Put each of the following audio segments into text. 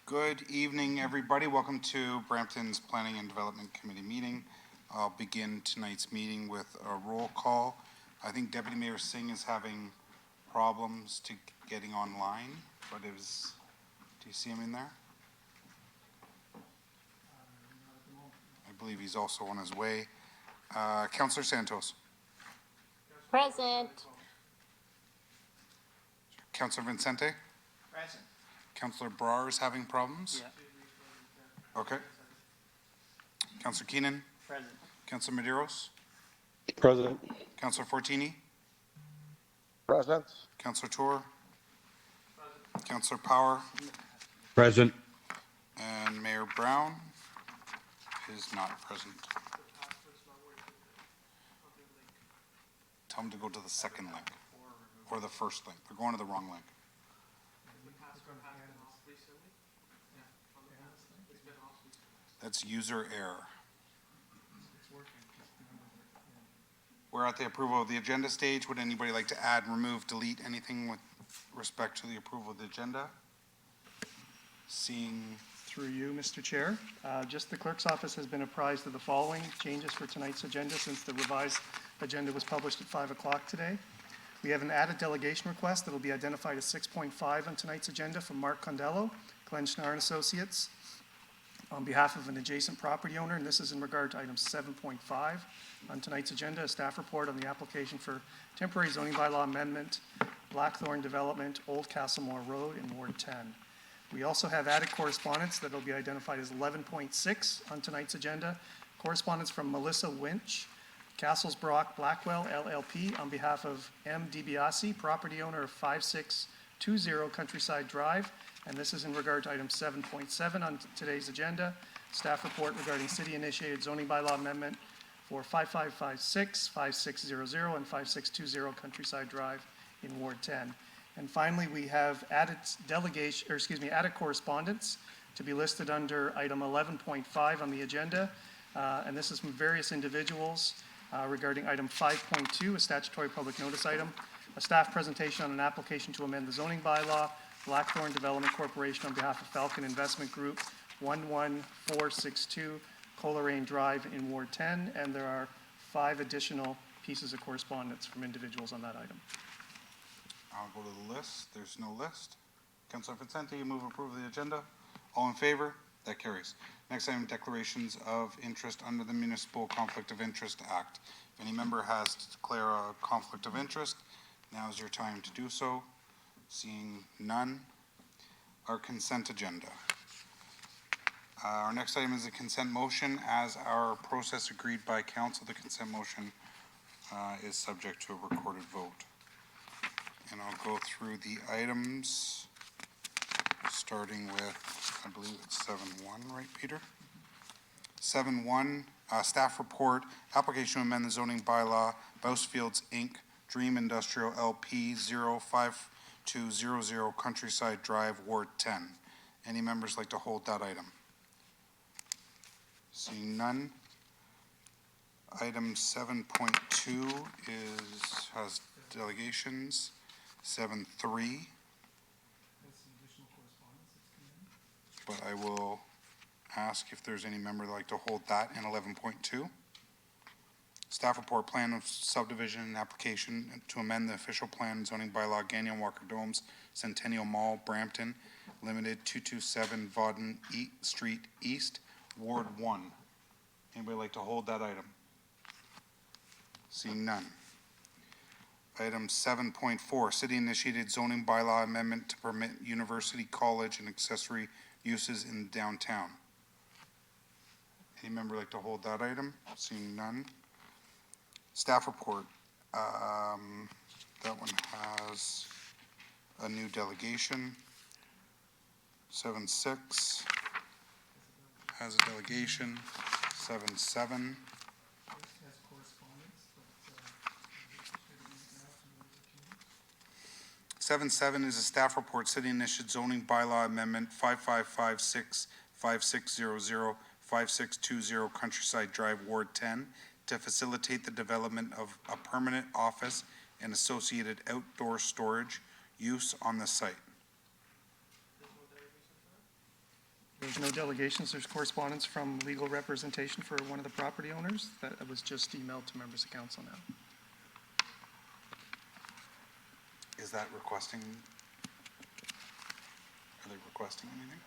Good evening, everybody. Welcome to Brampton's Planning and Development Committee meeting. I'll begin tonight's meeting with a roll call. I think Deputy Mayor Singh is having problems to getting online, but do you see him in there? I believe he's also on his way. Councillor Santos. Present. Councillor Vincente. Present. Councillor Brar is having problems? Yeah. Okay. Councillor Keenan. Present. Councillor Medeiros. Present. Councillor Fortini. Present. Councillor Tour. Councillor Power. Present. And Mayor Brown is not present. Tell them to go to the second link or the first link. They're going to the wrong link. That's user error. We're at the approval of the agenda stage. Would anybody like to add, remove, delete anything with respect to the approval of the agenda? Seeing Through you, Mr. Chair. Just the clerk's office has been apprised of the following changes for tonight's agenda since the revised agenda was published at 5 o'clock today. We have an added delegation request that will be identified as 6.5 on tonight's agenda from Mark Condello, Glenn Schnarr and Associates, on behalf of an adjacent property owner, and this is in regard to item 7.5 on tonight's agenda, a staff report on the application for temporary zoning bylaw amendment, Blackthorn Development, Old Castlemore Road in Ward 10. We also have added correspondence that will be identified as 11.6 on tonight's agenda. Correspondence from Melissa Winch, Castles Brock Blackwell LLP, on behalf of M. DiBiase, property owner of 5620 Countryside Drive. And this is in regard to item 7.7 on today's agenda. Staff report regarding city-initiated zoning bylaw amendment for 5556, 5600, and 5620 Countryside Drive in Ward 10. And finally, we have added added correspondence to be listed under item 11.5 on the agenda. And this is from various individuals regarding item 5.2, a statutory public notice item, a staff presentation on an application to amend the zoning bylaw, Blackthorn Development Corporation on behalf of Falcon Investment Group, 11462 Coleraine Drive in Ward 10. And there are 5 additional pieces of correspondence from individuals on that item. I'll go to the list. There's no list. Councillor Vincente, you move approval of the agenda. All in favor? That carries. Next item, declarations of interest under the Municipal Conflict of Interest Act. If any member has to declare a conflict of interest, now is your time to do so. Seeing none. Our consent agenda. Our next item is a consent motion. As our process agreed by council, the consent motion is subject to a recorded vote. And I'll go through the items, starting with, I believe it's 7.1, right, Peter? 7.1, staff report, application to amend the zoning bylaw, Bousefields Inc., Dream Industrial LP 05200 Countryside Drive, Ward 10. Any members like to hold that item? Seeing none. Item 7.2 has delegations. 7.3, but I will ask if there's any member that'd like to hold that in 11.2. Staff report, plan of subdivision and application to amend the official plan and zoning bylaw, Gagnon Walker Domes, Centennial Mall, Brampton, Limited, 227 Vauden Street East, Ward 1. Anybody like to hold that item? Seeing none. Item 7.4, city-initiated zoning bylaw amendment to permit university, college, and accessory uses in downtown. Any member like to hold that item? Seeing none. Staff report. That one has a new delegation. 7.6 has a delegation. 7.7. 7.7 is a staff report, city-initiated zoning bylaw amendment 5556, 5600, 5620 Countryside Drive, Ward 10, to facilitate the development of a permanent office and associated outdoor storage use on the site. There's no delegations. There's correspondence from legal representation for one of the property owners that was just emailed to members of council now. Is that requesting? Are they requesting anything?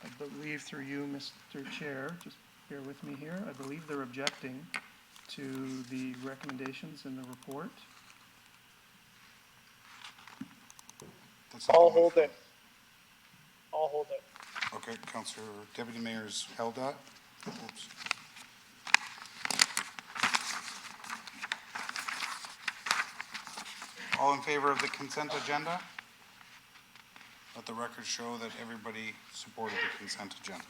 I believe through you, Mr. Chair, just bear with me here, I believe they're objecting to the recommendations in the report. That's not the I'll one hold for- it. I'll hold it. Okay, Councillor Deputy Mayor's held that. Oops. All in favor of the consent agenda? Let the record show that everybody supported the consent agenda.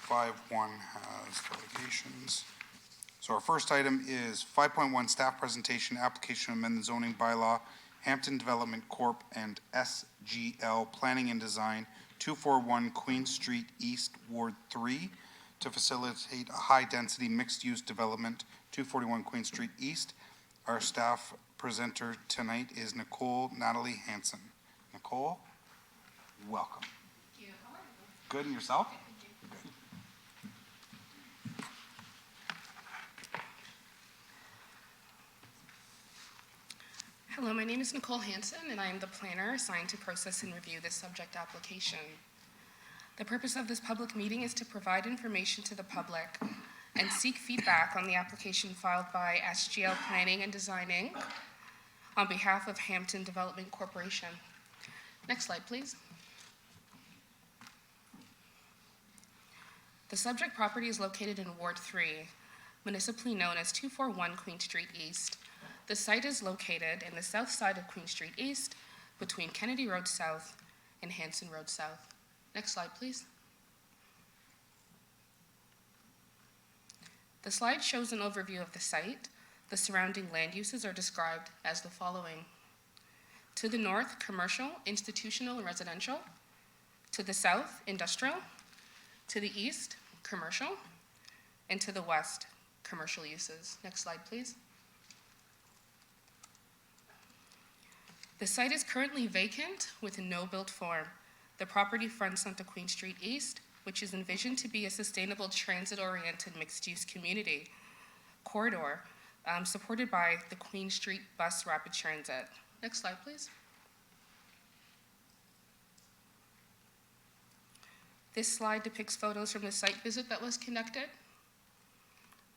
5.1 has delegations. So our first item is 5.1 staff presentation, application to amend the zoning bylaw, Hampton Development Corp. And SGL Planning and Design, 241 Queen Street East, Ward 3, to facilitate a high-density mixed-use development, 241 Queen Street East. Our staff presenter tonight is Nicole Natalie Hansen. Nicole, welcome. Thank you. How are you? Good, and yourself? Good. Hello, my name is Nicole Hansen, and I am the planner assigned to process and review this subject application. The purpose of this public meeting is to provide information to the public and seek feedback on the application filed by SGL Planning and Design Inc. on behalf of Hampton Development Corporation. Next slide, please. The subject property is located in Ward 3, municipally known as 241 Queen Street East. The site is located in the south side of Queen Street East, between Kennedy Road South and Hanson Road South. Next slide, please. The slide shows an overview of the site. The surrounding land uses are described as the following. To the north, commercial, institutional, and residential. To the south, industrial. To the east, commercial. And to the west, commercial uses. Next slide, please. The site is currently vacant with no built form. The property fronts onto Queen Street East, which is envisioned to be a sustainable transit-oriented mixed-use community corridor supported by the Queen Street Bus Rapid Transit. Next slide, please. This slide depicts photos from the site visit that was conducted.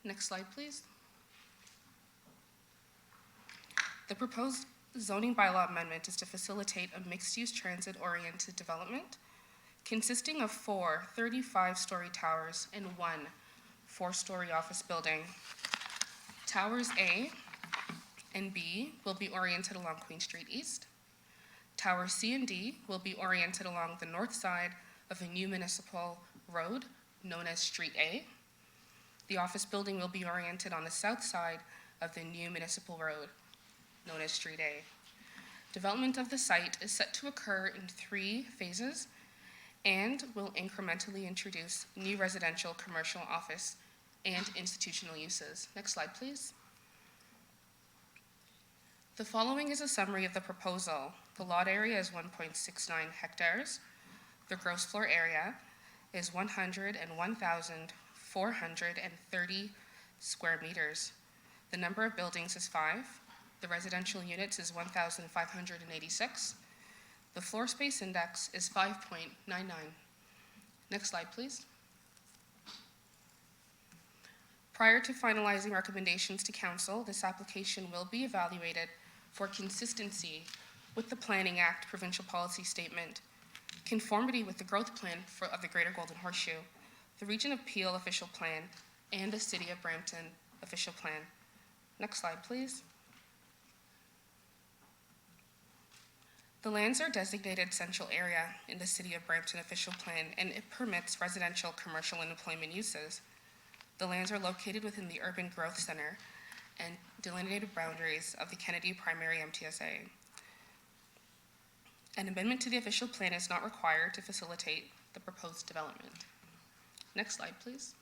Next slide, please. The proposed zoning bylaw amendment is to facilitate a mixed-use transit-oriented development consisting of 4 35-story towers and 1 4-story office building. Towers A and B will be oriented along Queen Street East. Towers C and D will be oriented along the north side of a new municipal road known as Street A. The office building will be oriented on the south side of the new municipal road known as Street A. Development of the site is set to occur in 3 phases and will incrementally introduce new residential, commercial, office, and institutional uses. Next slide, please. The following is a summary of the proposal. The lot area is 1.69 hectares. The gross floor area is 101,430 square meters. The number of buildings is 5. The residential units is 1,586. The floor space index is 5.99. Next slide, please. Prior to finalizing recommendations to council, this application will be evaluated for consistency with the Planning Act provincial policy statement, conformity with the growth plan of the Greater Golden Horseshoe, the Region of Peel official plan, and the City of Brampton official plan. Next slide, please. The lands are designated central area in the City of Brampton official plan, and it permits residential, commercial, and employment uses. The lands are located within the Urban Growth Center and delineated boundaries of the Kennedy Primary MTSA. An amendment to the official plan is not required to facilitate the proposed development. Next slide, please.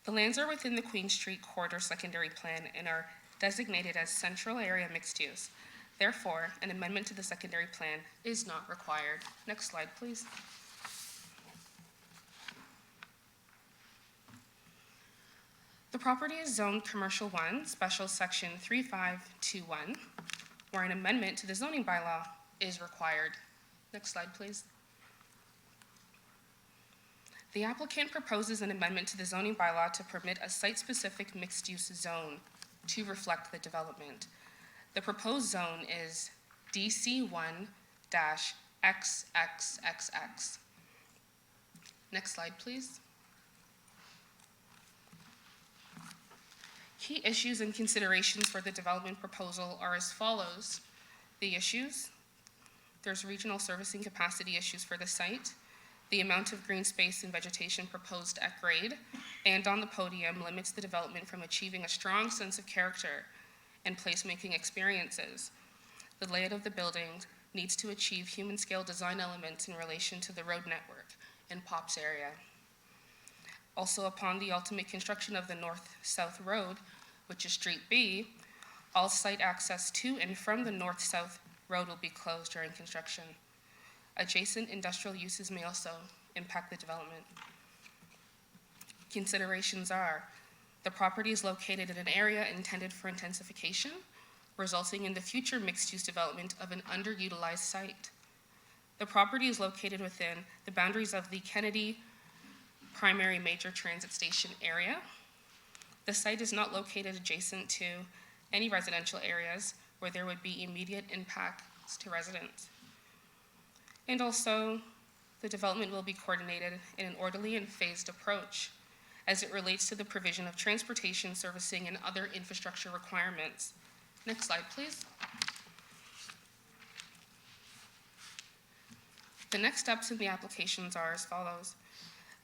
The lands are within the Queen Street Corridor Secondary Plan and are designated as central area mixed use. Therefore, an amendment to the secondary plan is not required. Next slide, please. The property is zoned Commercial 1, Special Section 3521, where an amendment to the zoning bylaw is required. Next slide, please. The applicant proposes an amendment to the zoning bylaw to permit a site-specific mixed-use zone to reflect the development. The proposed zone is DC1-XXXX. Next slide, please. Key issues and considerations for the development proposal are as follows. The issues: there's regional servicing capacity issues for the site. The amount of green space and vegetation proposed at grade and on the podium limits the development from achieving a strong sense of character and placemaking experiences. The layout of the building needs to achieve human-scale design elements in relation to the road network and POPs area. Also, upon the ultimate construction of the north-south road, which is Street B, all site access to and from the north-south road will be closed during construction. Adjacent industrial uses may also impact the development. Considerations are: the property is located in an area intended for intensification, resulting in the future mixed-use development of an underutilized site. The property is located within the boundaries of the Kennedy primary major transit station area. The site is not located adjacent to any residential areas where there would be immediate impacts to residents. And also, the development will be coordinated in an orderly and phased approach as it relates to the provision of transportation, servicing, and other infrastructure requirements. Next slide, please. The next steps in the applications are as follows.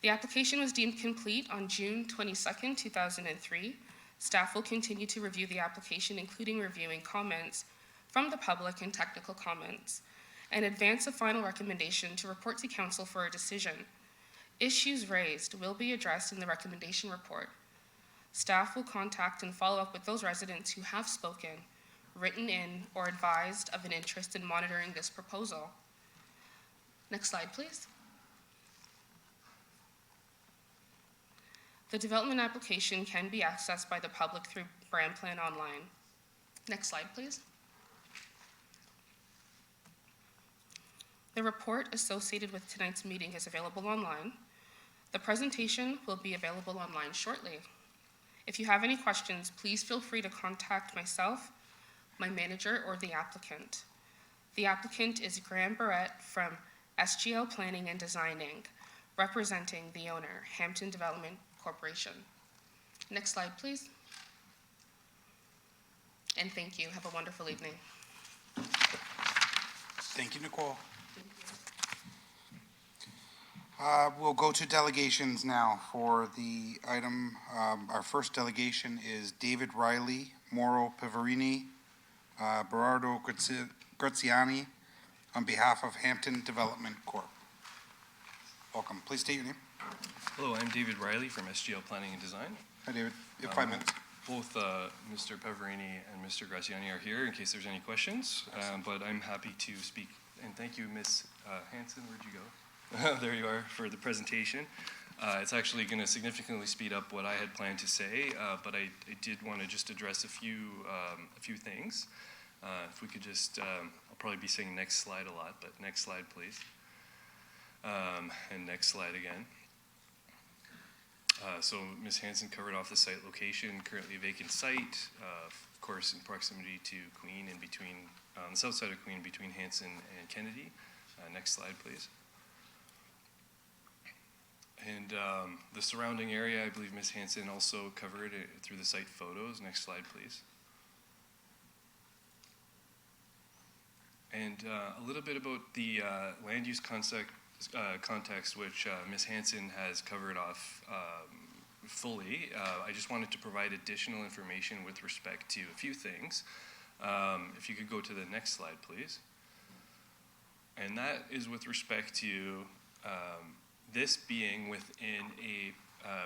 The application was deemed complete on June 22nd, 2003. Staff will continue to review the application, including reviewing comments from the public and technical comments, and advance a final recommendation to report to council for a decision. Issues raised will be addressed in the recommendation report. Staff will contact and follow up with those residents who have spoken, written in, or advised of an interest in monitoring this proposal. Next slide, please. The development application can be accessed by the public through Brand Plan Online. Next slide, please. The report associated with tonight's meeting is available online. The presentation will be available online shortly. If you have any questions, please feel free to contact myself, my manager, or the applicant. The applicant is Graham Barrett from SGL Planning and Design, Inc., representing the owner, Hampton Development Corporation. Next slide, please. And thank you. Have a wonderful evening. Thank you, Nicole. We'll go to delegations now for the item. Our first delegation is David Riley, Mauro Piverini, Berardo Graziani, on behalf of Hampton Development Corp. Welcome. Please state your name. Hello, I'm David Riley from SGL Planning and Design. Hi, David. You have 5 minutes. Both Mr. Peverini and Mr. Graziani are here in case there's any questions, but I'm happy to speak. And thank you, Ms. Hanson. Where'd you go? There you are for the presentation. It's actually going to significantly speed up what I had planned to say, but I did want to just address a few things. If we could just, I'll probably be saying next slide a lot, but next slide, please. And next slide again. So Ms. Hanson covered off the site location, currently a vacant site, of course in proximity to Queen and between, on the south side of Queen between Hanson and Kennedy. Next slide, please. And the surrounding area, I believe Ms. Hanson also covered it through the site photos. Next slide, please. And a little bit about the land use context, which Ms. Hanson has covered off fully. I just wanted to provide additional information with respect to a few things. If you could go to the next slide, please. And that is with respect to this being within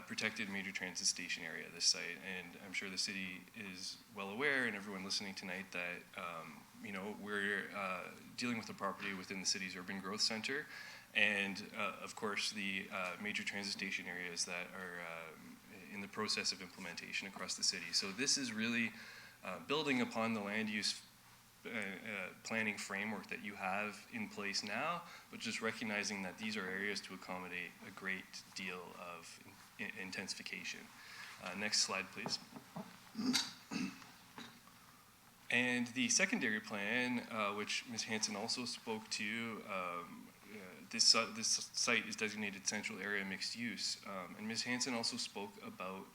protected major transit station area, this site. And I'm sure the city is well aware, and everyone listening tonight, that we're dealing with a property within the city's urban growth center. And of course, the major transit station areas that are in the process of implementation across the city. So this is really building upon the land use planning framework that you have in place now, but just recognizing that these are areas to accommodate a great deal of intensification. Next slide, please. And the secondary plan, which Ms. Hanson also spoke to, this site is designated central area mixed use. And Ms. Hanson also spoke about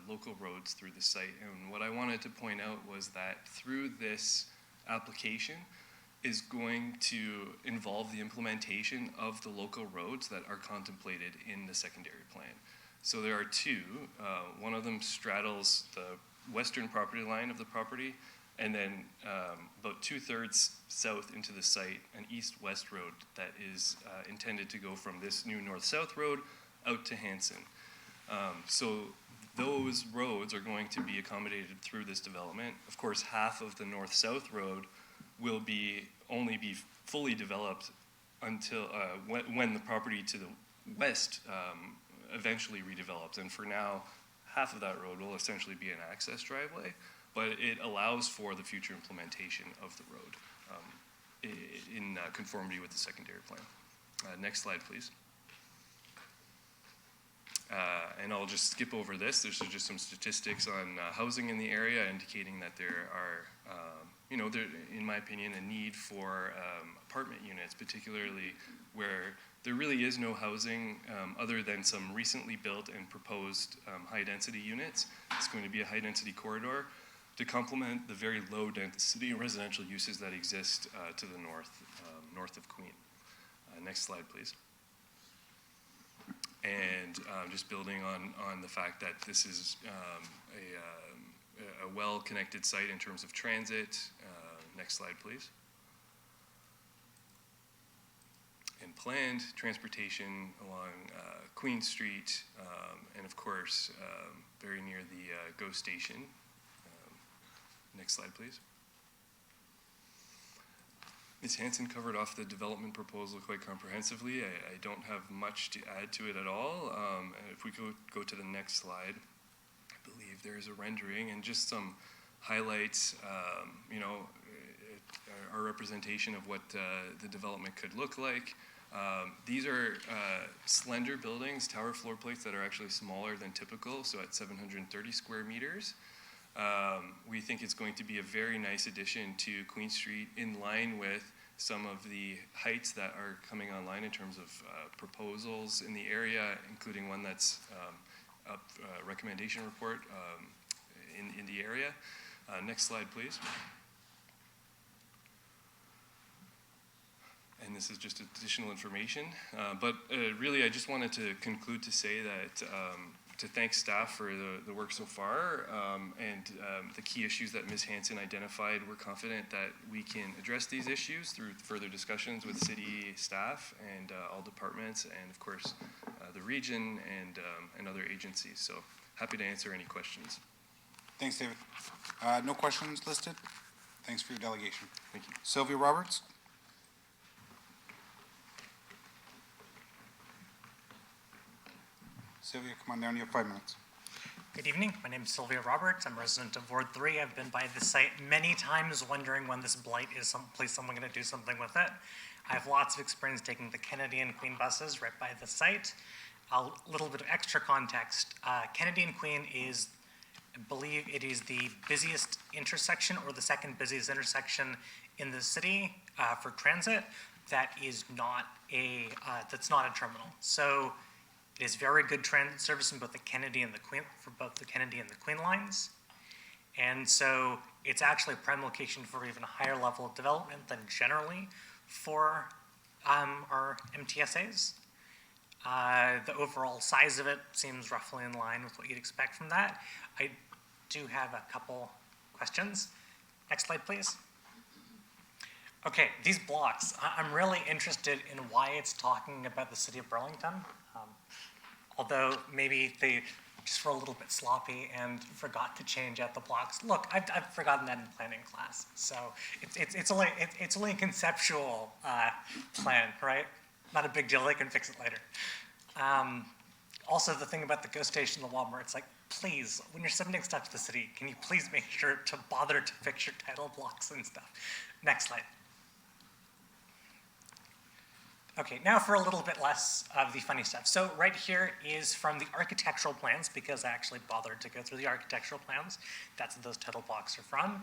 local roads through the site. And what I wanted to point out was that through this application is going to involve the implementation of the local roads that are contemplated in the secondary plan. So there are two. One of them straddles the western property line of the property, and then about 2/3 south into the site, an east-west road that is intended to go from this new north-south road out to Hanson. So those roads are going to be accommodated through this development. Of course, half of the north-south road will only be fully developed until when the property to the west eventually redevelops. And for now, half of that road will essentially be an access driveway, but it allows for the future implementation of the road in conformity with the secondary plan. Next slide, please. And I'll just skip over this. There's just some statistics on housing in the area indicating that there are, in my opinion, a need for apartment units, particularly where there really is no housing other than some recently built and proposed high-density units. It's going to be a high-density corridor to complement the very low-density residential uses that exist to the north of Queen. Next slide, please. And just building on the fact that this is a well-connected site in terms of transit. Next slide, please. And planned transportation along Queen Street, and of course, very near the GO station. Next slide, please. Ms. Hanson covered off the development proposal quite comprehensively. I don't have much to add to it at all. If we go to the next slide, I believe there's a rendering and just some highlights, our representation of what the development could look like. These are slender buildings, tower floor plates that are actually smaller than typical, so at 730 square meters. We think it's going to be a very nice addition to Queen Street, in line with some of the heights that are coming online in terms of proposals in the area, including one that's up, recommendation report in the area. Next slide, please. And this is just additional information. But really, I just wanted to conclude to say that to thank staff for the work so far, and the key issues that Ms. Hanson identified. We're confident that we can address these issues through further discussions with city staff and all departments, and of course the region and other agencies. So happy to answer any questions. Thanks, David. No questions listed? Thanks for your delegation. Thank you. Sylvia Roberts? Sylvia, come on down, you have 5 minutes. Good evening. My name is Sylvia Roberts. I'm a resident of Ward 3. I've been by this site many times wondering when this blight is someplace someone going to do something with it. I have lots of experience taking the Kennedy and Queen buses right by the site. A little bit of extra context. Kennedy and Queen is, I believe it is the busiest intersection or the second busiest intersection in the city for transit that is not that's not a terminal. So it is very good transit service in both the Kennedy and the Queen, for both the Kennedy and the Queen lines. And so it's actually a prime location for even a higher level of development than generally for our MTSAs. The overall size of it seems roughly in line with what you'd expect from that. I do have a couple questions. Next slide, please. Okay, these blocks, I'm really interested in why it's talking about the city of Burlington. although maybe they just were a little bit sloppy and forgot to change out the blocks. Look, I've forgotten that in planning class, so it's only a conceptual plan, right? Not a big deal. They can fix it later. Also, the thing about the GO station in the Walmart, it's like, please, when you're sending stuff to the city, can you please make sure to bother to fix your title blocks and stuff? Next slide. Okay, now for a little bit less of the funny stuff. So right here is from the architectural plans, because I actually bothered to go through the architectural plans. That's what those title blocks are from.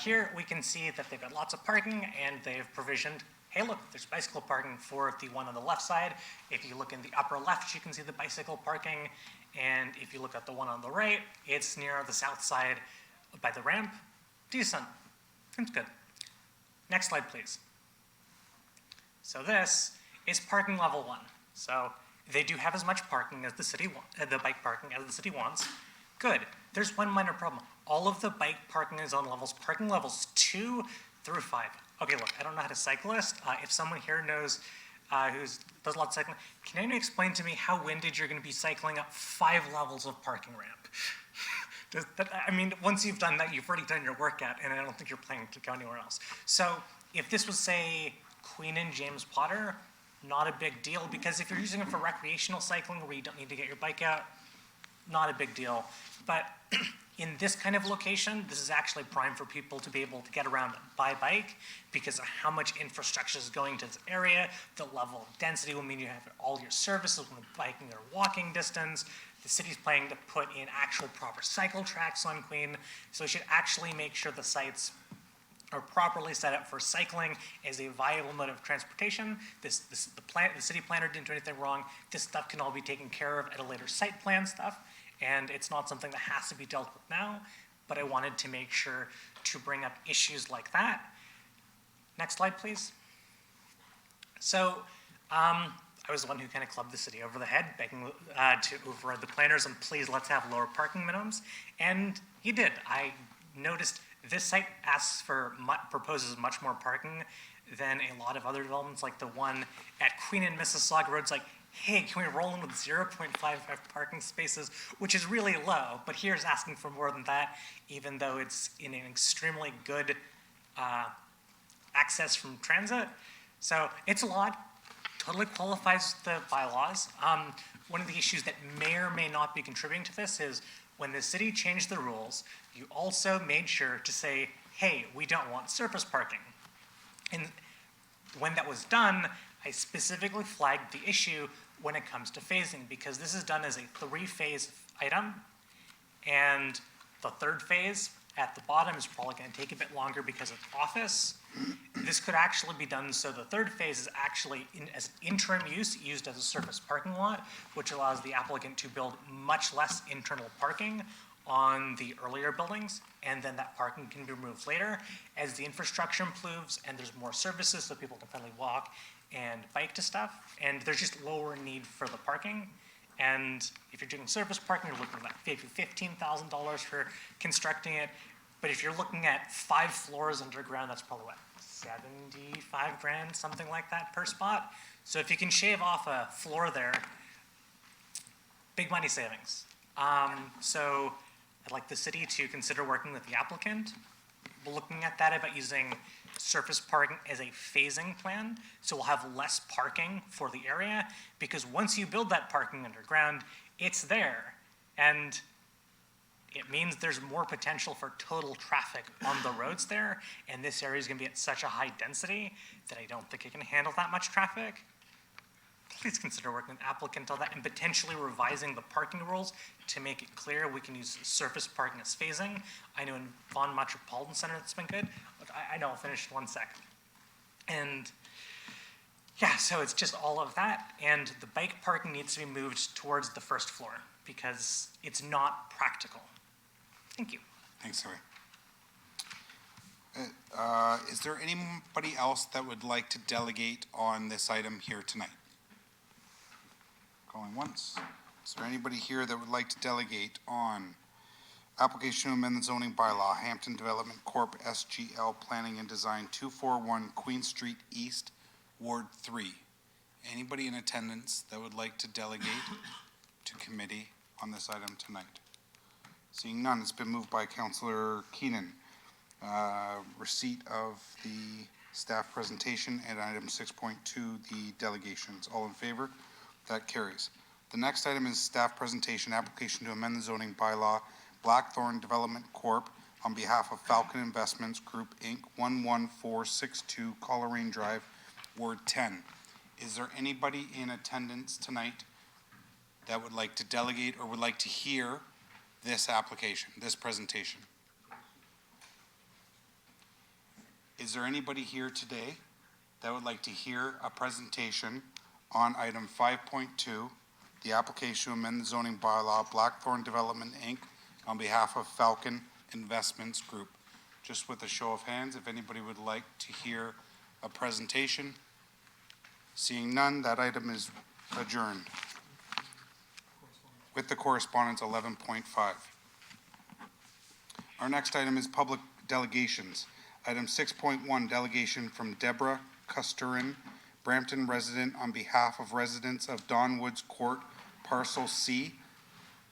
Here we can see that they've got lots of parking, and they've provisioned, hey look, there's bicycle parking for the one on the left side. If you look in the upper left, you can see the bicycle parking. And if you look at the one on the right, it's near the south side by the ramp. Decent, seems good. Next slide, please. So this is parking level 1. So they do have as much parking as the city, the bike parking as the city wants. Good. There's one minor problem. All of the bike parking is on parking levels 2 through 5. Okay, look, I don't know how to cyclist. If someone here knows who does a lot of cycling, can anyone explain to me how winded you're going to be cycling up 5 levels of parking ramp? I mean, once you've done that, you've already done your workout, and I don't think you're planning to go anywhere else. So if this was, say, Queen and James Potter, not a big deal, because if you're using it for recreational cycling where you don't need to get your bike out, not a big deal. But in this kind of location, this is actually prime for people to be able to get around by bike because of how much infrastructure is going to this area. The level of density will mean you have all your services when biking or walking distance. The city's planning to put in actual proper cycle tracks on Queen, so we should actually make sure the sites are properly set up for cycling as a viable mode of transportation. The city planner didn't do anything wrong. This stuff can all be taken care of at a later site plan stuff, and it's not something that has to be dealt with now, but I wanted to make sure to bring up issues like that. Next slide, please. So I was the one who kind of clubbed the city over the head, begging to override the planners, and please let's have lower parking minimums, and he did. I noticed this site proposes much more parking than a lot of other developments, like the one at Queen and Mississauga Road. It's like, hey, can we roll in with 0.55 parking spaces, which is really low, but here's asking for more than that, even though it's in an extremely good access from transit. So it's a lot, totally qualifies the bylaws. One of the issues that may or may not be contributing to this is when the city changed the rules, you also made sure to say, hey, we don't want surface parking. And when that was done, I specifically flagged the issue when it comes to phasing, because this is done as a 3-phase item, and the 3rd phase at the bottom is probably going to take a bit longer because of office. This could actually be done so the 3rd phase is actually as interim use used as a surface parking lot, which allows the applicant to build much less internal parking on the earlier buildings, and then that parking can be removed later as the infrastructure improves and there's more services so people can finally walk and bike to stuff, and there's just lower need for the parking. And if you're doing surface parking, you're looking at maybe $15,000 for constructing it. But if you're looking at 5 floors underground, that's probably what, 75 grand, something like that per spot. So if you can shave off a floor there, big money savings. So I'd like the city to consider working with the applicant, looking at that about using surface parking as a phasing plan, so we'll have less parking for the area, because once you build that parking underground, it's there, and it means there's more potential for total traffic on the roads there, and this area is going to be at such a high density that I don't think it can handle that much traffic. Please consider working with the applicant on that and potentially revising the parking rules to make it clear we can use surface parking as phasing. I know in Vaughan Metropolitan Center that's been good. Look, I know, I'll finish in 1 sec. And yeah, so it's just all of that. And the bike parking needs to be moved towards the 1st floor because it's not practical. Thank you. Thanks, Harry. Is there anybody else that would like to delegate on this item here tonight? Going once. Is there anybody here that would like to delegate on application to amend the zoning bylaw, Hampton Development Corp. SGL Planning and Design 241 Queen Street East, Ward 3? Anybody in attendance that would like to delegate? to committee on this item tonight? Seeing none, it's been moved by Councillor Keenan. Receipt of the staff presentation and item 6.2, the delegations. All in favor? That carries. The next item is staff presentation, application to amend the zoning bylaw, Blackthorn Development Corp. On behalf of Falcon Investments Group, Inc., 11462 Coleraine Drive, Ward 10. Is there anybody in attendance tonight that would like to delegate or would like to hear this application, this presentation? Is there anybody here today that would like to hear a presentation on item 5.2, the application to amend the zoning bylaw, Blackthorn Development, Inc., on behalf of Falcon Investments Group? Just with a show of hands, if anybody would like to hear a presentation. Seeing none, that item is adjourned. With the correspondence, 11.5. Our next item is public delegations. Item 6.1, delegation from Deborah Custerin, Brampton resident, on behalf of residents of Don Woods Court, Parcel C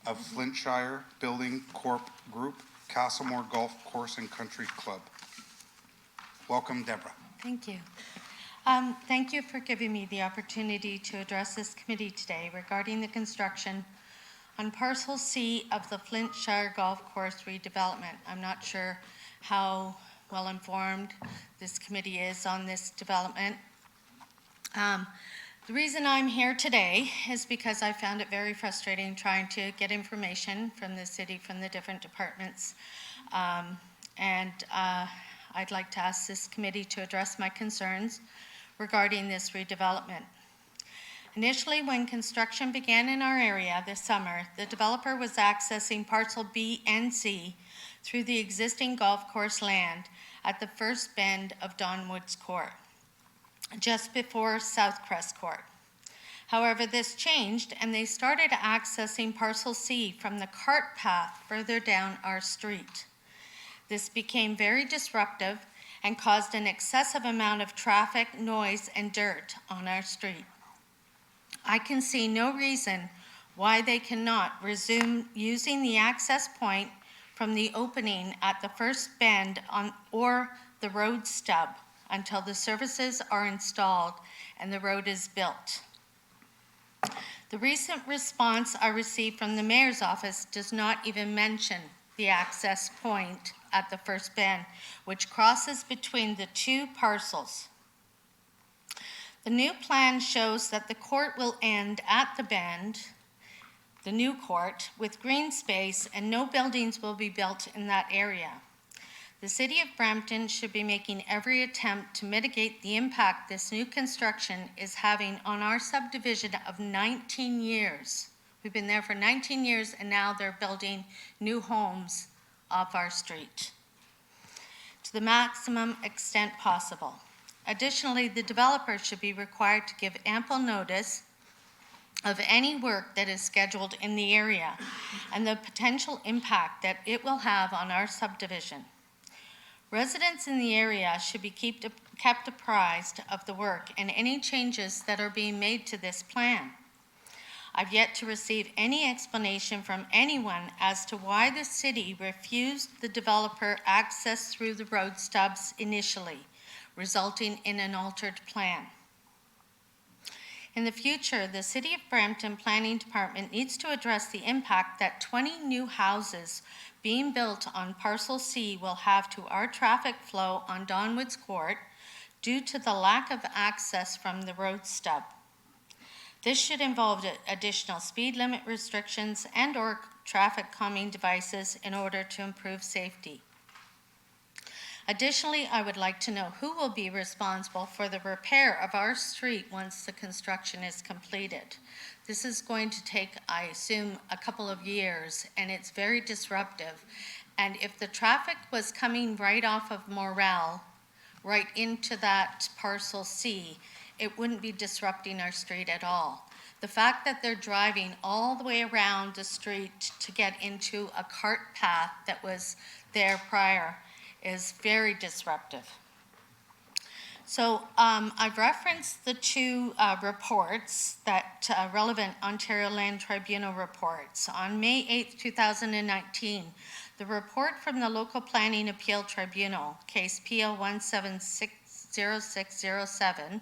of Flintshire Building Corp. Group, Castlemore Golf Course and Country Club. Welcome, Deborah. Thank you. Thank you for giving me the opportunity to address this committee today regarding the construction on Parcel C of the Flintshire Golf Course redevelopment. I'm not sure how well informed this committee is on this development. The reason I'm here today is because I found it very frustrating trying to get information from the city, from the different departments. I'd like to ask this committee to address my concerns regarding this redevelopment. Initially, when construction began in our area this summer, the developer was accessing parcel B and C through the existing golf course land at the first bend of Don Woods Court, just before Southcrest Court. However, this changed and they started accessing parcel C from the cart path further down our street. This became very disruptive and caused an excessive amount of traffic, noise, and dirt on our street. I can see no reason why they cannot resume using the access point from the opening at the first bend or the road stub until the services are installed and the road is built. The recent response I received from the mayor's office does not even mention the access point at the first bend, which crosses between the two parcels. The new plan shows that the court will end at the bend, the new court, with green space, and no buildings will be built in that area. The City of Brampton should be making every attempt to mitigate the impact this new construction is having on our subdivision of 19 years. We've been there for 19 years, and now they're building new homes off our street to the maximum extent possible. Additionally, the developer should be required to give ample notice of any work that is scheduled in the area and the potential impact that it will have on our subdivision. Residents in the area should be kept apprised of the work and any changes that are being made to this plan. I've yet to receive any explanation from anyone as to why the city refused the developer access through the road stubs initially, resulting in an altered plan. In the future, the City of Brampton Planning Department needs to address the impact that 20 new houses being built on Parcel C will have to our traffic flow on Don Woods Court due to the lack of access from the road stub. This should involve additional speed limit restrictions and/or traffic calming devices in order to improve safety. Additionally, I would like to know who will be responsible for the repair of our street once the construction is completed. This is going to take, I assume, a couple of years, and it's very disruptive. And if the traffic was coming right off of Morel, right into that Parcel C, it wouldn't be disrupting our street at all. The fact that they're driving all the way around the street to get into a cart path that was there prior is very disruptive. So I've referenced the two reports that relevant Ontario Land Tribunal reports. On May 8th, 2019, the report from the Local Planning Appeal Tribunal, case PL 1760607,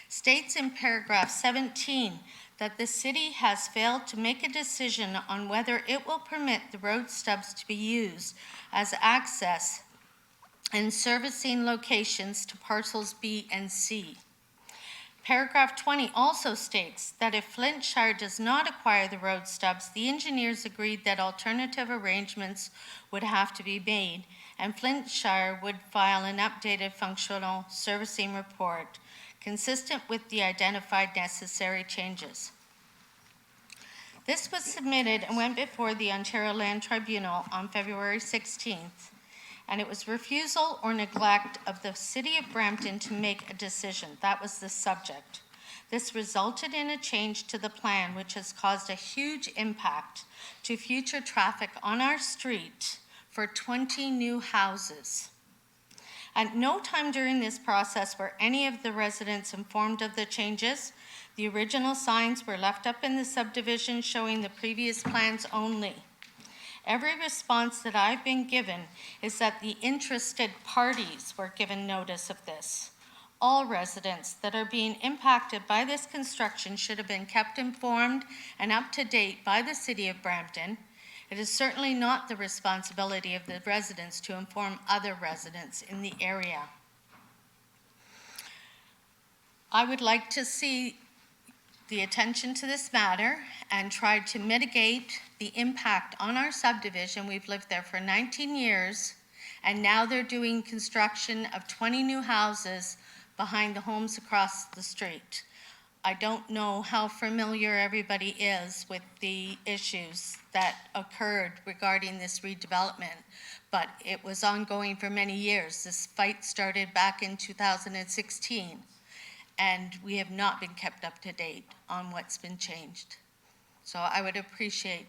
states in paragraph 17 that the city has failed to make a decision on whether it will permit the road stubs to be used as access and servicing locations to parcels B and C. Paragraph 20 also states that if Flintshire does not acquire the road stubs, the engineers agreed that alternative arrangements would have to be made, and Flintshire would file an updated functional servicing report consistent with the identified necessary changes. This was submitted and went before the Ontario Land Tribunal on February 16th, and it was refusal or neglect of the City of Brampton to make a decision. That was the subject. This resulted in a change to the plan, which has caused a huge impact to future traffic on our street for 20 new houses. At no time during this process were any of the residents informed of the changes. The original signs were left up in the subdivision showing the previous plans only. Every response that I've been given is that the interested parties were given notice of this. All residents that are being impacted by this construction should have been kept informed and up to date by the City of Brampton. It is certainly not the responsibility of the residents to inform other residents in the area. I would like to see the attention to this matter and try to mitigate the impact on our subdivision. We've lived there for 19 years, and now they're doing construction of 20 new houses behind the homes across the street. I don't know how familiar everybody is with the issues that occurred regarding this redevelopment, but it was ongoing for many years. This fight started back in 2016, and we have not been kept up to date on what's been changed. So I would appreciate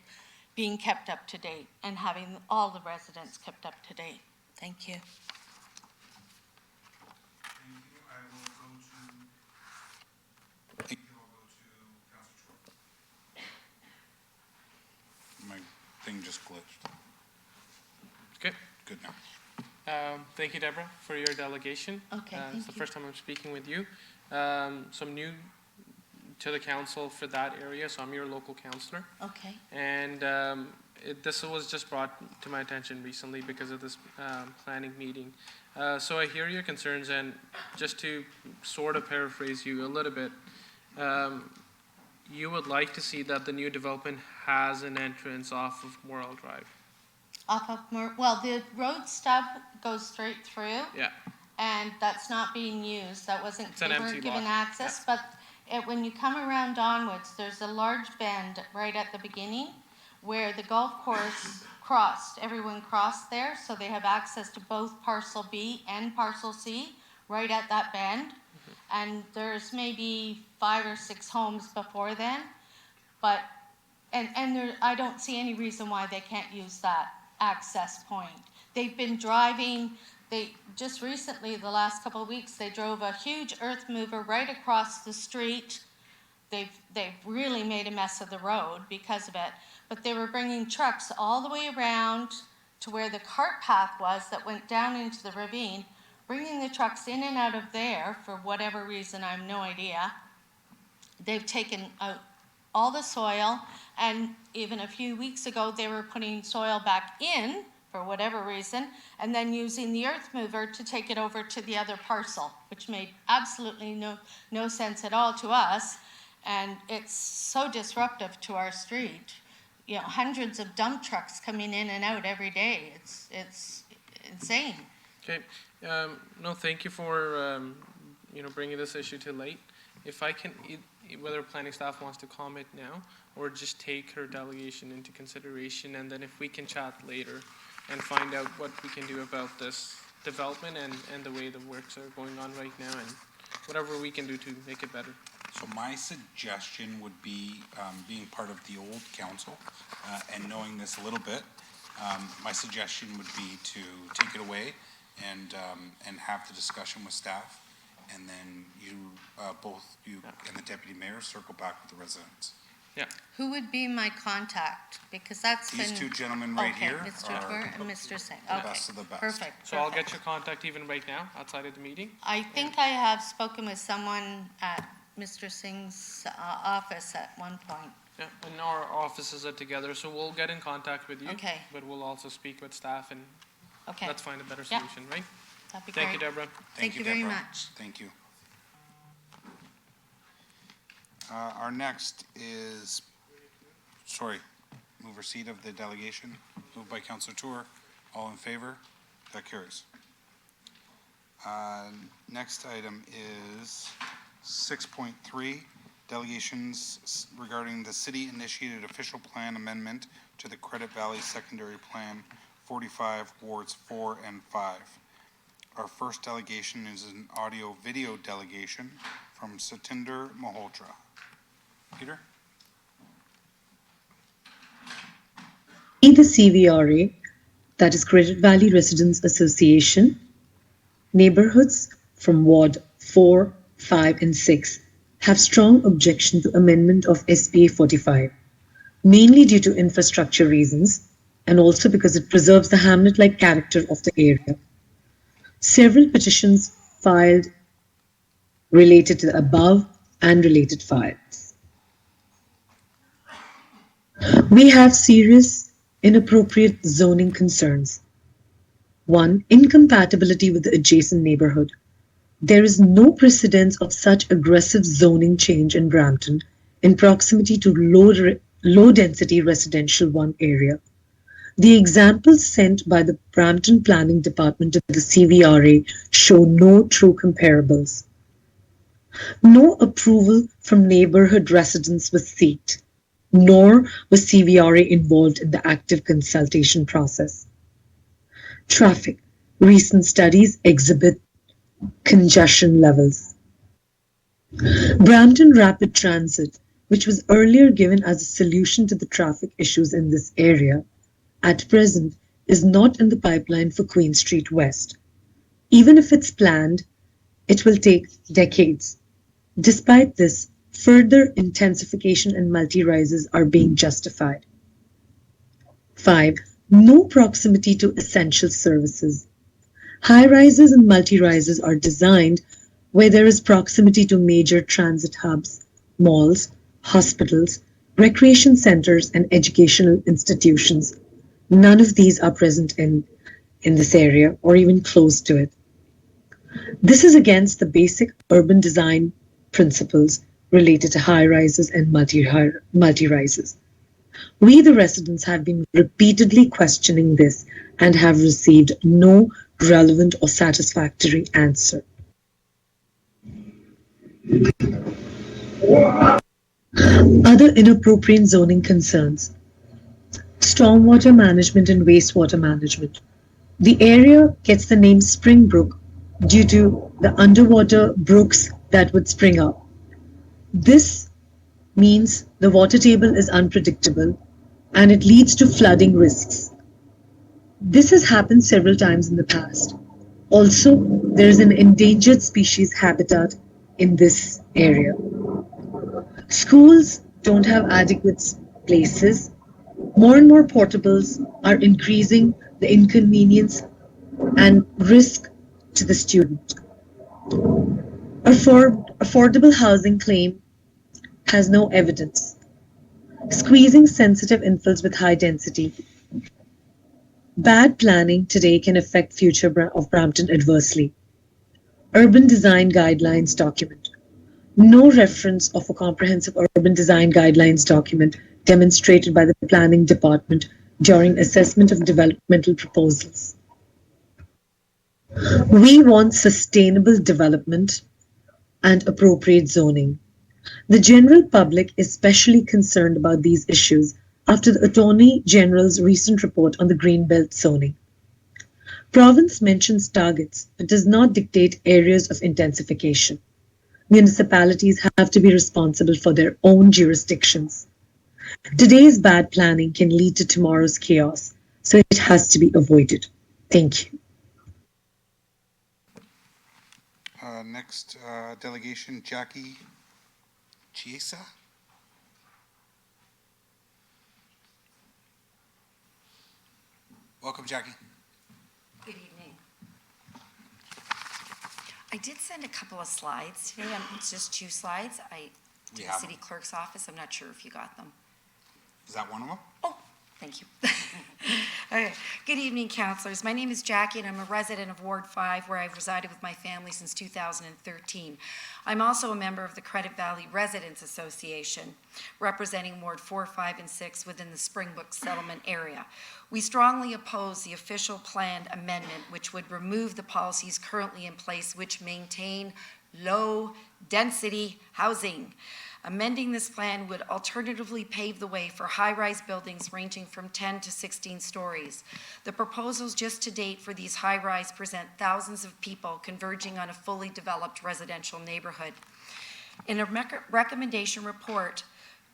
being kept up to date and having all the residents kept up to date. Thank you. My thing just glitched. Good. Good now. Thank you, Deborah, for your delegation. Okay, It's thank the you. first time I'm speaking with you. So I'm new to the council for that area, so I'm your local councillor. Okay. And this was just brought to my attention recently because of this planning meeting. So I hear your concerns, and just to sort of paraphrase you a little bit, you would like to see that the new development has an entrance off of Morrell Drive. Well, the road stub goes straight through. Yeah. And that's not being used. That wasn't, It's an they empty weren't given lot. access, but when you come around Donwoods, there's a large bend right at the beginning where the golf course crossed. Everyone crossed there, so they have access to both parcel B and parcel C right at that bend. And there's maybe 5 or 6 homes before then, but, and there, I don't see any reason why they can't use that access point. They've been driving, just recently, the last couple of weeks, they drove a huge earth mover right across the street. They've really made a mess of the road because of it, but they were bringing trucks all the way around to where the cart path was that went down into the ravine, bringing the trucks in and out of there for whatever reason, I have no idea. They've taken out all the soil, and even a few weeks ago, they were putting soil back in for whatever reason, and then using the earth mover to take it over to the other parcel, which made absolutely no sense at all to us. And it's so disruptive to our street. You know, hundreds of dump trucks coming in and out every day. It's insane. Okay. No, thank you for bringing this issue to light. If I can, whether planning staff wants to comment now or just take her delegation into consideration, and then if we can chat later and find out what we can do about this development and the way the works are going on right now, and whatever we can do to make it better. So my suggestion would be, being part of the old council and knowing this a little bit, my suggestion would be to take it away and have the discussion with staff and then you, both you and the deputy mayor circle back with the residents. Yeah. Who would be my contact? Because that's been. These two gentlemen right Okay, here Mr. are Burr and Mr. Singh. the Okay, best of the best. perfect. So I'll get perfect. your contact even right now, outside of the meeting. I think I have spoken with someone at Mr. Singh's office at one point. Yeah, and our offices are together, so we'll get in contact with you. Okay. But we'll also speak with staff and Okay, let's find a better Yeah. solution, right? that'd be Thank you, great. Deborah. Thank you very Deborah. much. Thank you. Our next is, move receipt of the delegation, moved by Councillor Tour. All in favor? That carries. Next item is 6.3, delegations regarding the city-initiated official plan amendment to the Credit Valley Secondary Plan 45 Wards 4 and 5. Our first delegation is an audio-video delegation from Satinder Malhotra. Peter? The CVRA, that is Credit Valley Residents Association, neighborhoods from Ward 4, 5, and 6 have strong objection to amendment of SPA 45, mainly due to infrastructure reasons and also because it preserves the hamlet-like character of the area. Several petitions filed related to the above and related files. We have serious inappropriate zoning concerns. 1. Incompatibility with the adjacent neighborhood. There is no precedence of such aggressive zoning change in Brampton in proximity to low-density residential 1 area. The examples sent by the Brampton Planning Department to the CVRA show no true comparables. No approval from neighborhood residents was sought, nor was CVRA involved in the active consultation process. Traffic. Recent studies exhibit congestion levels. Brampton Rapid Transit, which was earlier given as a solution to the traffic issues in this area, at present is not in the pipeline for Queen Street West. Even if it's planned, it will take decades. Despite this, further intensification and multi-rises are being justified. 5. No proximity to essential services. High-rises and multi-rises are designed where there is proximity to major transit hubs, malls, hospitals, recreation centers, and educational institutions. None of these are present in this area or even close to it. This is against the basic urban design principles related to high-rises and multi-rises. We, the residents, have been repeatedly questioning this and have received no relevant or satisfactory answer. Other inappropriate zoning concerns. Stormwater management and wastewater management. The area gets the name Springbrook due to the underwater brooks that would spring up. This means the water table is unpredictable and it leads to flooding risks. This has happened several times in the past. Also, there is an endangered species habitat in this area. Schools don't have adequate places. More and more portables are increasing the inconvenience and risk to the student. Affordable housing claim has no evidence. Squeezing sensitive infills with high density. Bad planning today can affect future of Brampton adversely. Urban Design Guidelines document. No reference of a comprehensive urban design guidelines document demonstrated by the Planning Department during assessment of developmental proposals. We want sustainable development and appropriate zoning. The general public is especially concerned about these issues after the Attorney General's recent report on the Greenbelt zoning. Province mentions targets but does not dictate areas of intensification. Municipalities have to be responsible for their own jurisdictions. Today's bad planning can lead to tomorrow's chaos, so it has to be avoided. Thank you. Next delegation, Jackie Chiesa. Welcome, Jackie. Good evening. I did send a couple of slides today. It's just 2 slides. To the have city clerk's office. I'm not sure if you got them. Is that one of them? Oh, thank you. Okay. Good evening, councilors. My name is Jackie, and I'm a resident of Ward 5, where I've resided with my family since 2013. I'm also a member of the Credit Valley Residents Association, representing Ward 4, 5, and 6 within the Springbrook settlement area. We strongly oppose the official planned amendment, which would remove the policies currently in place which maintain low-density housing. Amending this plan would alternatively pave the way for high-rise buildings ranging from 10 to 16 stories. The proposals just to date for these high-rise present thousands of people converging on a fully developed residential neighborhood. In a recommendation report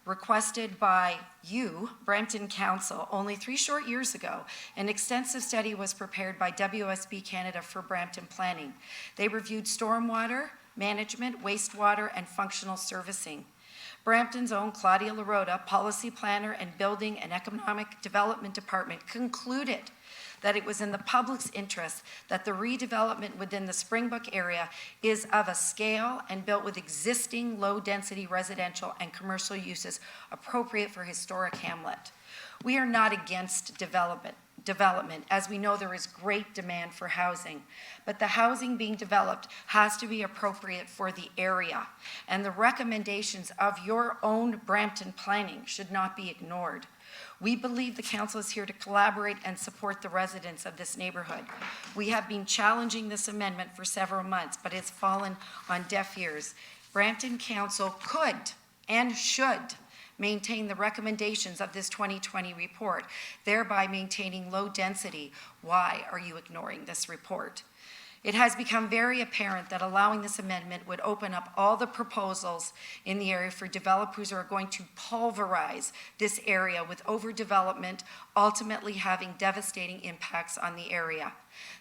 requested by you, Brampton Council, only 3 short years ago, an extensive study was prepared by WSB Canada for Brampton Planning. They reviewed stormwater management, wastewater, and functional servicing. Brampton's own Claudia LaRota, policy planner and building and economic development department, concluded that it was in the public's interest that the redevelopment within the Springbrook area is of a scale and built with existing low-density residential and commercial uses appropriate for historic hamlet. We are not against development, as we know there is great demand for housing, but the housing being developed has to be appropriate for the area, and the recommendations of your own Brampton Planning should not be ignored. We believe the council is here to collaborate and support the residents of this neighborhood. We have been challenging this amendment for several months, but it's fallen on deaf ears. Brampton Council could and should maintain the recommendations of this 2020 report, thereby maintaining low density. Why are you ignoring this report? It has become very apparent that allowing this amendment would open up all the proposals in the area for developers who are going to pulverize this area with overdevelopment, ultimately having devastating impacts on the area.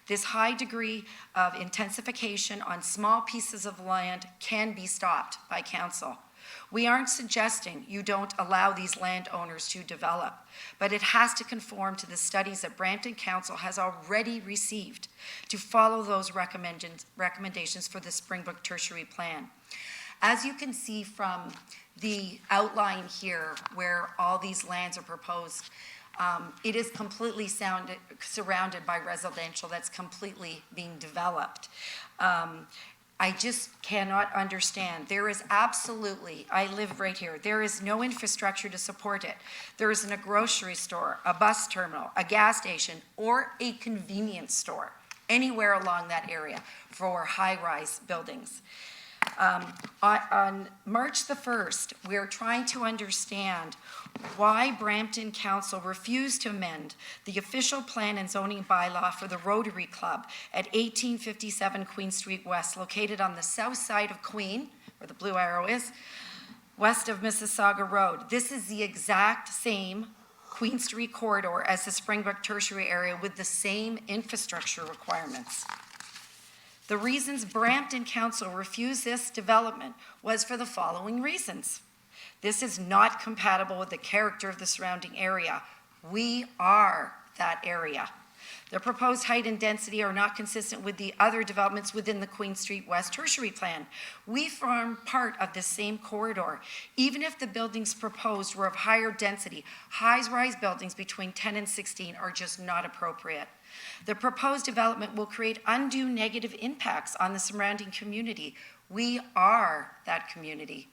This high degree of intensification on small pieces of land can be stopped by council. We aren't suggesting you don't allow these landowners to develop, but it has to conform to the studies that Brampton Council has already received to follow those recommendations for the Springbrook Tertiary Plan. As you can see from the outline here where all these lands are proposed, it is completely surrounded by residential that's completely being developed. I just cannot understand. There is absolutely, I live right here, there is no infrastructure to support it. There isn't a grocery store, a bus terminal, a gas station, or a convenience store anywhere along that area for high-rise buildings. On March the 1st, we're trying to understand why Brampton Council refused to amend the official plan and zoning bylaw for the Rotary Club at 1857 Queen Street West, located on the south side of Queen, where the blue arrow is, west of Mississauga Road. This is the exact same Queen Street corridor as the Springbrook Tertiary area with the same infrastructure requirements. The reasons Brampton Council refused this development was for the following reasons. This is not compatible with the character of the surrounding area. We are that area. The proposed height and density are not consistent with the other developments within the Queen Street West Tertiary Plan. We form part of the same corridor. Even if the buildings proposed were of higher density, high-rise buildings between 10 and 16 are just not appropriate. The proposed development will create undue negative impacts on the surrounding community. We are that community.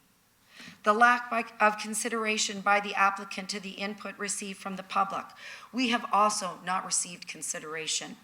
The lack of consideration by the applicant to the input received from the public. We have also not received consideration.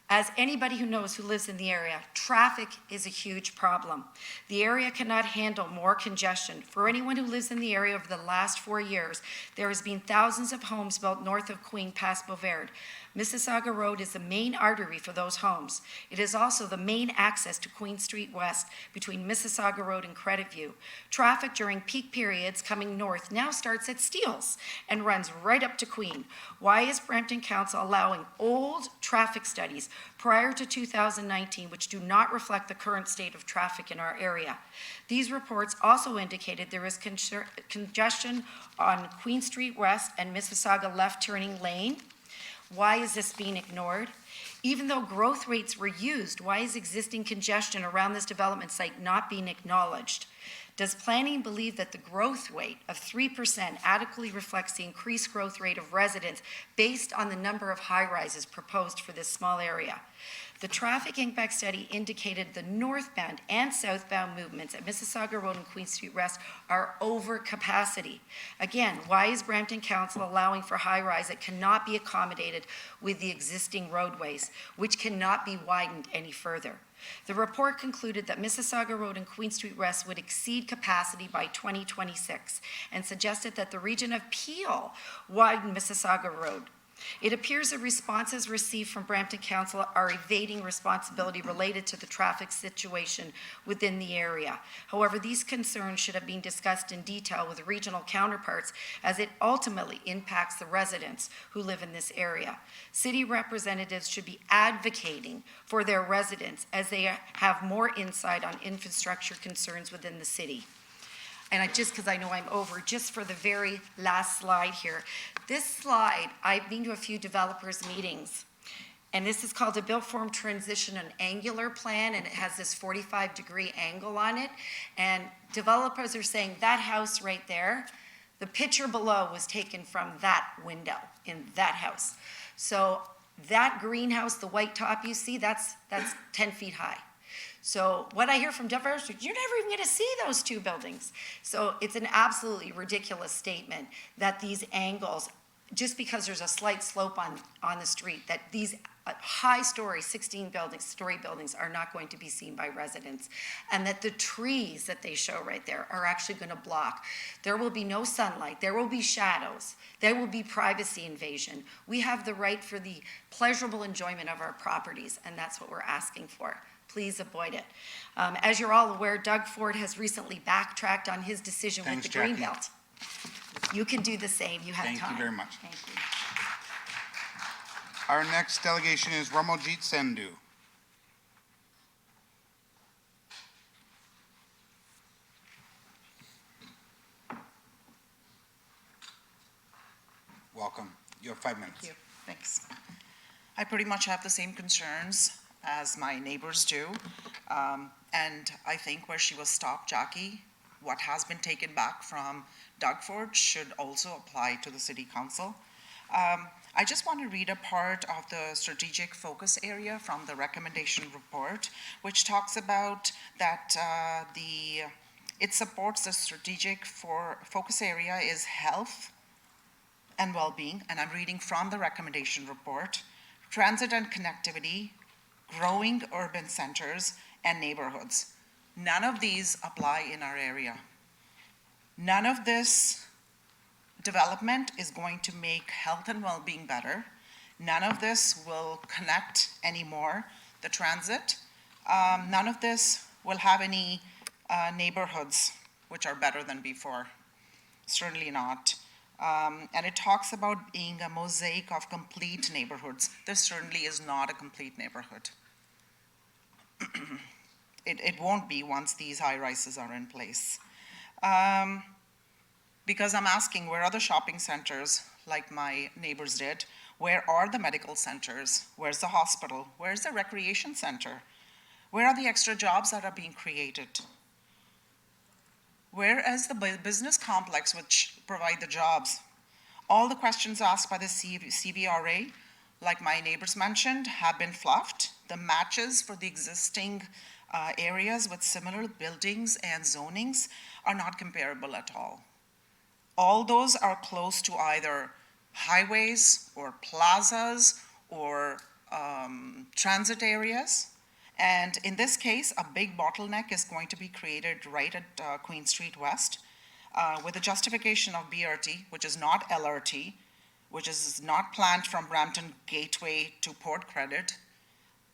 As anybody who knows who lives in the area, traffic is a huge problem. The area cannot handle more congestion. For anyone who lives in the area over the last 4 years, there has been thousands of homes built north of Queen past Beauvard. Mississauga Road is the main artery for those homes. It is also the main access to Queen Street West between Mississauga Road and Credit View. Traffic during peak periods coming north now starts at Steeles and runs right up to Queen. Why is Brampton Council allowing old traffic studies prior to 2019, which do not reflect the current state of traffic in our area. These reports also indicated there is congestion on Queen Street West and Mississauga left turning lane. Why is this being ignored? Even though growth rates were used, why is existing congestion around this development site not being acknowledged? Does planning believe that the growth rate of 3% adequately reflects the increased growth rate of residents based on the number of high-rises proposed for this small area? The traffic impact study indicated the northbound and southbound movements at Mississauga Road and Queen Street West are over capacity. Again, why is Brampton Council allowing for high-rise that cannot be accommodated with the existing roadways, which cannot be widened any further? The report concluded that Mississauga Road and Queen Street West would exceed capacity by 2026 and suggested that the region of Peel widen Mississauga Road. It appears the responses received from Brampton Council are evading responsibility related to the traffic situation within the area. However, these concerns should have been discussed in detail with regional counterparts as it ultimately impacts the residents who live in this area. City representatives should be advocating for their residents as they have more insight on infrastructure concerns within the city. And just because I know I'm over, just for the very last slide here. This slide, I've been to a few developers' meetings, and this is called a built form transition and angular plan, and it has this 45-degree angle on it. And developers are saying that house right there, the picture below was taken from that window in that house. So that greenhouse, the white top you see, that's 10 feet high. So what I hear from developers, you're never even going to see those two buildings. So it's an absolutely ridiculous statement that these angles, just because there's a slight slope on the street, that these high-story, 16-story buildings are not going to be seen by residents, and that the trees that they show right there are actually going to block. There will be no sunlight. There will be shadows. There will be privacy invasion. We have the right for the pleasurable enjoyment of our properties, and that's what we're asking for. Please avoid it. As you're all aware, Doug Ford has recently backtracked on his decision with the Greenbelt. You can do the same. You have time. Thank you very much. Thank you. Our next delegation is Ramoljit Sandhu. Welcome. You have 5 minutes. Thank you. Thanks. I pretty much have the same concerns as my neighbors do. And I think where she was stopped, Jackie, what has been taken back from Doug Ford should also apply to the City Council. I just want to read a part of the strategic focus area from the recommendation report, which talks about that it supports the strategic focus area is health and well-being, and I'm reading from the recommendation report, transit and connectivity, growing urban centers, and neighborhoods. None of these apply in our area. None of this development is going to make health and well-being better. None of this will connect anymore the transit. None of this will have any neighborhoods which are better than before. Certainly not. And it talks about being a mosaic of complete neighborhoods. This certainly is not a complete neighborhood. It won't be once these high-rises are in place. Because I'm asking, where are the shopping centers like my neighbors did? Where are the medical centers? Where's the hospital? Where's the recreation center? Where are the extra jobs that are being created? Where is the business complex which provide the jobs? All the questions asked by the CVRA, like my neighbors mentioned, have been fluffed. The matches for the existing areas with similar buildings and zonings are not comparable at all. All those are close to either highways or plazas or transit areas. And in this case, a big bottleneck is going to be created right at Queen Street West with the justification of BRT, which is not LRT, which is not planned from Brampton Gateway to Port Credit,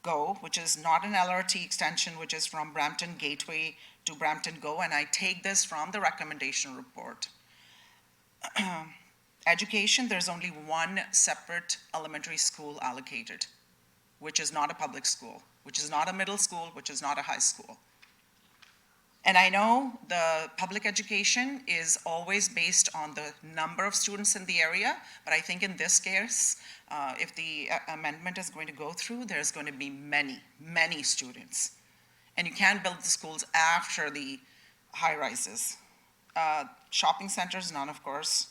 GO, which is not an LRT extension, which is from Brampton Gateway to Brampton GO, and I take this from the recommendation report. Education, there's only one separate elementary school allocated. which is not a public school, which is not a middle school, which is not a high school. And I know the public education is always based on the number of students in the area, but I think in this case, if the amendment is going to go through, there's going to be many, many students. And you can't build the schools after the high rises. Shopping centers, none, of course.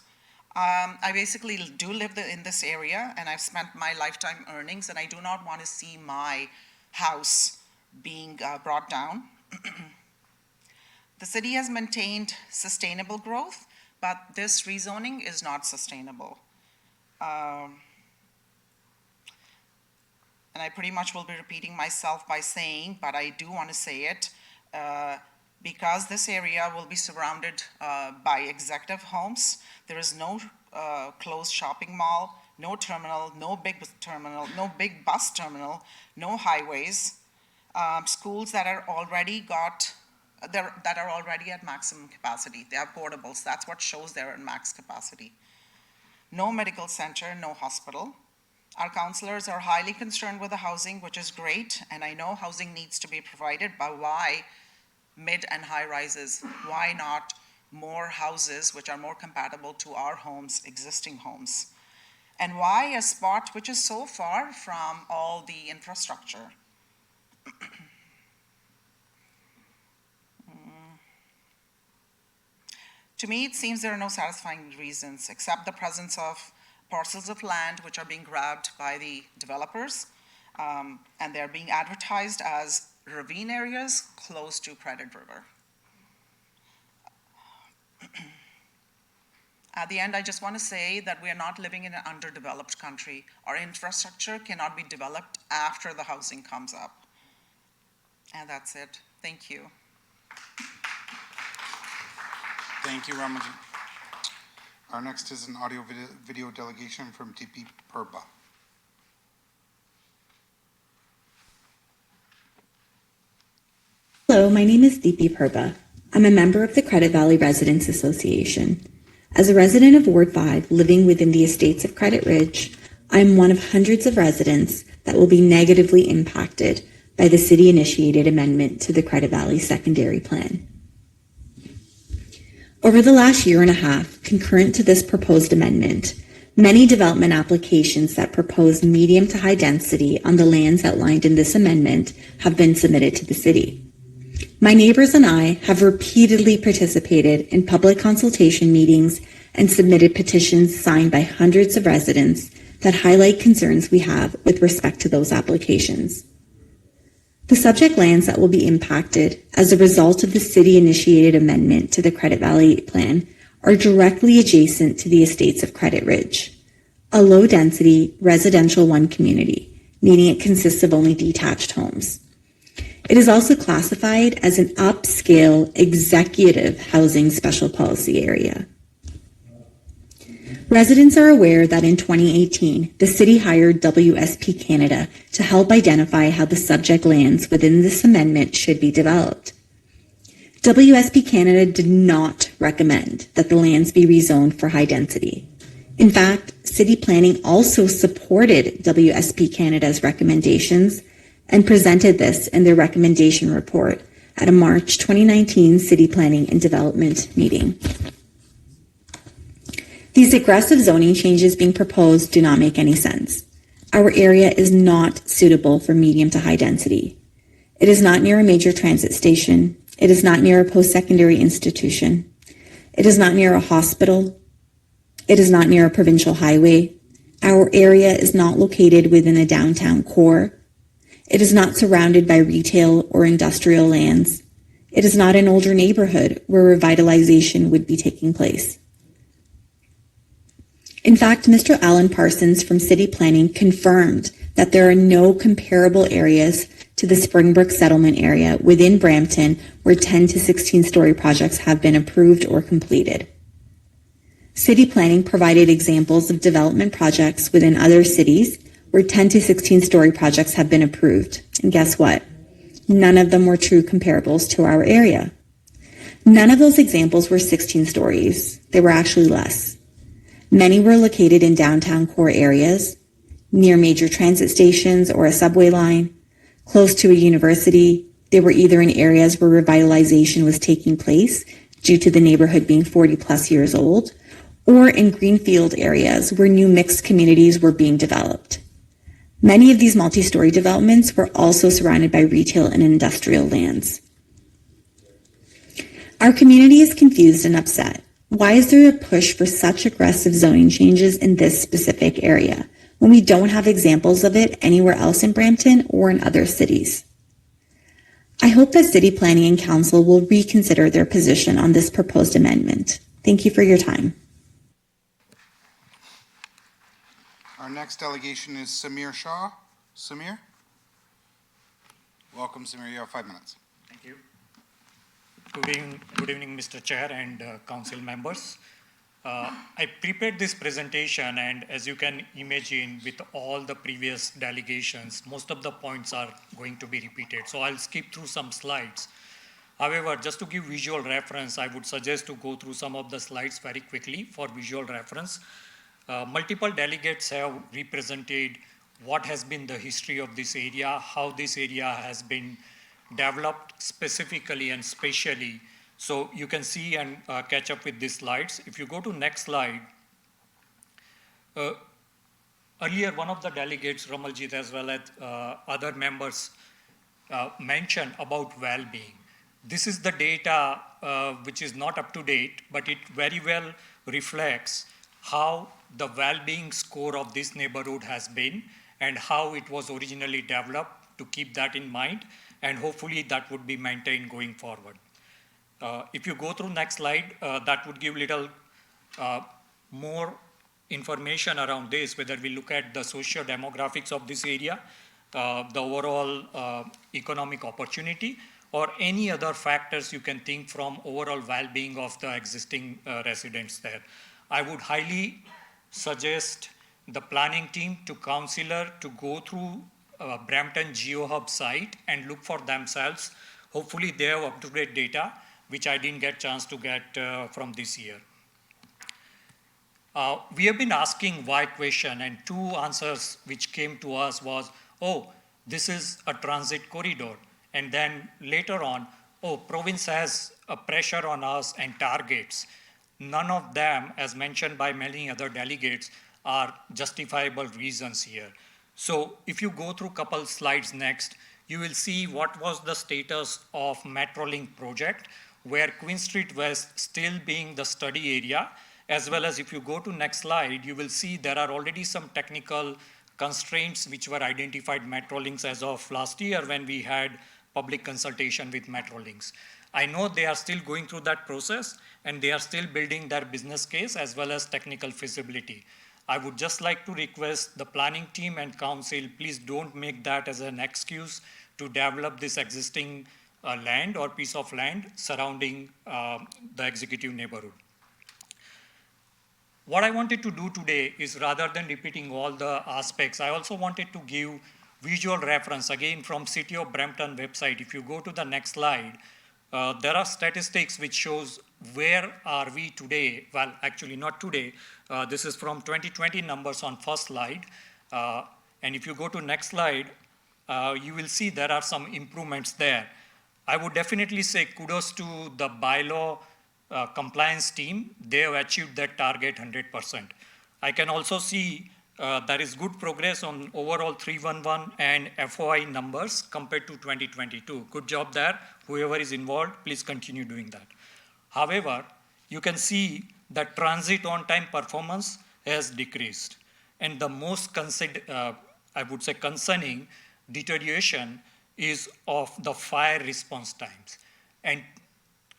I basically do live in this area, and I've spent my lifetime earnings, and I do not want to see my house being brought down. The city has maintained sustainable growth, but this rezoning is not sustainable. And I pretty much will be repeating myself by saying, but I do want to say it, because this area will be surrounded by executive homes. There is no closed shopping mall, no terminal, no big bus terminal, no highways, schools that are already at maximum capacity. They have portables. That's what shows they're at max capacity. No medical center, no hospital. Our councillors are highly concerned with the housing, which is great, and I know housing needs to be provided, but why mid and high rises? Why not more houses which are more compatible to our homes, existing homes? And why a spot which is so far from all the infrastructure? To me, it seems there are no satisfying reasons except the presence of parcels of land which are being grabbed by the developers, and they're being advertised as ravine areas close to Credit River. At the end, I just want to say that we are not living in an underdeveloped country. Our infrastructure cannot be developed after the housing comes up. And that's it. Thank you. Thank you, Ramaji. Our next is an audio video delegation from DP Purba. Hello, my name is Deepi Purba. I'm a member of the Credit Valley Residents Association. As a resident of Ward 5 living within the estates of Credit Ridge, I am one of hundreds of residents that will be negatively impacted by the city-initiated amendment to the Credit Valley Secondary Plan. Over the last year and a half, concurrent to this proposed amendment, many development applications that propose medium to high density on the lands outlined in this amendment have been submitted to the city. My neighbors and I have repeatedly participated in public consultation meetings and submitted petitions signed by hundreds of residents that highlight concerns we have with respect to those applications. The subject lands that will be impacted as a result of the city-initiated amendment to the Credit Valley Plan are directly adjacent to the estates of Credit Ridge, a low-density residential one community, meaning it consists of only detached homes. It is also classified as an upscale executive housing special policy area. Residents are aware that in 2018, the city hired WSP Canada to help identify how the subject lands within this amendment should be developed. WSP Canada did not recommend that the lands be rezoned for high density. In fact, city planning also supported WSP Canada's recommendations and presented this in their recommendation report at a March 2019 City Planning and Development meeting. These aggressive zoning changes being proposed do not make any sense. Our area is not suitable for medium to high density. It is not near a major transit station. It is not near a post-secondary institution. It is not near a hospital. It is not near a provincial highway. Our area is not located within a downtown core. It is not surrounded by retail or industrial lands. It is not an older neighborhood where revitalization would be taking place. In fact, Mr. Alan Parsons from City Planning confirmed that there are no comparable areas to the Springbrook settlement area within Brampton where 10 to 16-story projects have been approved or completed. City Planning provided examples of development projects within other cities where 10 to 16-story projects have been approved. And guess what? None of them were true comparables to our area. None of those examples were 16 stories. They were actually less. Many were located in downtown core areas, near major transit stations or a subway line, close to a university. They were either in areas where revitalization was taking place due to the neighborhood being 40 plus years old, or in greenfield areas where new mixed communities were being developed. Many of these multi-story developments were also surrounded by retail and industrial lands. Our community is confused and upset. Why is there a push for such aggressive zoning changes in this specific area when we don't have examples of it anywhere else in Brampton or in other cities? I hope that City Planning and Council will reconsider their position on this proposed amendment. Thank you for your time. Our next delegation is Samir Shah. Samir? Welcome, Samir. You have 5 minutes. Thank you. Good evening, Mr. Chair and council members. I prepared this presentation, and as you can imagine, with all the previous delegations, most of the points are going to be repeated. So I'll skip through some slides. However, just to give visual reference, I would suggest to go through some of the slides very quickly for visual reference. Multiple delegates have represented what has been the history of this area, how this area has been developed specifically and spatially. So you can see and catch up with these slides. If you go to next slide, earlier one of the delegates, Ramaljeet, as well as other members mentioned about well-being. This is the data which is not up to date, but it very well reflects how the well-being score of this neighborhood has been and how it was originally developed, to keep that in mind, and hopefully that would be maintained going forward. If you go through next slide, that would give little more information around this, whether we look at the socio-demographics of this area, the overall economic opportunity, or any other factors you can think from overall well-being of the existing residents there. I would highly suggest the planning team to councillor to go through Brampton GeoHub site and look for themselves. Hopefully they have up-to-date data, which I didn't get chance to get from this year. We have been asking why question, and two answers which came to us was, oh, this is a transit corridor. And then later on, oh, province has a pressure on us and targets. None of them, as mentioned by many other delegates, are justifiable reasons here. So if you go through a couple slides next, you will see what was the status of Metrolink project, where Queen Street West still being the study area, as well as if you go to next slide, you will see there are already some technical constraints which were identified Metrolinks as of last year when we had public consultation with Metrolinks. I know they are still going through that process and they are still building their business case as well as technical feasibility. I would just like to request the planning team and council, please don't make that as an excuse to develop this existing land or piece of land surrounding the executive neighborhood. What I wanted to do today is, rather than repeating all the aspects, I also wanted to give visual reference, again from City of Brampton website. If you go to the next slide, there are statistics which shows where are we today. Well, actually not today. This is from 2020 numbers on first slide. And if you go to next slide, you will see there are some improvements there. I would definitely say kudos to the bylaw compliance team. They have achieved that target 100%. I can also see there is good progress on overall 311 and FOI numbers compared to 2022. Good job there. Whoever is involved, please continue doing that. However, you can see that transit on-time performance has decreased. And the most I would say concerning deterioration is of the fire response times. And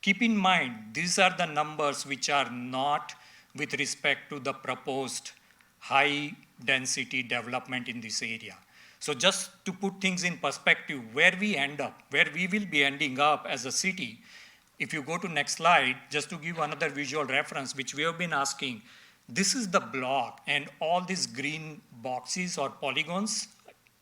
keep in mind, these are the numbers which are not with respect to the proposed high density development in this area. So just to put things in perspective, where we end up, where we will be ending up as a city, if you go to next slide, just to give another visual reference, which we have been asking, this is the block, and all these green boxes or polygons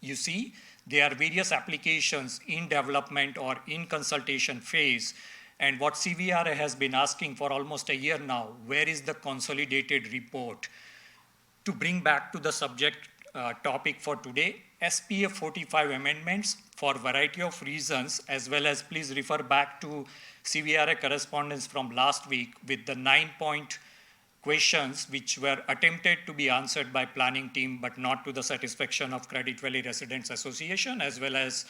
you see, they are various applications in development or in consultation phase. And what CVRA has been asking for almost a year now, where is the consolidated report? To bring back to the subject topic for today, SPA 45 amendments for variety of reasons, as well as please refer back to CVRA correspondence from last week with the 9-point questions which were attempted to be answered by planning team, but not to the satisfaction of Credit Valley Residents Association, as well as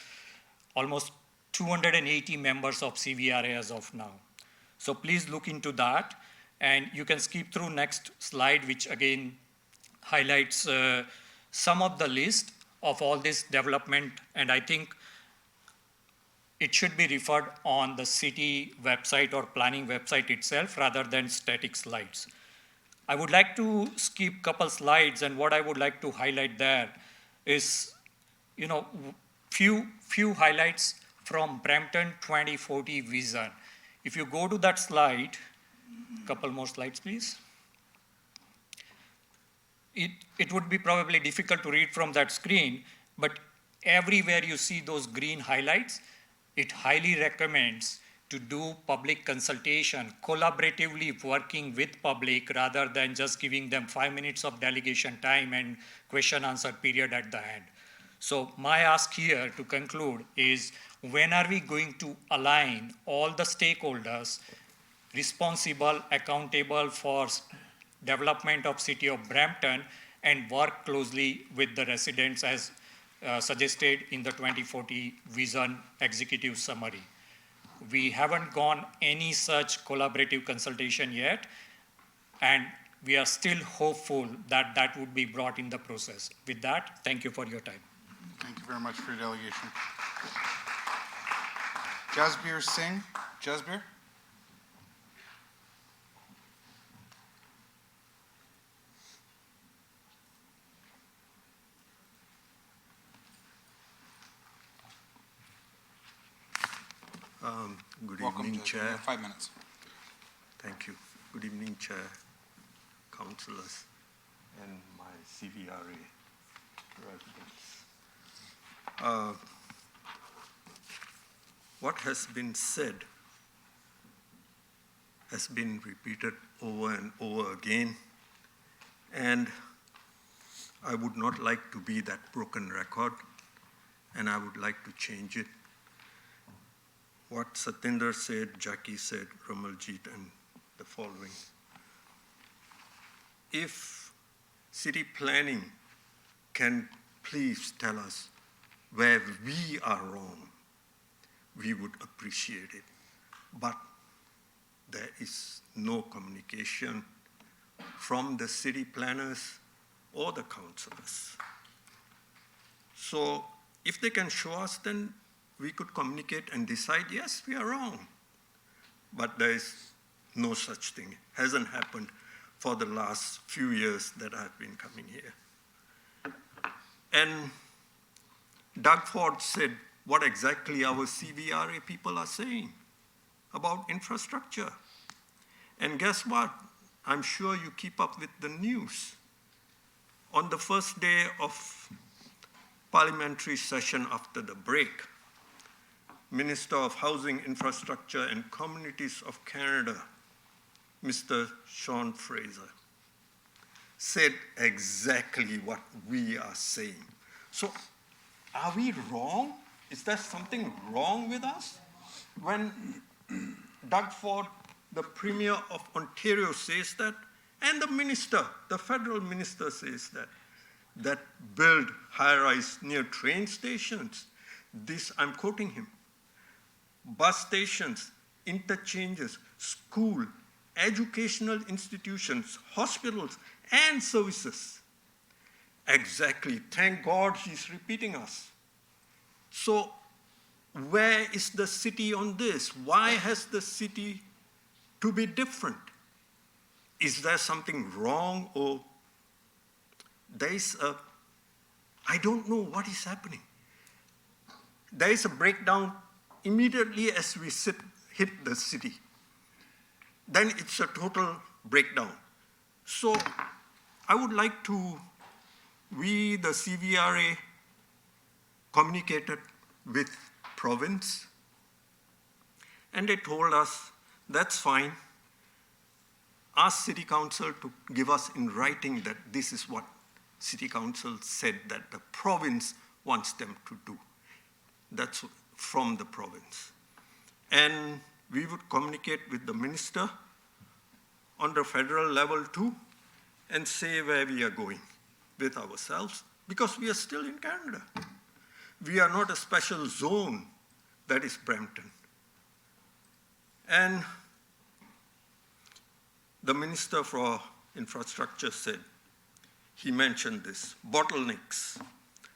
almost 280 members of CVRA as of now. So please look into that, and you can skip through next slide, which again highlights some of the list of all this development, and I think it should be referred on the city website or planning website itself rather than static slides. I would like to skip a couple slides, and what I would like to highlight there is, few highlights from Brampton 2040 vision. If you go to that slide, couple more slides, please. It would be probably difficult to read from that screen, but everywhere you see those green highlights, it highly recommends to do public consultation, collaboratively working with public rather than just giving them 5 minutes of delegation time and question answer period at the end. So my ask here to conclude is, when are we going to align all the stakeholders responsible, accountable for development of city of Brampton and work closely with the residents as suggested in the 2040 vision executive summary? We haven't gone any such collaborative consultation yet, and we are still hopeful that that would be brought in the process. With that, thank you for your time. Thank you very much for your delegation. Jasbir Singh. Jasbir? Good Welcome, evening, Jasbir. You Chair. have 5 minutes. Thank you. Good evening, Chair, councillors, and my CVRA residents. What has been said has been repeated over and over again, and I would not like to be that broken record, and I would like to change it. What Satinder said, Jackie said, Ramaljeet, and the following. If city planning can please tell us where we are wrong, we would appreciate it. But there is no communication from the city planners or the councillors. So if they can show us, then we could communicate and decide, yes, we are wrong. But there is no such thing. It hasn't happened for the last few years that I've been coming here. And Doug Ford said what exactly our CVRA people are saying about infrastructure. And guess what? I'm sure you keep up with the news. On the first day of parliamentary session after the break, Minister of Housing, Infrastructure and Communities of Canada, Mr. Sean Fraser, said exactly what we are saying. So are we wrong? Is there something wrong with us? When Doug Ford, the Premier of Ontario, says that, and the minister, the federal minister says that build high-rise near train stations. This, I'm quoting him, bus stations, interchanges, school, educational institutions, hospitals, and services. Exactly. Thank God he's repeating us. So where is the city on this? Why has the city to be different? Is there something wrong, or I don't know what is happening. There is a breakdown immediately as we hit the city. Then it's a total breakdown. So I would like to, we, the CVRA, communicated with province, and they told us, that's fine. Ask City Council to give us in writing that this is what City Council said that the province wants them to do. That's from the province. And we would communicate with the minister on the federal level too and say where we are going with ourselves, because we are still in Canada. We are not a special zone that is Brampton. And the Minister for Infrastructure said, he mentioned this, bottlenecks.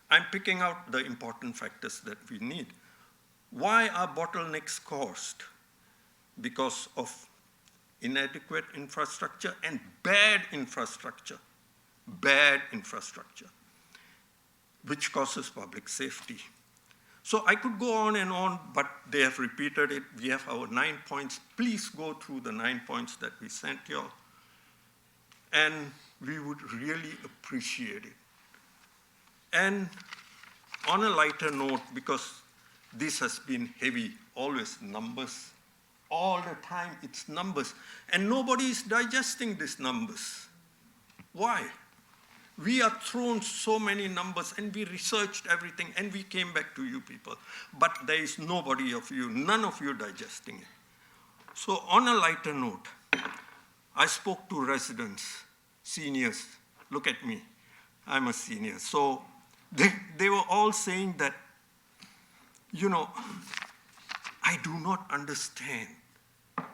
I'm picking out the important factors that we need. Why are bottlenecks caused? Because of inadequate infrastructure and bad infrastructure, which causes public safety. So I could go on, but they have repeated it. We have our 9 points. Please go through the 9 points that we sent you. And we would really appreciate it. And on a lighter note, because this has been heavy, always numbers, all the time it's numbers, and nobody is digesting these numbers. Why? We are thrown so many numbers, and we researched everything, and we came back to you people, but there is nobody of you, none of you digesting it. So on a lighter note, I spoke to residents, seniors. Look at me, I'm a senior. So they were all saying that, you know, I do not understand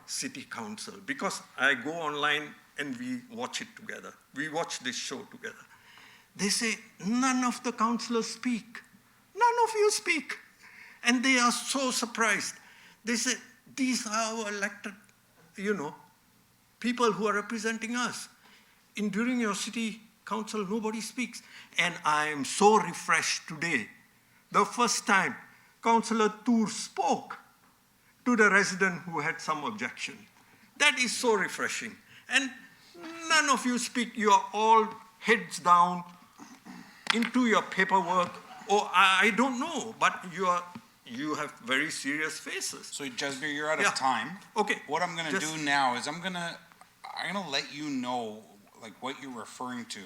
City Council, because I go online and we watch it together. We watch this show together. They say, none of the councillors speak. None of you speak. And they are so surprised. They say, these are our elected, people who are representing us. During your city council, nobody speaks. And I am so refreshed today. The first time, Councillor Toor spoke to the resident who had some objection. That is so refreshing. And none of you speak. You are all heads down into your paperwork, or I don't know, but you have very serious faces. So Jasbir, you're out of time. Okay. What I'm gonna do now is I'm gonna let you know like what you're referring to.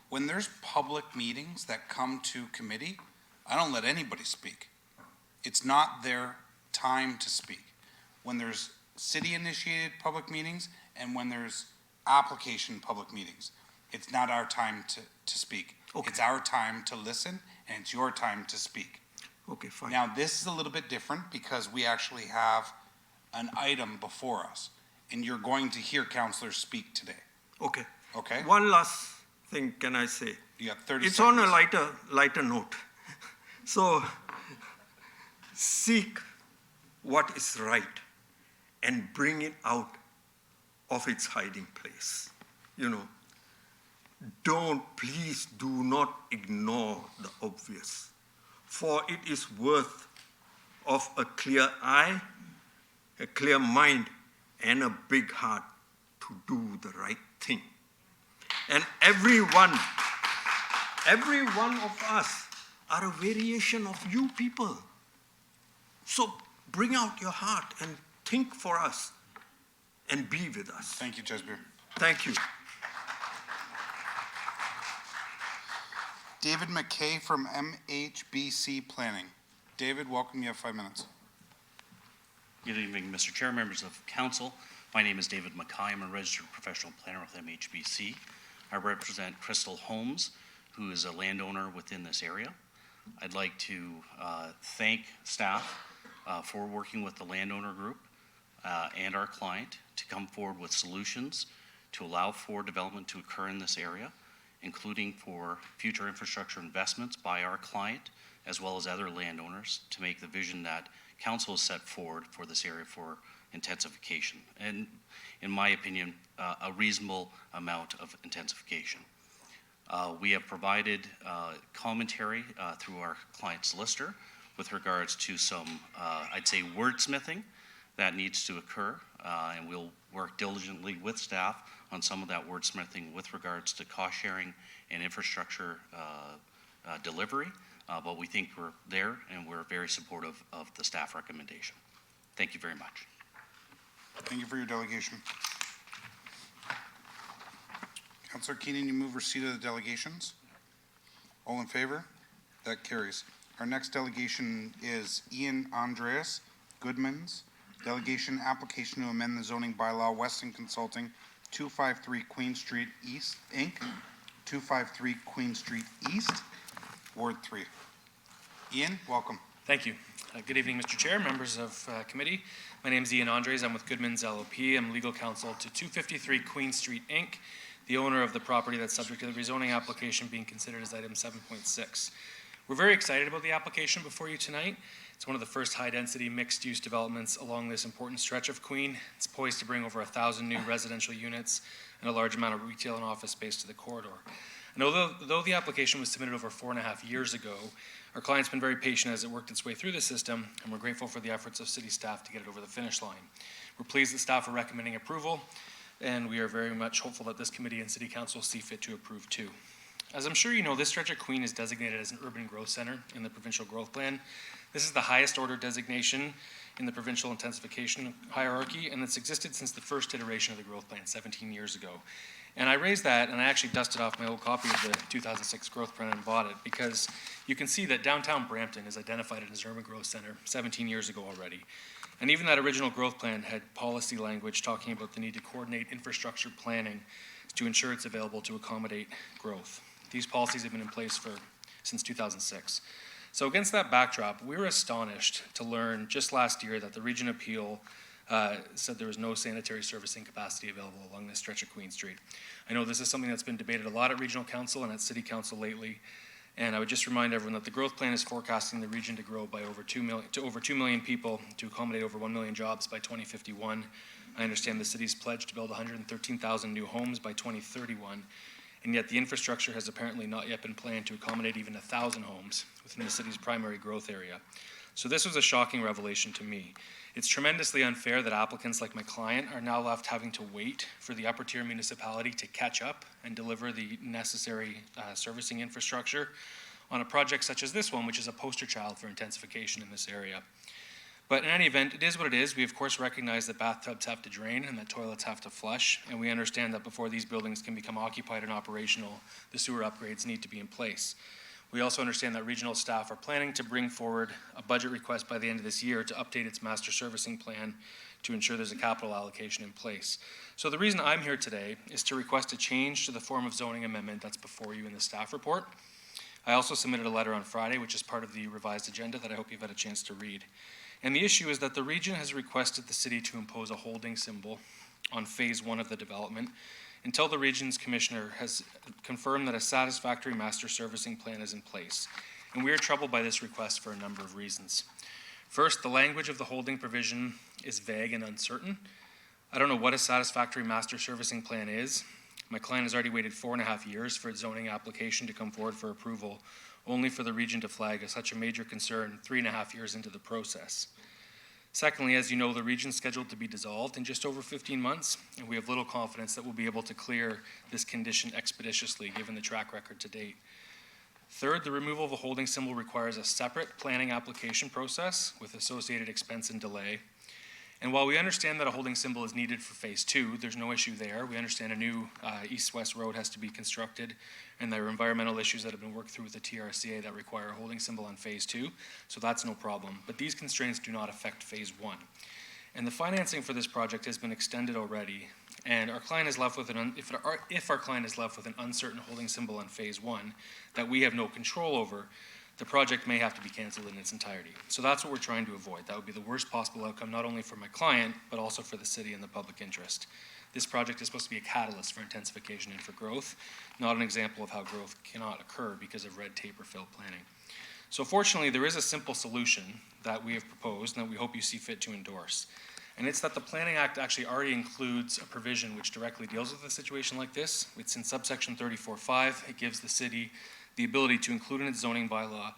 When there's public meetings that come to committee, I don't let anybody speak. It's not their time to speak. When there's city-initiated public meetings and when there's application public meetings, it's not our time to speak. Okay. It's our time to listen, and it's your time to speak. Okay, fine. Now, this is a little bit different because we actually have an item before us, and you're going to hear councillors speak today. Okay. Okay? One last thing can I say? You got 30 It's seconds. on a lighter note. So, seek what is right and bring it out of its hiding place. Please do not ignore the obvious, for it is worth of a clear eye, a clear mind, and a big heart to do the right thing. And every one of us are a variation of you people. So bring out your heart and think for us and be with us. Thank you, Jasbir. Thank you. David McKay from MHBC Planning. David, welcome. You have 5 minutes. Good evening, Mr. Chair, members of council. My name is David McKay. I'm a registered professional planner with MHBC. I represent Crystal Homes, who is a landowner within this area. I'd like to thank staff for working with the landowner group and our client to come forward with solutions to allow for development to occur in this area, including for future infrastructure investments by our client, as well as other landowners, to make the vision that council has set forward for this area for intensification. And in my opinion, a reasonable amount of intensification. We have provided commentary through our client solicitor with regards to some, I'd say, wordsmithing that needs to occur, and we'll work diligently with staff on some of that wordsmithing with regards to cost sharing and infrastructure delivery, but we think we're there and we're very supportive of the staff recommendation. Thank you very much. Thank you for your delegation. Councillor Keenan, you move receipt of the delegations. All in favor? That carries. Our next delegation is Ian Andreas Goodman's delegation application to amend the zoning bylaw, Weston Consulting, 253 Queen Street East, Inc., 253 Queen Street East, Ward 3. Ian, welcome. Thank you. Good evening, Mr. Chair, members of committee. My name is Ian Andres. I'm with Goodman's LLP. I'm legal counsel to 253 Queen Street, Inc., the owner of the property that's subject to the rezoning application being considered as item 7.6. We're very excited about the application before you tonight. It's one of the first high-density mixed-use developments along this important stretch of Queen. It's poised to bring over 1,000 new residential units and a large amount of retail and office space to the corridor. And although the application was submitted over 4.5 years ago, our client's been very patient as it worked its way through the system, and we're grateful for the efforts of city staff to get it over the finish line. We're pleased that staff are recommending approval, and we are very much hopeful that this committee and city council see fit to approve too. As I'm sure you know, this stretch of Queen is designated as an urban growth center in the provincial growth plan. This is the highest order designation in the provincial intensification hierarchy, and it's existed since the first iteration of the growth plan 17 years ago. And I raised that, and I actually dusted off my old copy of the 2006 growth plan and bought it, because you can see that downtown Brampton is identified as an urban growth center 17 years ago already. And even that original growth plan had policy language talking about the need to coordinate infrastructure planning to ensure it's available to accommodate growth. These policies have been in place since 2006. So against that backdrop, we were astonished to learn just last year that the Region Appeal said there was no sanitary servicing capacity available along this stretch of Queen Street. I know this is something that's been debated a lot at Regional Council and at City Council lately, and I would just remind everyone that the growth plan is forecasting the region to grow by over 2 million people to accommodate over 1 million jobs by 2051. I understand the city's pledged to build 113,000 new homes by 2031, and yet the infrastructure has apparently not yet been planned to accommodate even 1,000 homes within the city's primary growth area. So this was a shocking revelation to me. It's tremendously unfair that applicants like my client are now left having to wait for the upper tier municipality to catch up and deliver the necessary servicing infrastructure on a project such as this one, which is a poster child for intensification in this area. But in any event, it is what it is. We of course recognize that bathtubs have to drain and that toilets have to flush, and we understand that before these buildings can become occupied and operational, the sewer upgrades need to be in place. We also understand that regional staff are planning to bring forward a budget request by the end of this year to update its master servicing plan to ensure there's a capital allocation in place. So the reason I'm here today is to request a change to the form of zoning amendment that's before you in the staff report. I also submitted a letter on Friday, which is part of the revised agenda that I hope you've had a chance to read. And the issue is that the region has requested the city to impose a holding symbol on phase 1 of the development until the region's commissioner has confirmed that a satisfactory master servicing plan is in place. And we are troubled by this request for a number of reasons. First, the language of the holding provision is vague and uncertain. I don't know what a satisfactory master servicing plan is. My client has already waited 4.5 years for its zoning application to come forward for approval, only for the region to flag as such a major concern 3.5 years into the process. Secondly, as you know, the region is scheduled to be dissolved in just over 15 months, and we have little confidence that we'll be able to clear this condition expeditiously given the track record to date. Third, the removal of a holding symbol requires a separate planning application process with associated expense and delay. And while we understand that a holding symbol is needed for phase 2, there's no issue there. We understand a new east-west road has to be constructed, and there are environmental issues that have been worked through with the TRCA that require a holding symbol on phase 2, so that's no problem. But these constraints do not affect phase 1. And the financing for this project has been extended already, and our client is left with if our client is left with an uncertain holding symbol on phase 1 that we have no control over, the project may have to be canceled in its entirety. So that's what we're trying to avoid. That would be the worst possible outcome, not only for my client, but also for the city and the public interest. This project is supposed to be a catalyst for intensification and for growth, not an example of how growth cannot occur because of red tape or failed planning. So fortunately, there is a simple solution that we have proposed and that we hope you see fit to endorse. And it's that the Planning Act actually already includes a provision which directly deals with a situation like this. It's in subsection 34.5. It gives the city the ability to include in its zoning bylaw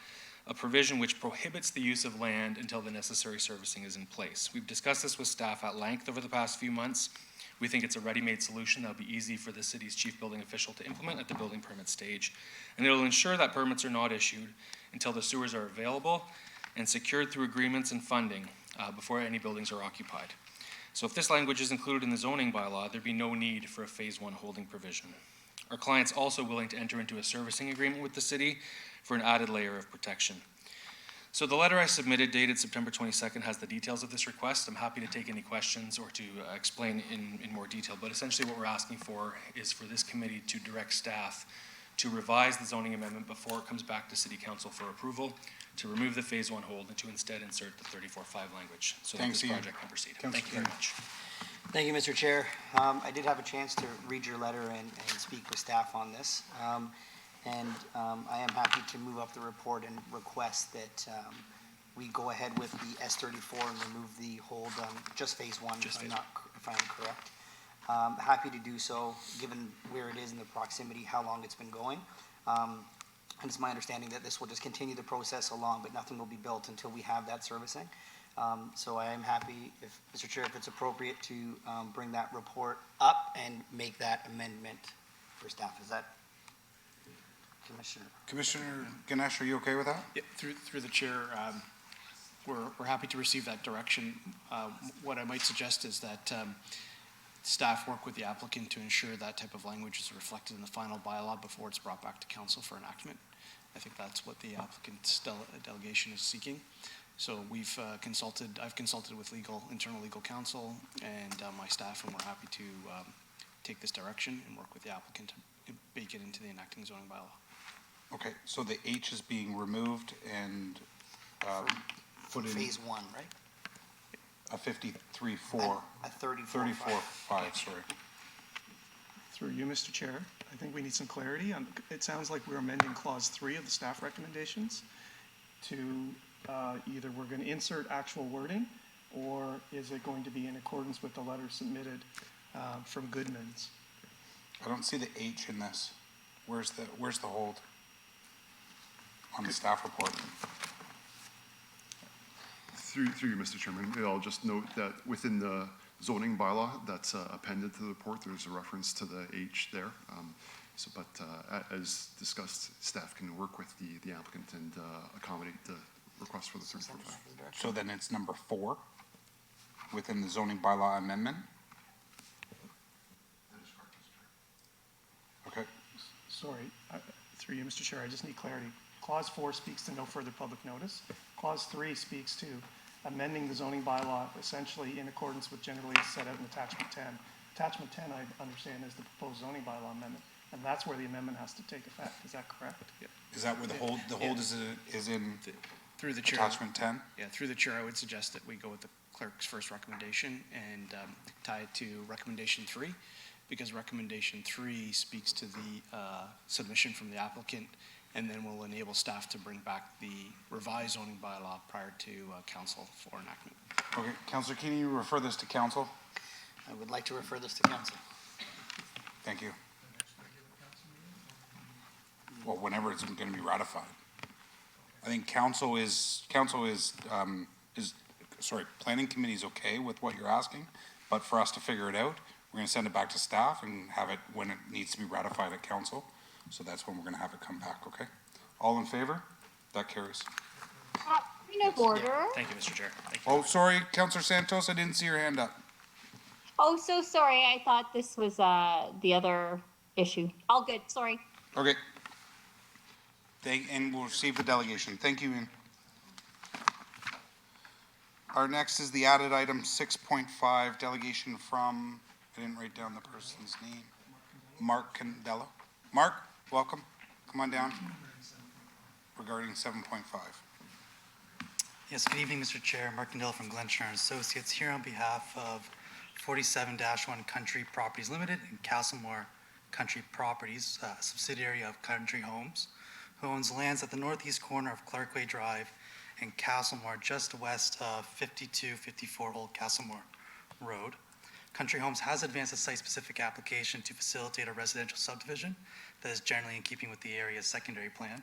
a provision which prohibits the use of land until the necessary servicing is in place. We've discussed this with staff at length over the past few months. We think it's a ready-made solution that will be easy for the city's chief building official to implement at the building permit stage. And it'll ensure that permits are not issued until the sewers are available and secured through agreements and funding before any buildings are occupied. So if this language is included in the zoning bylaw, there'd be no need for a phase 1 holding provision. Our client's also willing to enter into a servicing agreement with the city for an added layer of protection. So the letter I submitted dated September 22nd has the details of this request. I'm happy to take any questions or to explain in more detail, but essentially what we're asking for is for this committee to direct staff to revise the zoning amendment before it comes back to City Council for approval, to remove the Phase 1 hold, and to instead insert the 34.5 language so that Thanks, this Ian. project can proceed. Councillor Thank you very Kerr. much. Thank you, Mr. Chair. I did have a chance to read your letter and speak with staff on this. I am happy to move up the report and request that we go ahead with the S34 and remove the hold on just Phase 1, if I'm correct. Happy to do so, given where it is in the proximity, how long it's been going. And it's my understanding that this will just continue the process along, but nothing will be built until we have that servicing. So I am happy, if Mr. Chair, if it's appropriate to bring that report up and make that amendment for staff. Is that, Commissioner? Commissioner Ganesh, are you okay with that? Yeah, through the chair, we're happy to receive that direction. What I might suggest is that staff work with the applicant to ensure that type of language is reflected in the final bylaw before it's brought back to council for enactment. I think that's what the applicant's delegation is seeking. So I've consulted with internal legal counsel and my staff, and we're happy to take this direction and work with the applicant to bake it into the enacting zoning bylaw. Okay, so the H is being removed and put in Phase 1, right? a 53.4. A 34.5. 34.5, sorry. Through you, Mr. Chair, I think we need some clarity. It sounds like we're amending Clause 3 of the staff recommendations to either we're going to insert actual wording, or is it going to be in accordance with the letter submitted from Goodman's? I don't see the H in this. Where's the hold on the staff report? Through you, Mr. Chairman, I'll just note that within the zoning bylaw that's appended to the report, there's a reference to the H there. But as discussed, staff can work with the applicant and accommodate the request for the 34.5. So then it's number 4 within the zoning bylaw amendment? Okay. Sorry, through you, Mr. Chair, I just need clarity. Clause 4 speaks to no further public notice. Clause 3 speaks to amending the zoning bylaw essentially in accordance with generally set out in attachment 10. Attachment 10, I understand, is the proposed zoning bylaw amendment, and that's where the amendment has to take effect. Is that correct? Yeah. Is that where the hold is in through the chair, attachment 10? Yeah, through the chair, I would suggest that we go with the clerk's first recommendation and tie it to recommendation 3, because recommendation 3 speaks to the submission from the applicant, and then will enable staff to bring back the revised zoning bylaw prior to council for enactment. Okay, Councillor Keeney, you refer this to council? I would like to refer this to council. Thank you. Well, whenever it's going to be ratified. I think planning committee is okay with what you're asking, but for us to figure it out, we're going to send it back to staff and have it when it needs to be ratified at council. So that's when we're going to have it come back, okay? All in favor? That carries. Point of order. Thank you, Mr. Chair. Thank you. Oh, sorry, Councillor Santos, I didn't see your hand up. Oh, so sorry. I thought this was the other issue. All good. Sorry. Okay. And we'll receive the delegation. Thank you, Ian. Our next is the added item 6.5, delegation from, I didn't write down the person's name, Mark Candela. Mark, welcome. Come on down. Regarding 7.5. Yes, good evening, Mr. Chair. Mark Candela from Glenshire and Associates here on behalf of 47-1 Country Properties Limited and Castlemore Country Properties, a subsidiary of Country Homes, who owns lands at the northeast corner of Clarkway Drive and Castlemore, just west of 5254 Old Castlemore Road. Country Homes has advanced a site-specific application to facilitate a residential subdivision that is generally in keeping with the area's secondary plan.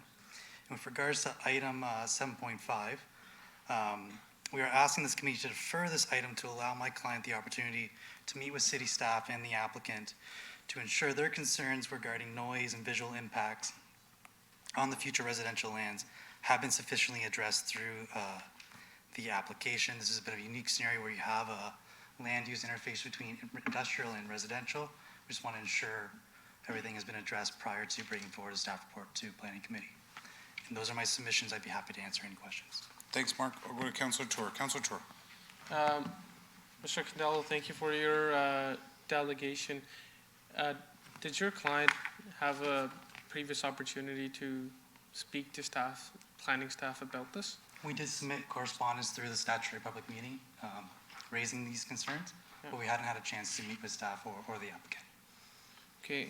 And with regards to item 7.5, we are asking this committee to defer this item to allow my client the opportunity to meet with city staff and the applicant to ensure their concerns regarding noise and visual impacts on the future residential lands have been sufficiently addressed through the application. This is a bit of a unique scenario where you have a land use interface between industrial and residential. We just want to ensure everything has been addressed prior to bringing forward a staff report to Planning Committee. And those are my submissions. I'd be happy to answer any questions. Thanks, Mark. I'll go to Councillor Tour. Councillor Tour. Mr. Condello, thank you for your delegation. Did your client have a previous opportunity to speak to staff, planning staff about this? We did submit correspondence through the statutory public meeting raising these concerns, but we hadn't had a chance to meet with staff or the applicant. Okay,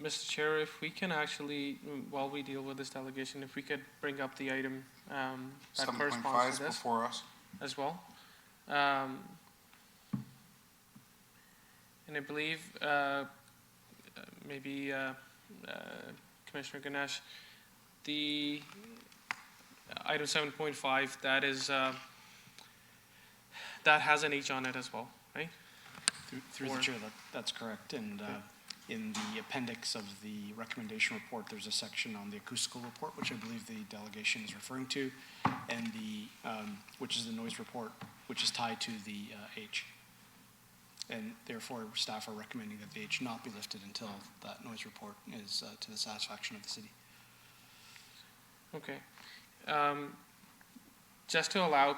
Mr. Chair, if we can actually, while we deal with this delegation, if we could bring up the item that 7.5 corresponds is to this before us. as well. And I believe maybe Commissioner Ganesh, the item 7.5, that is that has an H on it as well, right? Through the chair, that's correct. And in the appendix of the recommendation report, there's a section on the acoustical report, which I believe the delegation is referring to, and which is the noise report, which is tied to the H. And therefore, staff are recommending that the H not be lifted until that noise report is to the satisfaction of the city. Okay. Just to allow,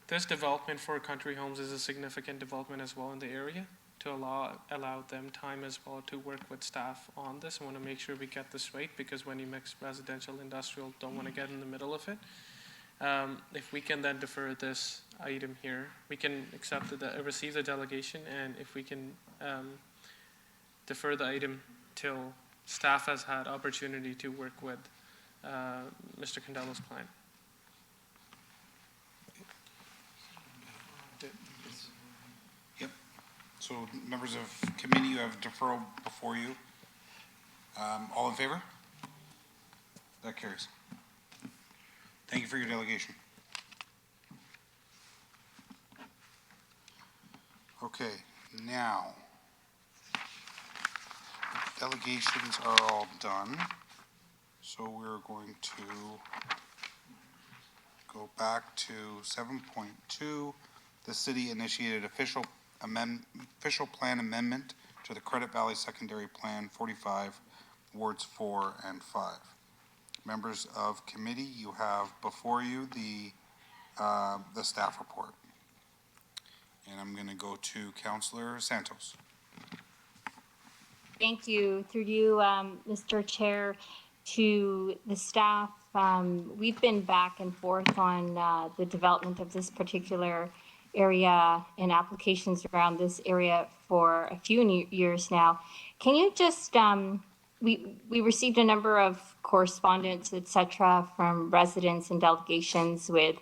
this development for country homes is a significant development as well in the area, to allow them time as well to work with staff on this. I want to make sure we get this right, because when you mix residential, industrial, don't want to get in the middle of it. If we can then defer this item here, we can receive the delegation, and if we can defer the item till staff has had opportunity to work with Mr. Condello's client. Yep. So members of committee, you have deferral before you. All in favor? That carries. Thank you for your delegation. Okay, now, delegations are all done. So we're going to go back to 7.2. The city initiated official plan amendment to the Credit Valley Secondary Plan 45, Wards 4 and 5. Members of committee, you have before you the staff report. And I'm going to go to Councillor Santos. Thank you. Through you, Mr. Chair, to the staff. We've been back and forth on the development of this particular area and applications around this area for a few years now. Can you just, we received a number of correspondence, et cetera, from residents and delegations with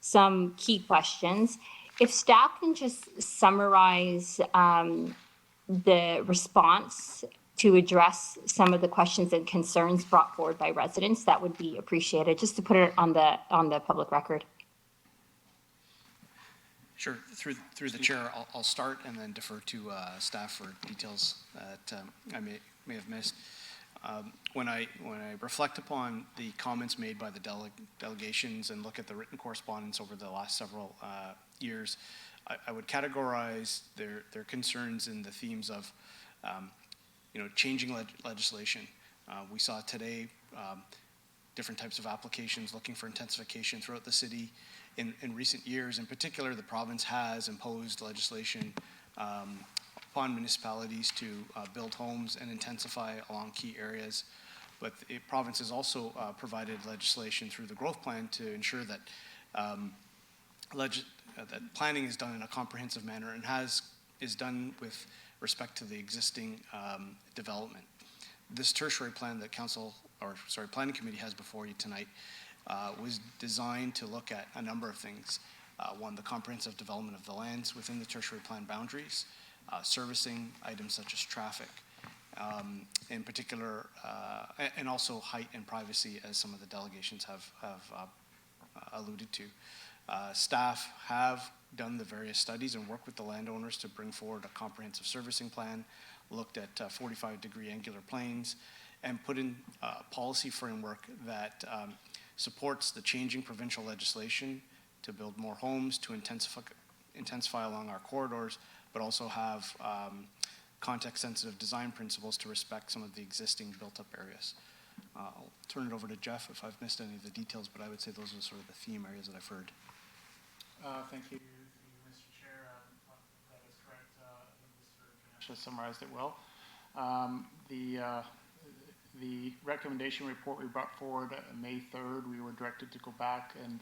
some key questions. If staff can just summarize the response to address some of the questions and concerns brought forward by residents, that would be appreciated, just to put it on the public record. Sure. Through the chair, I'll start and then defer to staff for details that I may have missed. When I reflect upon the comments made by the delegations and look at the written correspondence over the last several years, I would categorize their concerns in the themes of changing legislation. We saw today different types of applications looking for intensification throughout the city. In recent years, in particular, the province has imposed legislation upon municipalities to build homes and intensify along key areas. But the province has also provided legislation through the growth plan to ensure that that planning is done in a comprehensive manner and is done with respect to the existing development. This tertiary plan that Planning Committee has before you tonight was designed to look at a number of things. One, the comprehensive development of the lands within the tertiary plan boundaries, servicing items such as traffic, in particular, and also height and privacy, as some of the delegations have alluded to. Staff have done the various studies and worked with the landowners to bring forward a comprehensive servicing plan, looked at 45-degree angular planes, and put in a policy framework that supports the changing provincial legislation to build more homes, to intensify along our corridors, but also have context-sensitive design principles to respect some of the existing built-up areas. I'll turn it over to Jeff if I've missed any of the details, but I would say those are sort of the theme areas that I've heard. Thank you, Mr. Chair. That is correct. Mr. Ganesh summarized it well. The recommendation report we brought forward May 3rd, we were directed to go back and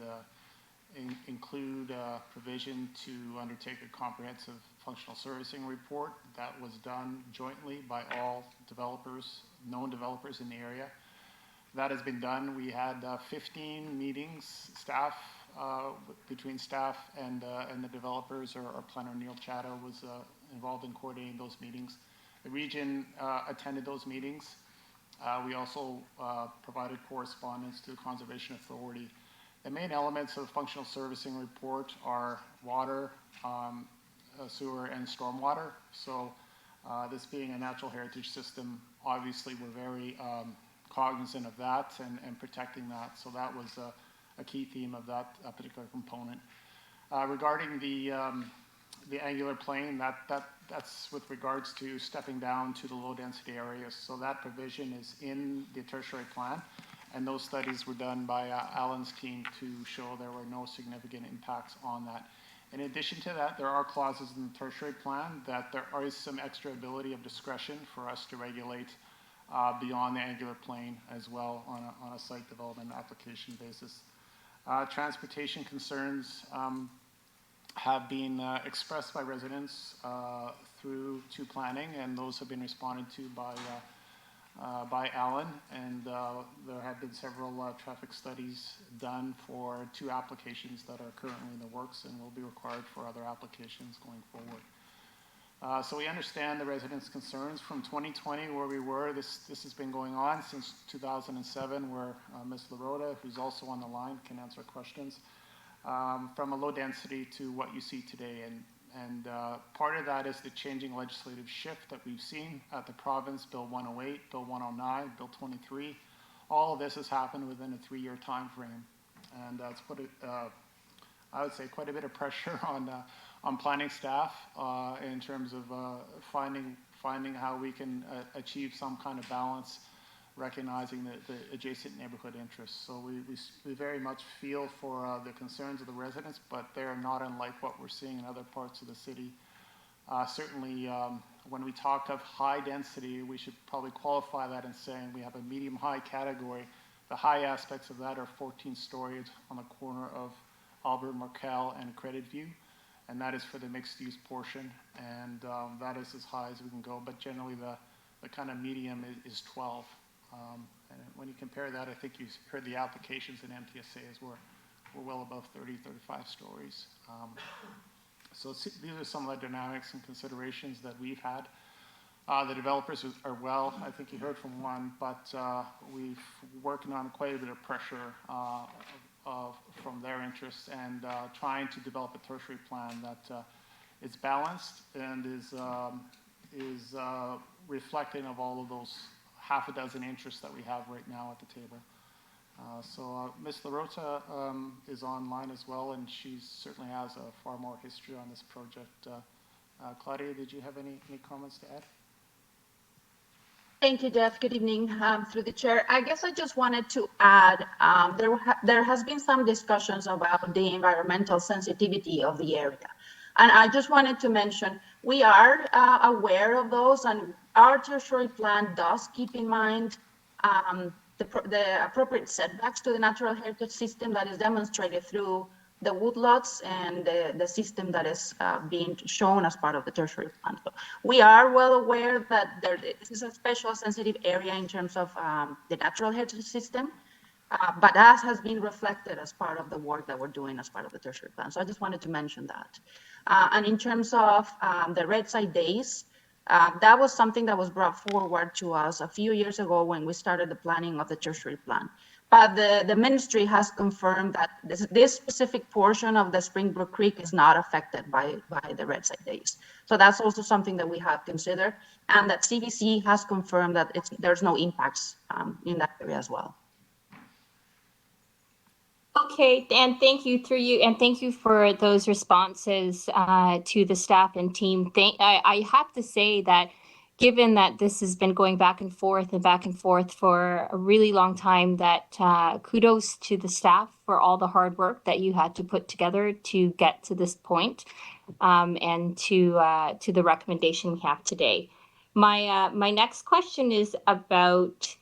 include a provision to undertake a comprehensive functional servicing report. That was done jointly by all developers, known developers in the area. That has been done. We had 15 meetings, between staff and the developers. Our planner, Neil Chatta, was involved in coordinating those meetings. The region attended those meetings. We also provided correspondence to the Conservation Authority. The main elements of the functional servicing report are water, sewer, and stormwater. So this being a natural heritage system, obviously we're very cognizant of that and protecting that. So that was a key theme of that particular component. Regarding the angular plane, that's with regards to stepping down to the low density areas. So that provision is in the tertiary plan, and those studies were done by Alan's team to show there were no significant impacts on that. In addition to that, there are clauses in the tertiary plan that there is some extra ability of discretion for us to regulate beyond the angular plane as well on a site development application basis. Transportation concerns have been expressed by residents through to planning, and those have been responded to by Alan, and there have been several traffic studies done for 2 applications that are currently in the works and will be required for other applications going forward. So we understand the residents' concerns from 2020 where we were. This has been going on since 2007, where Ms. LaRota, who's also on the line, can answer questions. From a low density to what you see today. And part of that is the changing legislative shift that we've seen at the province, Bill 108, Bill 109, Bill 23. All of this has happened within a 3-year time frame. And it's put, I would say, quite a bit of pressure on planning staff in terms of finding how we can achieve some kind of balance, recognizing the adjacent neighborhood interests. So we very much feel for the concerns of the residents, but they're not unlike what we're seeing in other parts of the city. Certainly, when we talk of high density, we should probably qualify that in saying we have a medium-high category. The high aspects of that are 14 stories on the corner of Albert Markel and Credit View, and that is for the mixed-use portion, and that is as high as we can go, but generally the kind of medium is 12. And when you compare that, I think you've heard the applications in MTSAs we're well above 30, 35 stories. So these are some of the dynamics and considerations that we've had. The developers are well, I think you heard from one, but we've working on quite a bit of pressure from their interests and trying to develop a tertiary plan that is balanced and is reflecting of all of those half a dozen interests that we have right now at the table. So Ms. LaRota is online as well, and she certainly has a far more history on this project. Claudia, did you have any comments to add? Thank you, Jeff. Good evening. Through the chair, I guess I just wanted to add, there has been some discussions about the environmental sensitivity of the area. And I just wanted to mention, we are aware of those, and our tertiary plan does keep in mind the appropriate setbacks to the natural heritage system that is demonstrated through the woodlots and the system that is being shown as part of the tertiary plan. So we are well aware that this is a special sensitive area in terms of the natural heritage system, but as has been reflected as part of the work that we're doing as part of the tertiary plan. So I just wanted to mention that. And in terms of the Red Side Days, that was something that was brought forward to us a few years ago when we started the planning of the tertiary plan. But the ministry has confirmed that this specific portion of the Springbrook Creek is not affected by the Red Side Days. So that's also something that we have considered, and that CBC has confirmed that there's no impacts in that area as well. Okay, and thank you through you, and thank you for those responses to the staff and team. I have to say that given that this has been going back and forth for a really long time, that kudos to the staff for all the hard work that you had to put together to get to this point, and to the recommendation we have today. My next question is about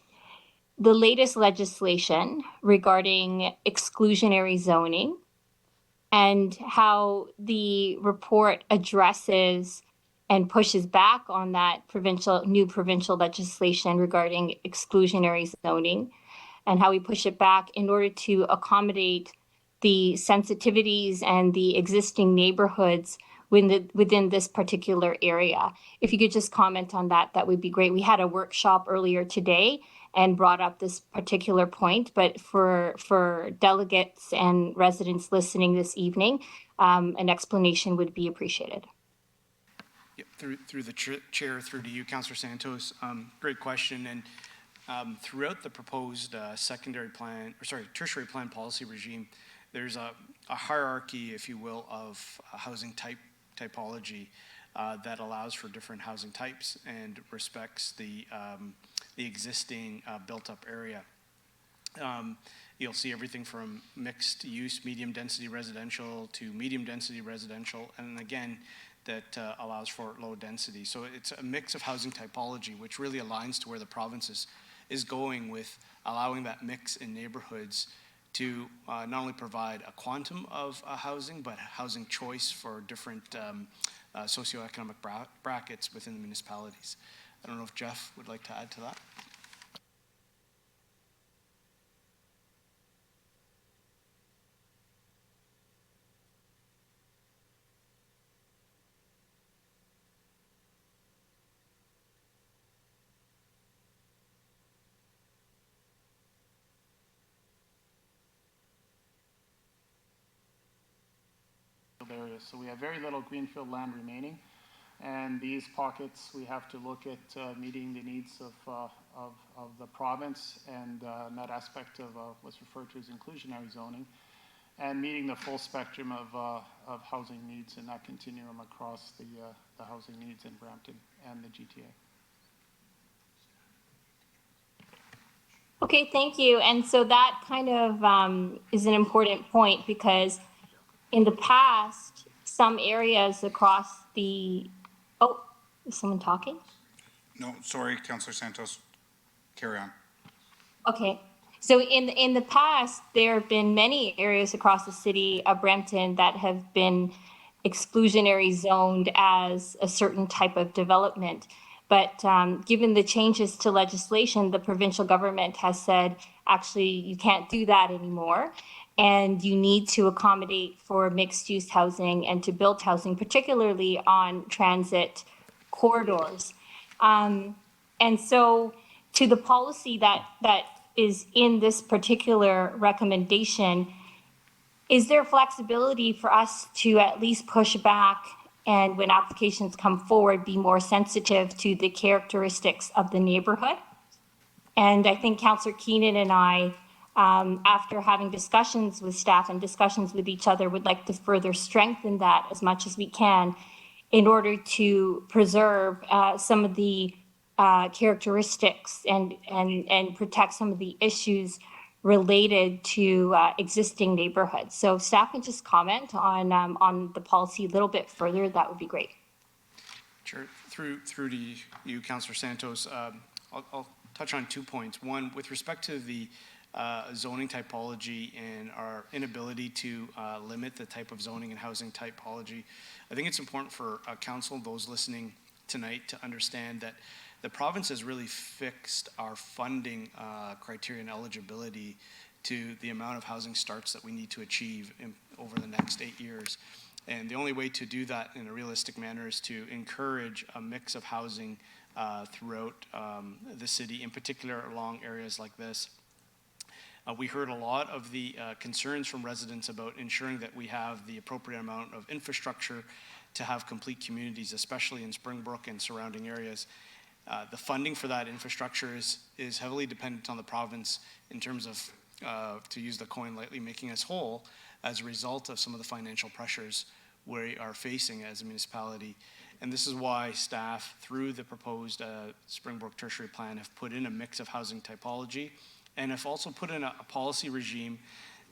the latest legislation regarding exclusionary zoning and how the report addresses and pushes back on that new provincial legislation regarding exclusionary zoning, and how we push it back in order to accommodate the sensitivities and the existing neighborhoods within this particular area. If you could just comment on that, that would be great. We had a workshop earlier today and brought up this particular point, but for delegates and residents listening this evening, an explanation would be appreciated. Yep, through the chair, through to you, Councillor Santos. Great question. And throughout the proposed tertiary plan policy regime, there's a hierarchy, if you will, of housing typology that allows for different housing types and respects the existing built-up area. You'll see everything from mixed use, medium density residential to medium density residential, and again, that allows for low density. So it's a mix of housing typology, which really aligns to where the province is going with allowing that mix in neighborhoods to not only provide a quantum of housing, but housing choice for different socioeconomic brackets within the municipalities. I don't know if Jeff would like to add to that. Areas. So we have very little greenfield land remaining, and these pockets we have to look at meeting the needs of the province and that aspect of what's referred to as inclusionary zoning, and meeting the full spectrum of housing needs in that continuum across the housing needs in Brampton and the GTA. Okay, thank you. And so that kind of is an important point, because in the past, some areas across the, oh, is someone talking? No, sorry, Councillor Santos, carry on. Okay, so in the past, there have been many areas across the city of Brampton that have been exclusionary zoned as a certain type of development. But given the changes to legislation, the provincial government has said, actually, you can't do that anymore. And you need to accommodate for mixed-use housing and to build housing, particularly on transit corridors. And so to the policy that is in this particular recommendation, is there flexibility for us to at least push back and when applications come forward, be more sensitive to the characteristics of the neighborhood? And I think Councillor Keenan and I, after having discussions with staff and discussions with each other, would like to further strengthen that as much as we can in order to preserve some of the characteristics and protect some of the issues related to existing neighborhoods. So staff can just comment on the policy a little bit further. That would be great. Sure. Through to you, Councillor Santos, I'll touch on 2 points. One, with respect to the zoning typology and our inability to limit the type of zoning and housing typology, I think it's important for council, those listening tonight, to understand that the province has really fixed our funding criteria and eligibility to the amount of housing starts that we need to achieve over the next 8 years. And the only way to do that in a realistic manner is to encourage a mix of housing throughout the city, in particular along areas like this. We heard a lot of the concerns from residents about ensuring that we have the appropriate amount of infrastructure to have complete communities, especially in Springbrook and surrounding areas. The funding for that infrastructure is heavily dependent on the province in terms of, to use the coin lightly, making us whole as a result of some of the financial pressures we are facing as a municipality. And this is why staff, through the proposed Springbrook Tertiary Plan, have put in a mix of housing typology and have also put in a policy regime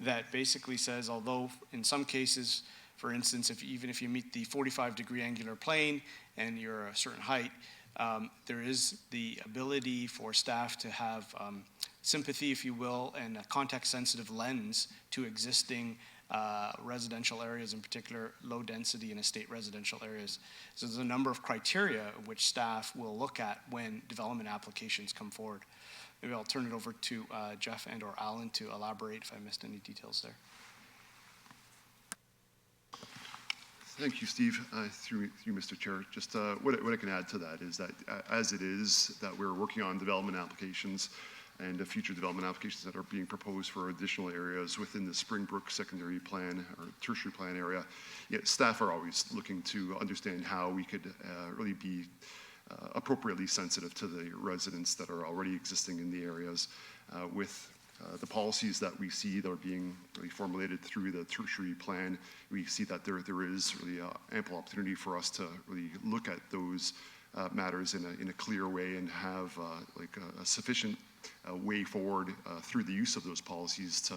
that basically says, although in some cases, for instance, even if you meet the 45-degree angular plane and you're a certain height, there is the ability for staff to have sympathy, if you will, and a context-sensitive lens to existing residential areas, in particular low density and estate residential areas. So there's a number of criteria which staff will look at when development applications come forward. Maybe I'll turn it over to Jeff and or Alan to elaborate if I missed any details there. Thank you, Steve. Through Mr. Chair, just what I can add to that is that as it is that we're working on development applications and future development applications that are being proposed for additional areas within the Springbrook secondary plan or tertiary plan area, staff are always looking to understand how we could really be appropriately sensitive to the residents that are already existing in the areas with the policies that we see that are being really formulated through the tertiary plan. We see that there is really ample opportunity for us to really look at those matters in a clear way and have a sufficient way forward through the use of those policies to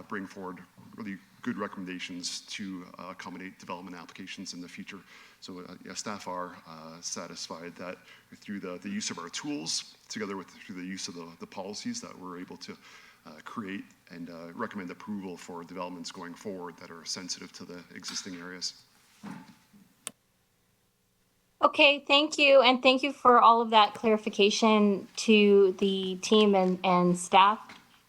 bring forward really good recommendations to accommodate development applications in the future. So staff are satisfied that through the use of our tools, together with through the use of the policies, that we're able to create and recommend approval for developments going forward that are sensitive to the existing areas. Okay, thank you. And thank you for all of that clarification to the team and staff.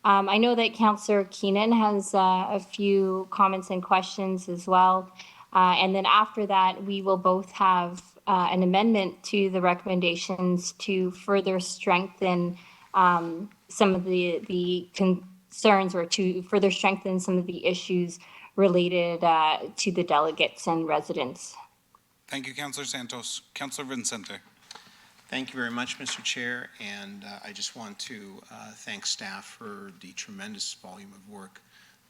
I know that Councillor Keenan has a few comments and questions as well. And then after that, we will both have an amendment to the recommendations to further strengthen some of the concerns or to further strengthen some of the issues related to the delegates and residents. Thank you, Councillor Santos. Councillor Vincente. Thank you very much, Mr. Chair, and I just want to thank staff for the tremendous volume of work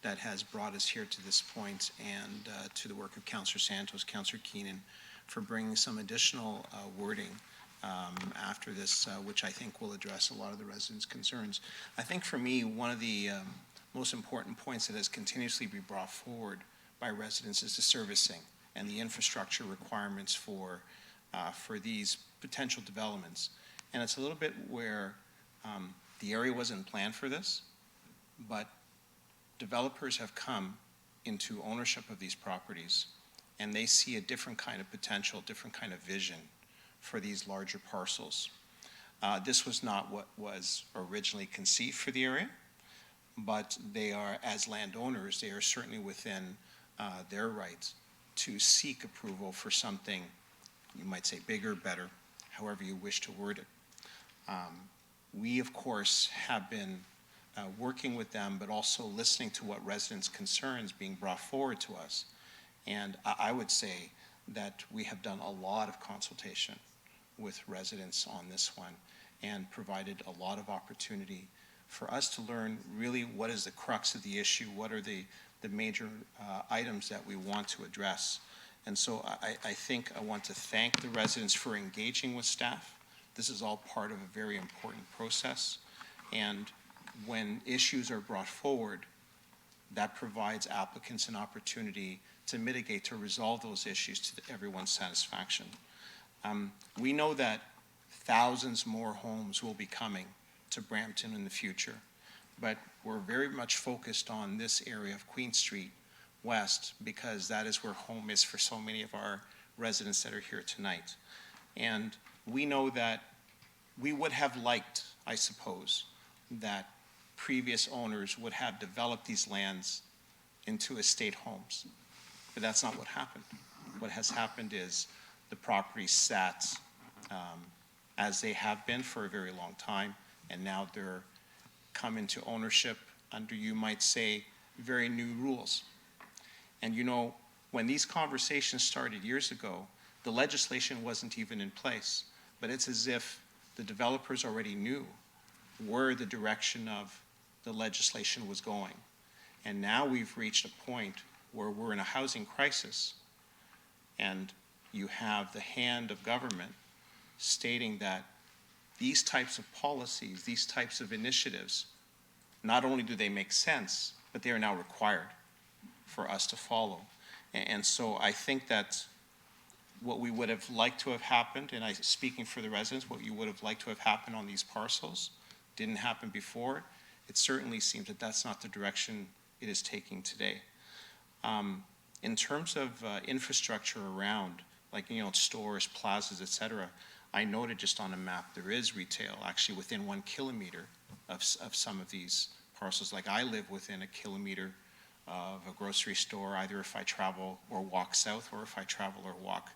that has brought us here to this point, and to the work of Councillor Santos, Councillor Keenan, for bringing some additional wording after this, which I think will address a lot of the residents' concerns. I think for me, one of the most important points that has continuously been brought forward by residents is the servicing and the infrastructure requirements for these potential developments. And it's a little bit where the area wasn't planned for this, but developers have come into ownership of these properties, and they see a different kind of potential, different kind of vision for these larger parcels. This was not what was originally conceived for the area, but they are, as landowners, they are certainly within their rights to seek approval for something, you might say bigger, better, however you wish to word it. We, of course, have been working with them, but also listening to what residents' concerns being brought forward to us. And I would say that we have done a lot of consultation with residents on this one and provided a lot of opportunity for us to learn really what is the crux of the issue, what are the major items that we want to address. And so I think I want to thank the residents for engaging with staff. This is all part of a very important process. And when issues are brought forward, that provides applicants an opportunity to mitigate, to resolve those issues to everyone's satisfaction. We know that thousands more homes will be coming to Brampton in the future, but we're very much focused on this area of Queen Street West because that is where home is for so many of our residents that are here tonight. And we know that we would have liked, I suppose, that previous owners would have developed these lands into estate homes, but that's not what happened. What has happened is the property sat as they have been for a very long time, and now they're come into ownership under, you might say, very new rules. And you know, when these conversations started years ago, the legislation wasn't even in place, but it's as if the developers already knew where the direction of the legislation was going. And now we've reached a point where we're in a housing crisis, and you have the hand of government stating that these types of policies, these types of initiatives, not only do they make sense, but they are now required for us to follow. And so I think that what we would have liked to have happened, and speaking for the residents, what you would have liked to have happened on these parcels didn't happen before. It certainly seems that that's not the direction it is taking today. In terms of infrastructure around, like, stores, plazas, et cetera, I noted just on a map there is retail actually within 1 kilometer of some of these parcels. Like, I live within a kilometer of a grocery store, either if I travel or walk south, or if I travel or walk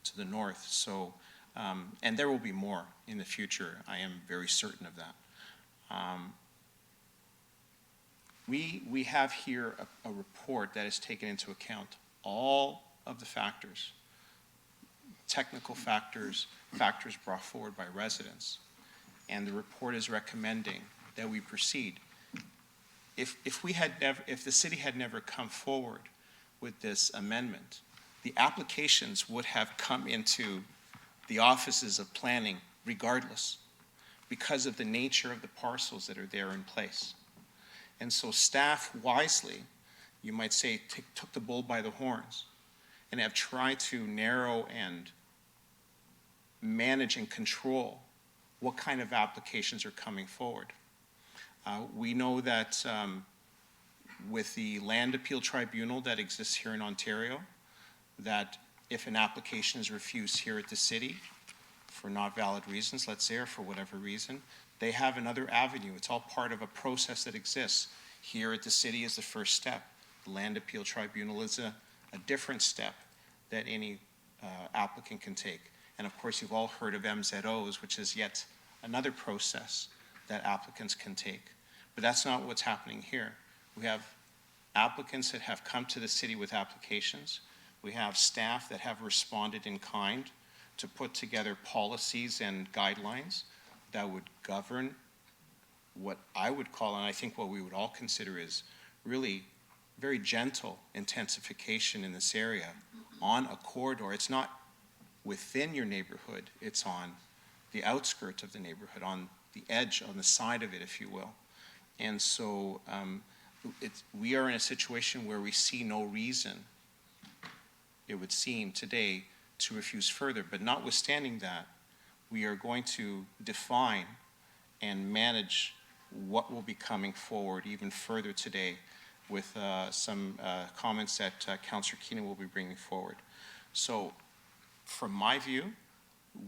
to the north. So, and there will be more in the future. I am very certain of that. We have here a report that has taken into account all of the factors, technical factors, factors brought forward by residents, and the report is recommending that we proceed. If the city had never come forward with this amendment, the applications would have come into the offices of planning regardless, because of the nature of the parcels that are there in place. And so staff wisely, you might say, took the bull by the horns and have tried to narrow and manage and control what kind of applications are coming forward. We know that with the Land Appeal Tribunal that exists here in Ontario, that if an application is refused here at the city for not valid reasons, let's say, or for whatever reason, they have another avenue. It's all part of a process that exists. Here at the city is the first step. The Land Appeal Tribunal is a different step that any applicant can take. And of course, you've all heard of MZOs, which is yet another process that applicants can take. But that's not what's happening here. We have applicants that have come to the city with applications. We have staff that have responded in kind to put together policies and guidelines that would govern what I would call, and I think what we would all consider, is really very gentle intensification in this area on a corridor. It's not within your neighborhood, it's on the outskirts of the neighborhood, on the edge, on the side of it, if you will. And so we are in a situation where we see no reason, it would seem today, to refuse further. But notwithstanding that, we are going to define and manage what will be coming forward even further today with some comments that Councillor Keenan will be bringing forward. So from my view,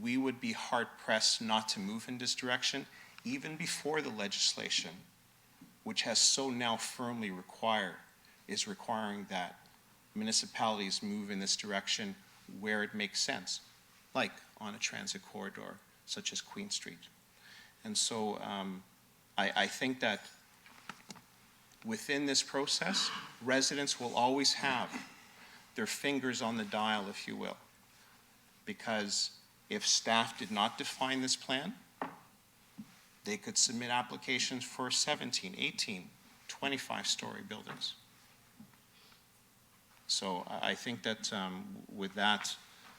we would be hard-pressed not to move in this direction even before the legislation, which has so now firmly is requiring that municipalities move in this direction where it makes sense, like on a transit corridor such as Queen Street. And so I think that within this process, residents will always have their fingers on the dial, if you will, because if staff did not define this plan, they could submit applications for 17, 18, 25-story buildings. So I think that with that,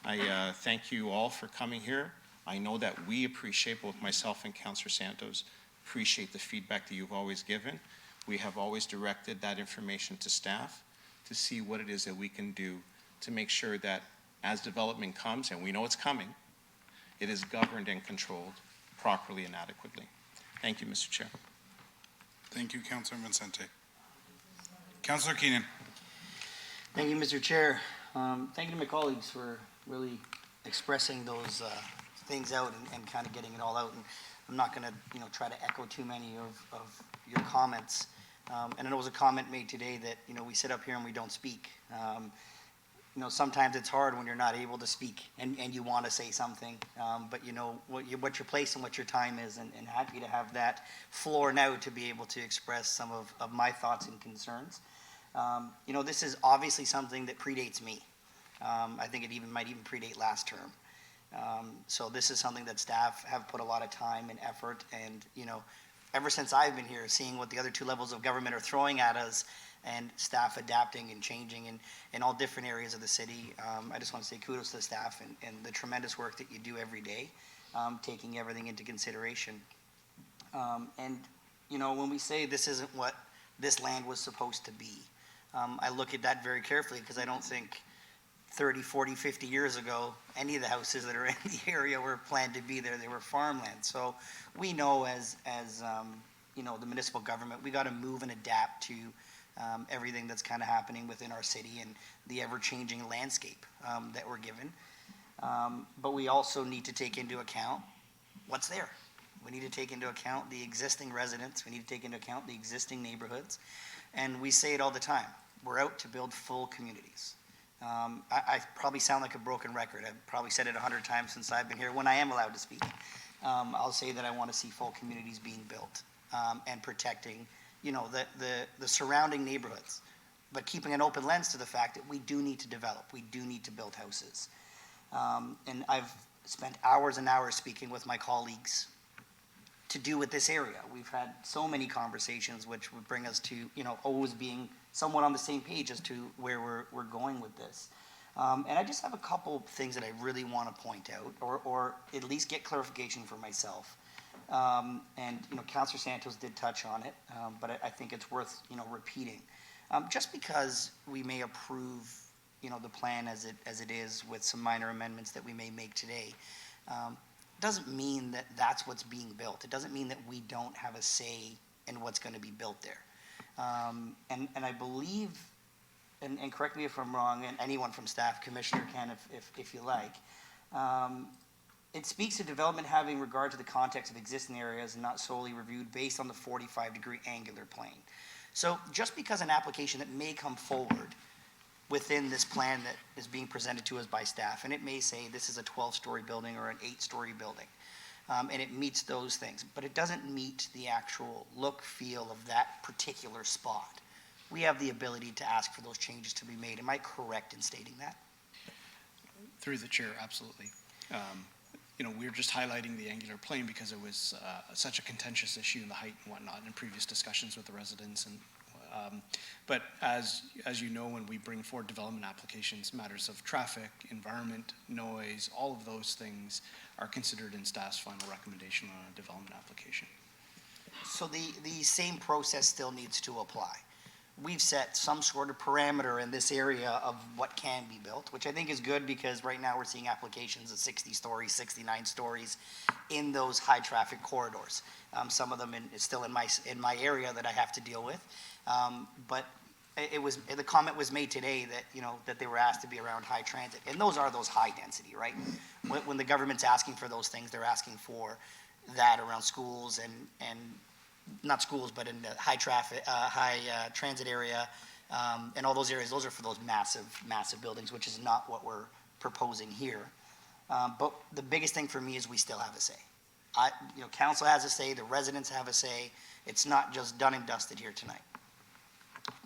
I thank you all for coming here. I know that we appreciate, both myself and Councillor Santos, appreciate the feedback that you've always given. We have always directed that information to staff to see what it is that we can do to make sure that as development comes, and we know it's coming, it is governed and controlled properly and adequately. Thank you, Mr. Chair. Thank you, Councillor Vincente. Councillor Keenan. Thank you, Mr. Chair. Thank you to my colleagues for really expressing those things out and kind of getting it all out. And I'm not going to, try to echo too many of your comments. And I know there was a comment made today that, we sit up here and we don't speak. Sometimes it's hard when you're not able to speak and you want to say something, but what your place and what your time is, and happy to have that floor now to be able to express some of my thoughts and concerns. This is obviously something that predates me. I think it might even predate last term. So this is something that staff have put a lot of time and effort, and ever since I've been here, seeing what the other two levels of government are throwing at us, and staff adapting and changing in all different areas of the city. I just want to say kudos to the staff and the tremendous work that you do every day, taking everything into consideration. And, you know, when we say this isn't what this land was supposed to be, I look at that very carefully because I don't think 30, 40, 50 years ago, any of the houses that are in the area were planned to be there. They were farmland. So we know as you know, the municipal government, we got to move and adapt to everything that's kind of happening within our city and the ever-changing landscape that we're given. But we also need to take into account what's there. We need to take into account the existing residents. We need to take into account the existing neighborhoods. And we say it all the time. We're out to build full communities. I probably sound like a broken record. I've probably said it 100 times since I've been here. When I am allowed to speak, I'll say that I want to see full communities being built and protecting, you know, the surrounding neighborhoods, but keeping an open lens to the fact that we do need to develop. We do need to build houses. And I've spent hours and hours speaking with my colleagues to do with this area. We've had so many conversations which would bring us to, you know, always being somewhat on the same page as to where we're going with this. And I just have a couple things that I really want to point out or at least get clarification for myself. And, you know, Councillor Santos did touch on it, but I think it's worth, you know, repeating. Just because we may approve, you know, the plan as it is with some minor amendments that we may make today, doesn't mean that that's what's being built. It doesn't mean that we don't have a say in what's going to be built there. And I believe, and correct me if I'm wrong, and anyone from staff, Commissioner can if you like, it speaks to development having regard to the context of existing areas and not solely reviewed based on the 45-degree angular plane. So just because an application that may come forward within this plan that is being presented to us by staff, and it may say this is a 12-story building or an 8-story building, and it meets those things, but it doesn't meet the actual look, feel of that particular spot. We have the ability to ask for those changes to be made. Am I correct in stating that? Through the chair, absolutely. You know, we're just highlighting the angular plane because it was such a contentious issue in the height and whatnot in previous discussions with the residents. And but as you know, when we bring forward development applications, matters of traffic, environment, noise, all of those things are considered in staff's final recommendation on a development application. So the same process still needs to apply. We've set some sort of parameter in this area of what can be built, which I think is good because right now we're seeing applications of 60 stories, 69 stories in those high traffic corridors. Some of them still in my area that I have to deal with. But the comment was made today that, you know, that they were asked to be around high transit, and those are those high density, right? When the government's asking for those things, they're asking for that around schools and not schools, but in the high traffic, high transit area, and all those areas. Those are for those massive buildings, which is not what we're proposing here. But the biggest thing for me is we still have a say. You know, council has a say, the residents have a say. It's not just done and dusted here tonight.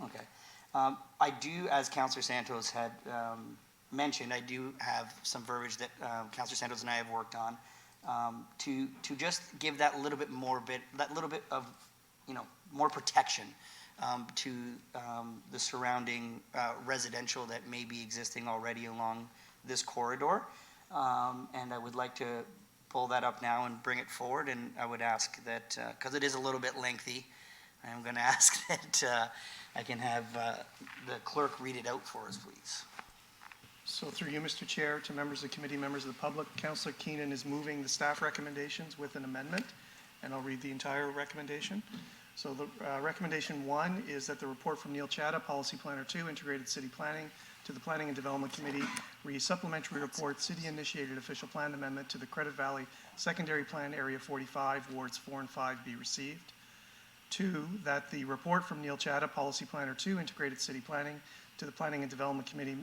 Okay. I do, as Councillor Santos had mentioned, I do have some verbiage that Councillor Santos and I have worked on to just give that little bit of, you know, more protection to the surrounding residential that may be existing already along this corridor. And I would like to pull that up now and bring it forward, and I would ask that, because it is a little bit lengthy, I'm going to ask that I can have the clerk read it out for us, please. So through you, Mr. Chair, to members of the committee, members of the public, Councillor Keenan is moving the staff recommendations with an amendment, and I'll read the entire recommendation. So the recommendation 1 is that the report from Neil Chatta, Policy Planner 2, Integrated City Planning, to the Planning and Development Committee, supplementary report, city-initiated official plan amendment to the Credit Valley Secondary Plan Area 45, Wards 4 and 5 be received. 2, that the report from Neil Chatta, Policy Planner 2, Integrated City Planning, to the Planning and Development Committee,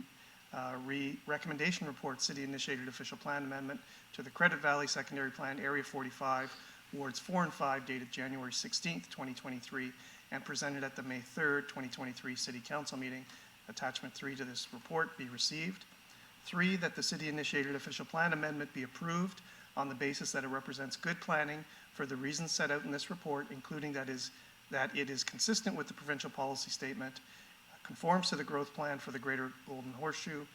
recommendation report, city-initiated official plan amendment to the Credit Valley Secondary Plan Area 45, Wards 4 and 5, dated January 16th, 2023, and presented at the May 3rd, 2023 City Council meeting. Attachment 3 to this report be received. 3, that the city-initiated official plan amendment be approved on the basis that it represents good planning for the reasons set out in this report, including that is that it is consistent with the provincial policy statement, conforms to the growth plan for the Greater Golden Horseshoe,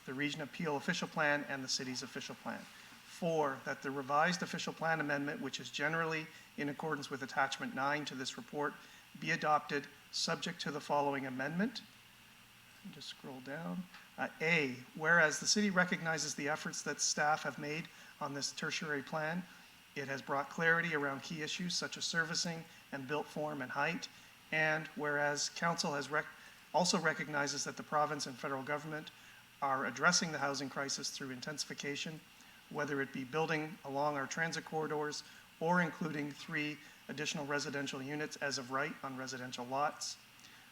the Region Appeal official plan, and the city's official plan. 4, that the revised official plan amendment, which is generally in accordance with attachment 9 to this report, be adopted subject to the following amendment. Just scroll down. A, whereas the city recognizes the efforts that staff have made on this tertiary plan, it has brought clarity around key issues such as servicing and built form and height. And whereas council has also recognizes that the province and federal government are addressing the housing crisis through intensification, whether it be building along our transit corridors or including 3 additional residential units as of right on residential lots.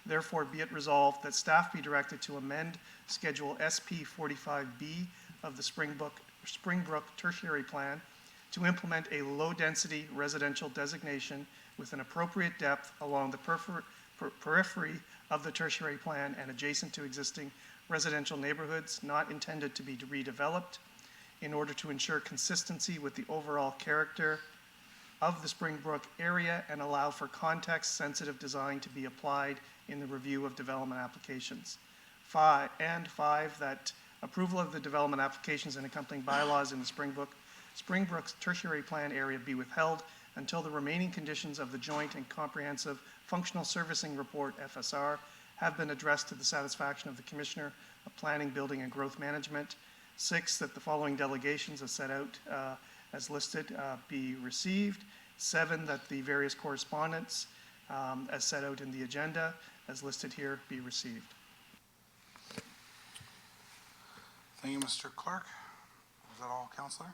Therefore, be it resolved that staff be directed to amend Schedule SP 45B of the Springbrook Tertiary Plan to implement a low-density residential designation with an appropriate depth along the periphery of the tertiary plan and adjacent to existing residential neighborhoods not intended to be redeveloped, in order to ensure consistency with the overall character of the Springbrook area and allow for context-sensitive design to be applied in the review of development applications. 5, that approval of the development applications and accompanying bylaws in the Springbrook's tertiary plan area be withheld until the remaining conditions of the Joint and Comprehensive Functional Servicing Report, FSR, have been addressed to the satisfaction of the Commissioner of Planning, Building and Growth Management. 6, that the following delegations as set out as listed be received. 7, that the various correspondence as set out in the agenda as listed here be received. Thank you, Mr. Clerk. Is that all, Councillor?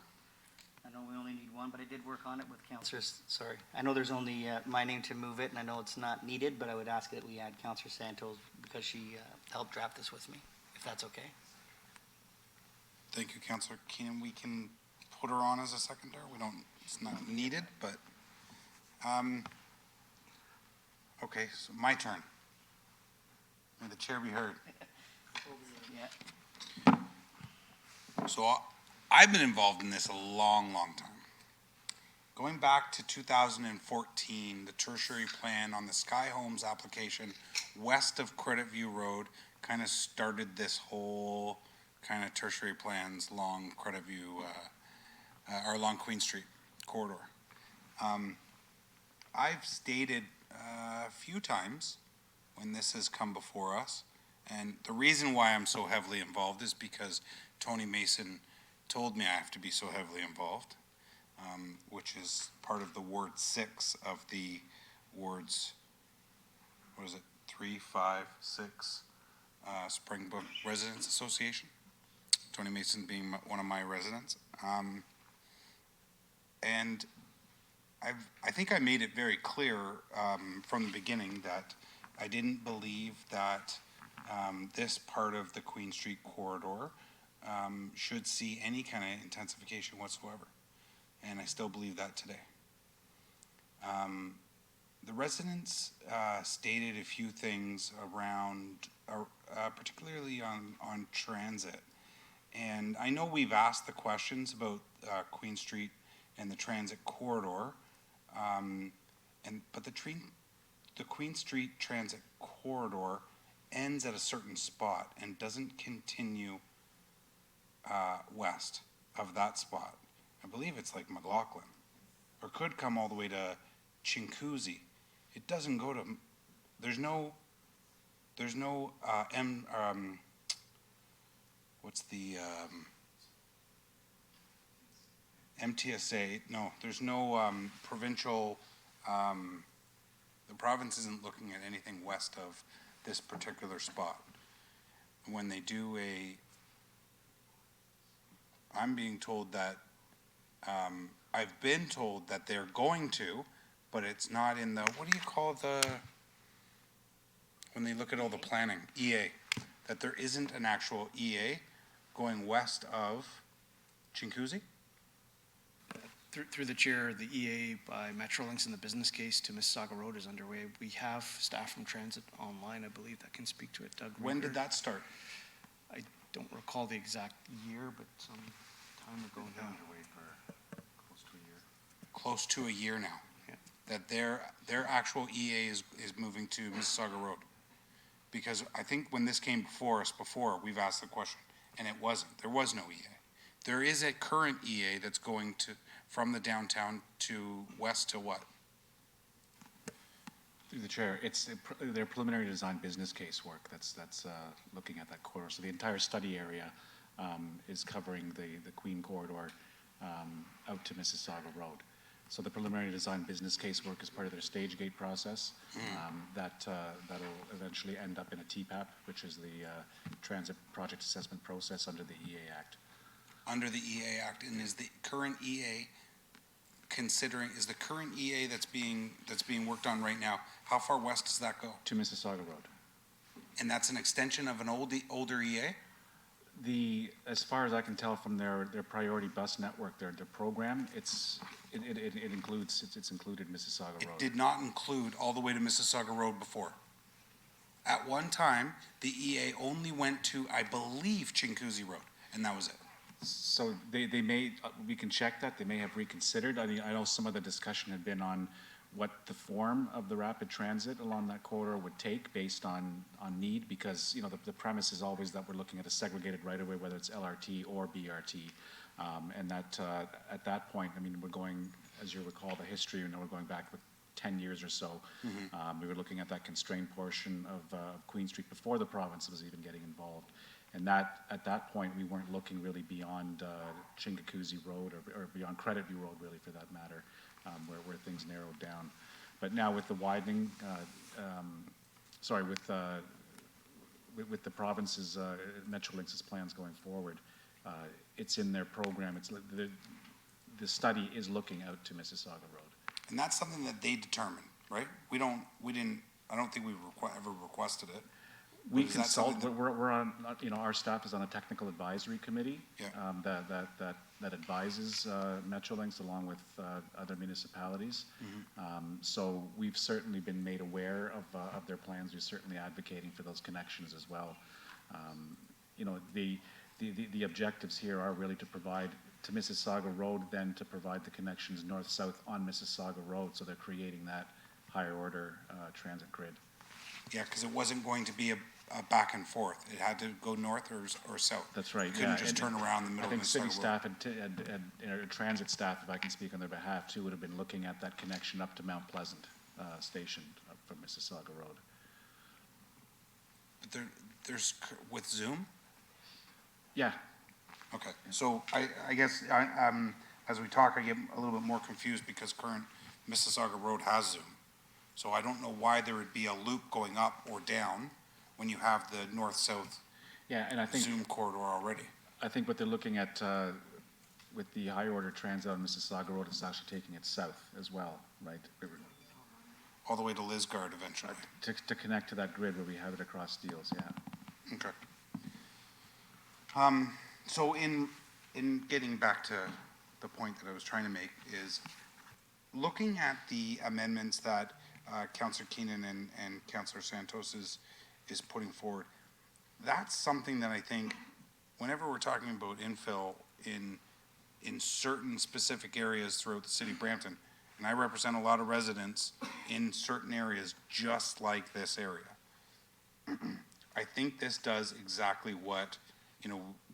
I know we only need one, but I did work on it with councillors. Sorry. I know there's only my name to move it, and I know it's not needed, but I would ask that we add Councillor Santos because she helped draft this with me, if that's okay. Thank you, Councillor Keenan. We can put her on as a secondary. We don't, it's not needed, but, okay, so my turn. May the chair be heard. Yeah. So I've been involved in this a long, long time. Going back to 2014, the tertiary plan on the Sky Homes application west of Credit View Road kind of started this whole kind of tertiary plans along Credit View, or along Queen Street corridor. I've stated a few times when this has come before us, and the reason why I'm so heavily involved is because Tony Mason told me I have to be so heavily involved, which is part of the Ward 6 of the wards, what is it, 3, 5, 6, Springbrook Residents Association. Tony Mason being one of my residents. And I think I made it very clear from the beginning that I didn't believe that this part of the Queen Street corridor should see any kind of intensification whatsoever. And I still believe that today. The residents stated a few things around, particularly on transit. And I know we've asked the questions about Queen Street and the transit corridor, but the Queen Street transit corridor ends at a certain spot and doesn't continue west of that spot. I believe it's like McLaughlin, or could come all the way to Chinguacousy. It doesn't go to. There's no what's the MTSA? No, there's no provincial. The province isn't looking at anything west of this particular spot. When they do I'm being told that, I've been told that they're going to, but it's not in the, what do you call when they look at all the planning, EA, that there isn't an actual EA going west of Chinguacousy? Through the chair, the EA by Metrolinx in the business case to Mississauga Road is underway. We have staff from Transit online, I believe, that can speak to it. Doug When Rinker. did that start? I don't recall the exact year, but some time ago now. Close to a year now. Yeah. that their actual EA is moving to Mississauga Road? Because I think when this came before us before, we've asked the question, and it wasn't. There was no EA. There is a current EA that's going to, from the downtown to west to what? Through the chair, it's their preliminary design business case work that's looking at that corridor. So the entire study area is covering the Queen corridor out to Mississauga Road. So the preliminary design business case work is part of their stage gate process. That'll eventually end up in a TPAP, which is the Transit Project Assessment Process under the EA Act. Under the EA Act, and is the current EA is the current EA that's being worked on right now, how far west does that go? To Mississauga Road. And that's an extension of an older EA? As far as I can tell from their priority bus network, their program, it's included Mississauga Road. It did not include all the way to Mississauga Road before. At one time, the EA only went to, I believe, Chinguacousy Road, and that was it. So they may, we can check that, they may have reconsidered. I know some of the discussion had been on what the form of the rapid transit along that corridor would take based on need, because, the premise is always that we're looking at a segregated right-of-way, whether it's LRT or BRT. And that, at that point, we're going, as you recall the history, we're going back 10 years or so. We were looking at that constrained portion of Queen Street before the province was even getting involved. And at that point, we weren't looking really beyond Chinguacousy Road or beyond Credit View Road, really, for that matter, where things narrowed down. But now with the widening, with the province's Metrolinx's plans going forward, it's in their program. The study is looking out to Mississauga Road. And that's something that they determined, right? I don't think we ever requested it. We consult, we're on, our staff is on a technical advisory committee that advises Metrolinx along with other municipalities. So we've certainly been made aware of their plans. We're certainly advocating for those connections as well. The objectives here are really to provide to Mississauga Road, then to provide the connections north-south on Mississauga Road. So they're creating that higher order transit grid. Yeah, because it wasn't going to be a back and forth. It had to go north or south. That's right. You couldn't just turn around in the middle of Mississauga Road. I think city staff and transit staff, if I can speak on their behalf too, would have been looking at that connection up to Mount Pleasant Station from Mississauga Road. But there's with Zoom? Yeah. Okay, so I guess as we talk, I get a little bit more confused because current Mississauga Road has Zoom. So I don't know why there would be a loop going up or down when you have the north-south Zoom corridor already. I think what they're looking at with the high order transit on Mississauga Road is actually taking it south as well, right? All the way to Lisgard eventually. To connect to that grid where we have it across Steeles, yeah. Okay. So in getting back to the point that I was trying to make is looking at the amendments that Councillor Keenan and Councillor Santos is putting forward, that's something that I think whenever we're talking about infill in certain specific areas throughout the city of Brampton, and I represent a lot of residents in certain areas just like this area, I think this does exactly what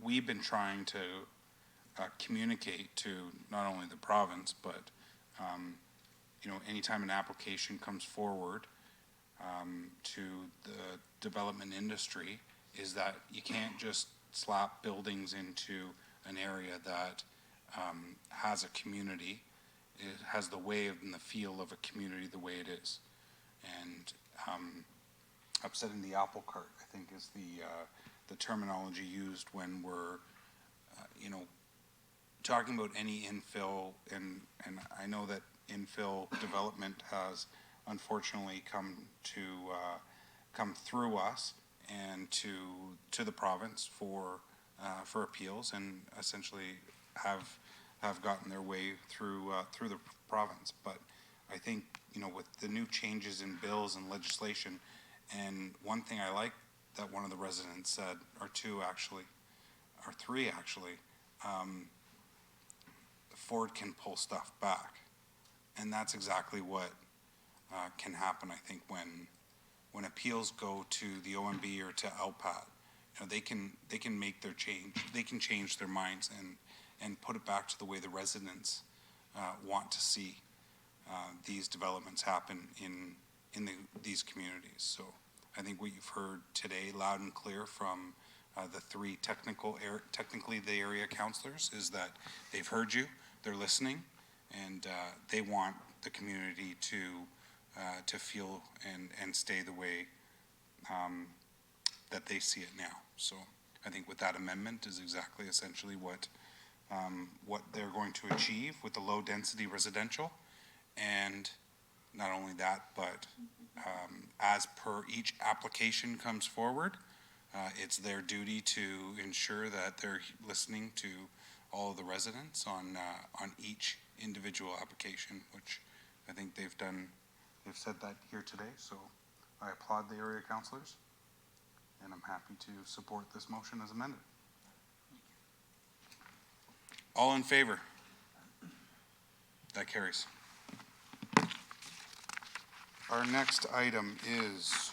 we've been trying to communicate to not only the province, but anytime an application comes forward to the development industry, is that you can't just slap buildings into an area that has a community. It has the way and the feel of a community the way it is. And upsetting the apple cart, I think, is the terminology used when we're, talking about any infill, and I know that infill development has unfortunately come through us and to the province for appeals, and essentially have gotten their way through the province. But I think with the new changes in bills and legislation, and one thing I like that one of the residents said, or three actually, Ford can pull stuff back. And that's exactly what can happen, I think, when appeals go to the OMB or to LPAT. You know, they can make their change. They can change their minds and put it back to the way the residents want to see these developments happen in these communities. So I think what you've heard today, loud and clear from the three technically the area councilors, is that they've heard you, they're listening, and they want the community to feel and stay the way that they see it now. So I think with that amendment is exactly essentially what they're going to achieve with the low density residential. And not only that, but as per each application comes forward, it's their duty to ensure that they're listening to all of the residents on each individual application, which I think they've done. They've said that here today, so I applaud the area councilors, and I'm happy to support this motion as amended. All in favor? That carries. Our next item is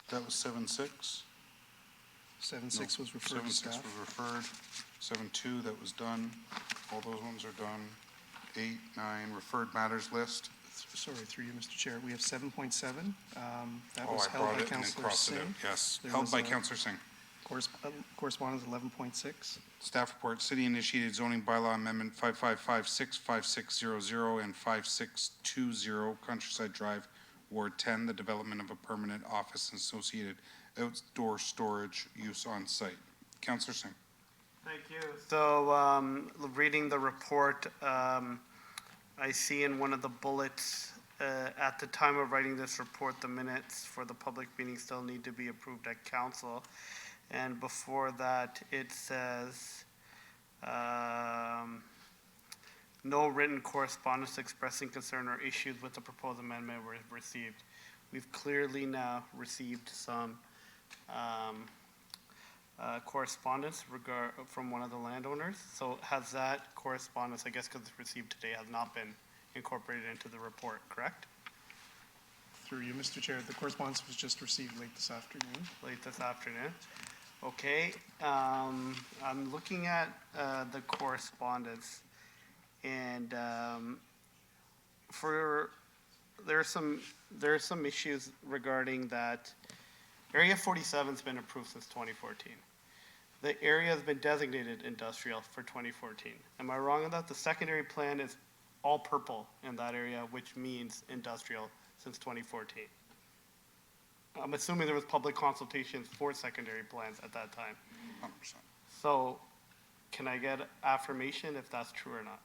that was 7-6. 7-6 was referred to 7-6 staff. was referred. 7-2, that was done. All those ones are done. 8, 9, referred matters list. Sorry, through you, Mr. Chair. We have 7.7. That Oh, was I held brought by it and then Councillor crossed it out. Singh. Yes, There held was by a Councillor Singh. Correspondence 11.6. Staff report, city initiated zoning bylaw amendment 5556, 5600, and 5620, Countryside Drive, Ward 10, the development of a permanent office and associated outdoor storage use on site. Councillor Singh. Thank you. So, reading the report, I see in one of the bullets, at the time of writing this report, the minutes for the public meeting still need to be approved at council. And before that, it says, no written correspondence expressing concern or issues with the proposed amendment were received. We've clearly now received some correspondence from one of the landowners. So has that correspondence, I guess because it's received today, has not been incorporated into the report, correct? Through you, Mr. Chair. The correspondence was just received late this afternoon. Late this afternoon. Okay. I'm looking at the correspondence, and there are some issues regarding that. Area 47's been approved since 2014. The area has been designated industrial for 2014. Am I wrong on that? The secondary plan is all purple in that area, which means industrial since 2014. I'm assuming there was public consultations for secondary plans at that time. 100%. So can I get affirmation if that's true or not?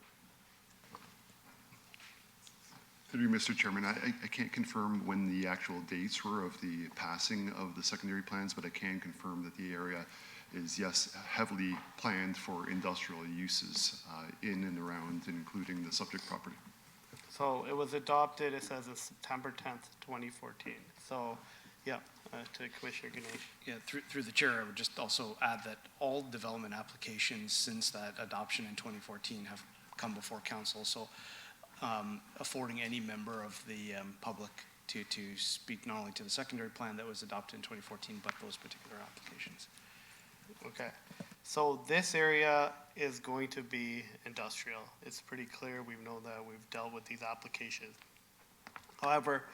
Through you, Mr. Chairman, I can't confirm when the actual dates were of the passing of the secondary plans, but I can confirm that the area is, yes, heavily planned for industrial uses in and around, including the subject property. So it was adopted, it says it's September 10th, 2014. So, yeah, to Commissioner Ganesh. Yeah, through the chair, I would just also add that all development applications since that adoption in 2014 have come before council. So affording any member of the public to speak not only to the secondary plan that was adopted in 2014, but those particular applications. Okay. So this area is going to be industrial. It's pretty clear. We know that we've dealt with these applications. However,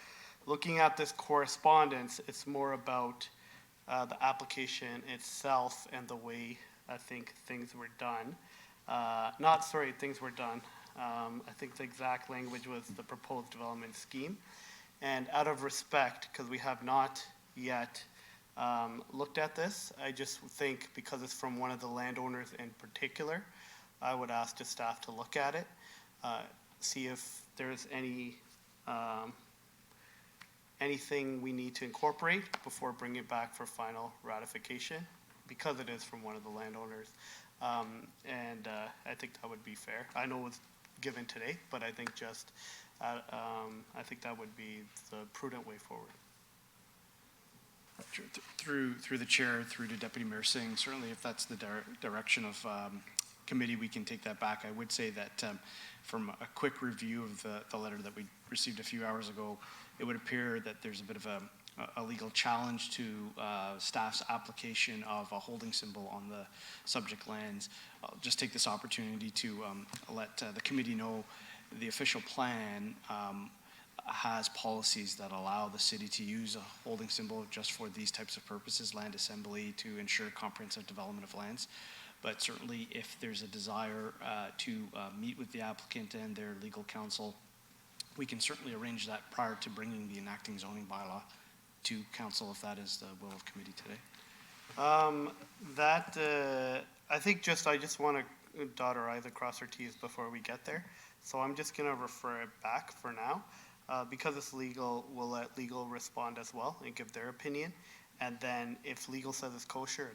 looking at this correspondence, it's more about the application itself and the way I think things were done. Things were done. I think the exact language was the proposed development scheme. And out of respect, because we have not yet looked at this, I just think because it's from one of the landowners in particular, I would ask the staff to look at it, see if there's anything we need to incorporate before bringing it back for final ratification, because it is from one of the landowners. And I think that would be fair. I know it was given today, but I think I think that would be the prudent way forward. Through the chair, through to Deputy Mayor Singh, certainly if that's the direction of committee, we can take that back. I would say that from a quick review of the letter that we received a few hours ago, it would appear that there's a bit of a legal challenge to staff's application of a holding symbol on the subject lands. I'll just take this opportunity to let the committee know the official plan has policies that allow the city to use a holding symbol just for these types of purposes, land assembly, to ensure comprehensive development of lands. But certainly if there's a desire to meet with the applicant and their legal counsel, we can certainly arrange that prior to bringing the enacting zoning bylaw to council, if that is the will of committee today. I think I just want to dot or either cross our T's before we get there. So I'm just going to refer it back for now. Because it's legal, we'll let legal respond as well and give their opinion. And then if legal says it's kosher,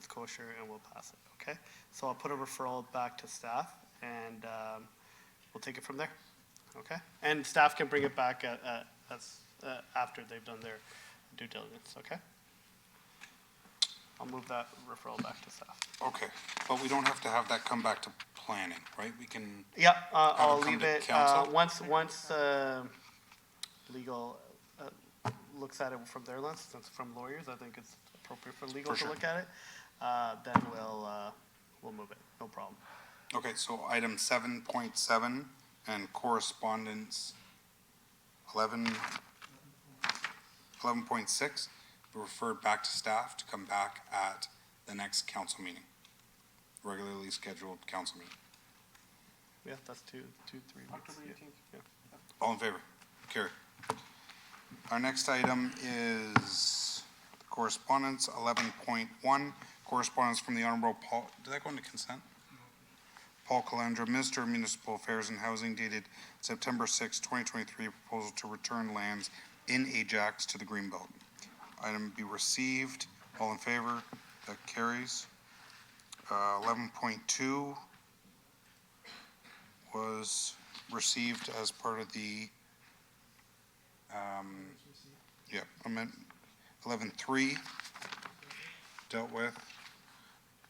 and we'll pass it, okay? So I'll put a referral back to staff, and we'll take it from there, okay? And staff can bring it back after they've done their due diligence, okay? I'll move that referral back to staff. Okay, but we don't have to have that come back to planning, right? We can. Yeah, have I'll come leave to it, council? once legal looks at it from their lens, since from lawyers, I think it's appropriate for legal For to sure. look at it, then we'll move it, no problem. Okay, so item 7.7 and correspondence 11.6 be referred back to staff to come back at the next council meeting, regularly scheduled council meeting. Yeah, that's 3 weeks. October 18th, yeah. All in favor? Carried. Our next item is correspondence 11.1, correspondence from the Honorable Paul, did that go into consent? Paul Calandra, Minister of Municipal Affairs and Housing, dated September 6, 2023, proposal to return lands in Ajax to the Greenbelt. Item be received. All in favor? That carries. 11.2 was received as part of the amendment. 11.3 dealt with.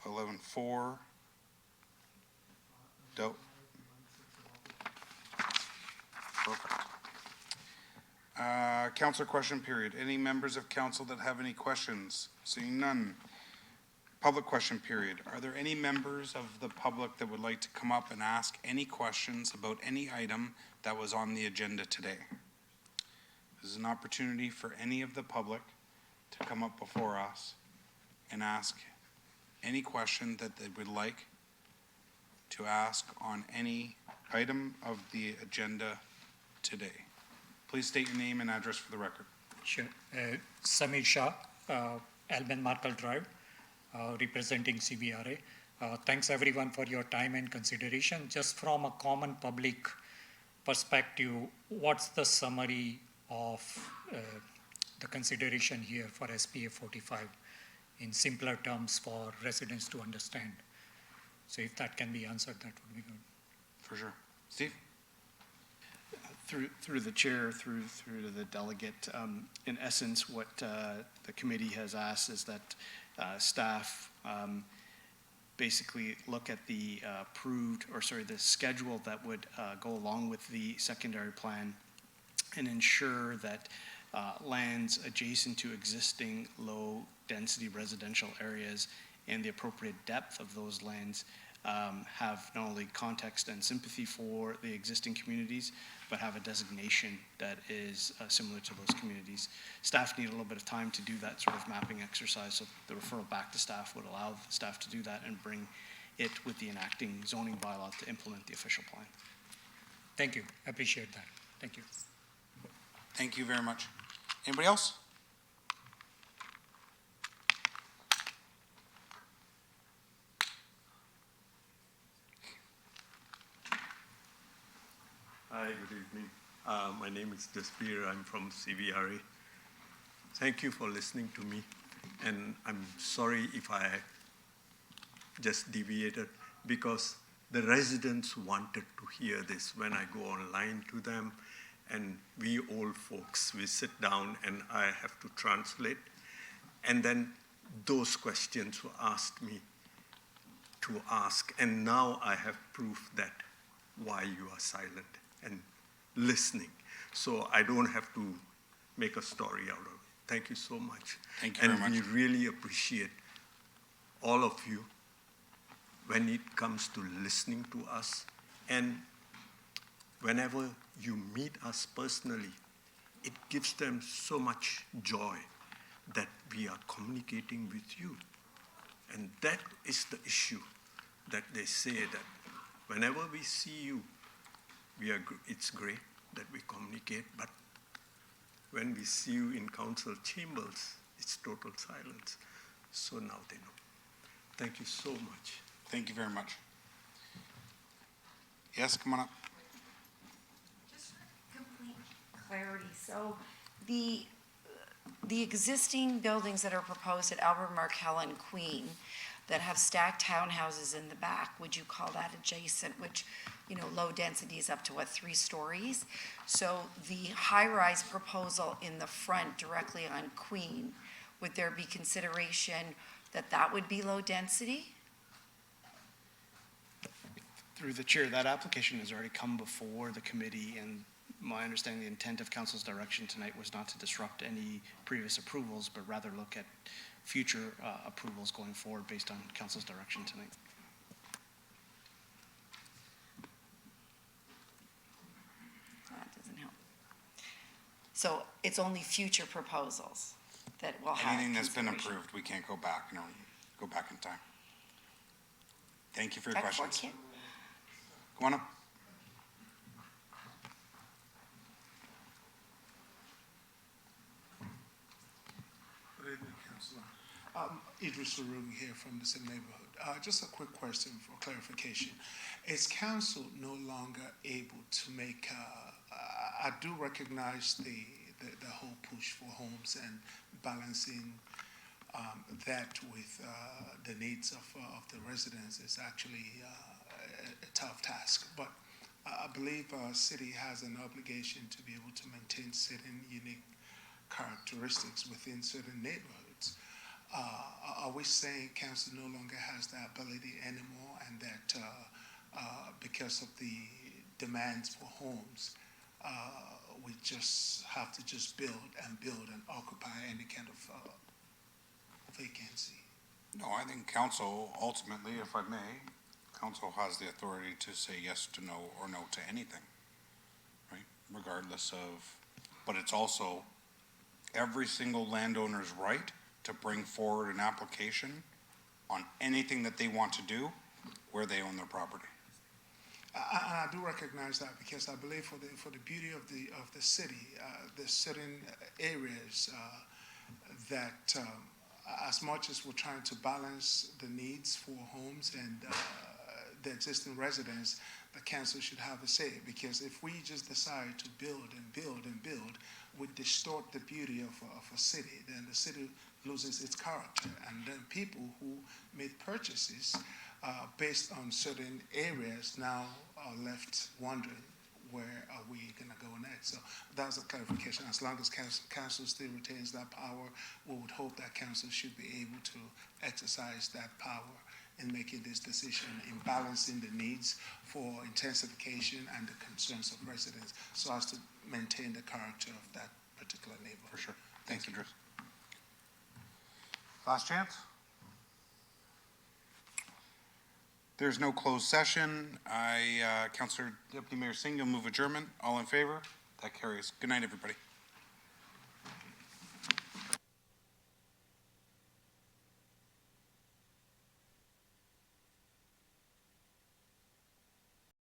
11.4 dealt. Perfect. Councilor question period. Any members of council that have any questions? Seeing none. Public question period. Are there any members of the public that would like to come up and ask any questions about any item that was on the agenda today? This is an opportunity for any of the public to come up before us and ask any question that they would like to ask on any item of the agenda today. Please state your name and address for the record. Sure. Samir Shah, Alban Markle Drive, representing CBRA. Thanks everyone for your time and consideration. Just from a common public perspective, what's the summary of the consideration here for SPA 45 in simpler terms for residents to understand? So if that can be answered, that would be good. For sure. Steve? Through the chair, through to the delegate, in essence, what the committee has asked is that staff basically look at the the schedule that would go along with the secondary plan and ensure that lands adjacent to existing low-density residential areas and the appropriate depth of those lands have not only context and sympathy for the existing communities, but have a designation that is similar to those communities. Staff need a little bit of time to do that sort of mapping exercise, so the referral back to staff would allow the staff to do that and bring it with the enacting zoning bylaw to implement the official plan. Thank you. I appreciate that. Thank you. Thank you very much. Anybody else? Hi, good evening. My name is Jasbir. I'm from CBRA. Thank you for listening to me. And I'm sorry if I just deviated, because the residents wanted to hear this when I go online to them. And we old folks, we sit down and I have to translate. And then those questions were asked me. to ask, and now I have proof that why you are silent and listening. So I don't have to make a story out of it. Thank you so much. Thank you very much. And we really appreciate all of you when it comes to listening to us. And whenever you meet us personally, it gives them so much joy that we are communicating with you. And that is the issue, that they say that whenever we see you, it's great that we communicate, but when we see you in council chambers, it's total silence. So now they know. Thank you so much. Thank you very much. Yes, come on up. Just for complete clarity, so the existing buildings that are proposed at Albert, Markel, and Queen that have stacked townhouses in the back, would you call that adjacent, which, you know, low density is up to what, 3 stories? So the high-rise proposal in the front directly on Queen, would there be consideration that that would be low density? Through the chair, that application has already come before the committee, and my understanding, the intent of council's direction tonight was not to disrupt any previous approvals, but rather look at future approvals going forward based on council's direction tonight. That doesn't help. So it's only future proposals that will have Anything that's been consideration. approved, we can't go back, go back in time. Thank you for your Back forward, questions. Kim. Come on up. Good evening, Councillor. Idris Arun here from the same neighborhood. Just a quick question for clarification. Is council no longer able to make, I do recognize the whole push for homes and balancing that with the needs of the residents is actually a tough task. But I believe our city has an obligation to be able to maintain certain unique characteristics within certain neighborhoods. Are we saying council no longer has that ability anymore, and that because of the demands for homes, we just have to just build and occupy any kind of vacancy? No, I think council, ultimately, if I may, council has the authority to say yes to no or no to anything, right? Regardless of, but it's also every single landowner's right to bring forward an application on anything that they want to do where they own their property. I do recognize that, because I believe for the beauty of the city, there's certain areas that as much as we're trying to balance the needs for homes and the existing residents, the council should have a say, because if we just decide to build and build and build, we distort the beauty of a city, then the city loses its character, and then people who made purchases based on certain areas now are left wondering, where are we going to go next? So that's a clarification. As long as council still retains that power, we would hope that council should be able to exercise that power in making this decision, in balancing the needs for intensification and the concerns of residents, so as to maintain the character of that particular neighborhood. For sure. Thanks, Idris. Last chance? There's no closed session. Councillor Deputy Mayor Singh, you'll move adjournment. All in favor? That carries. Good night, everybody.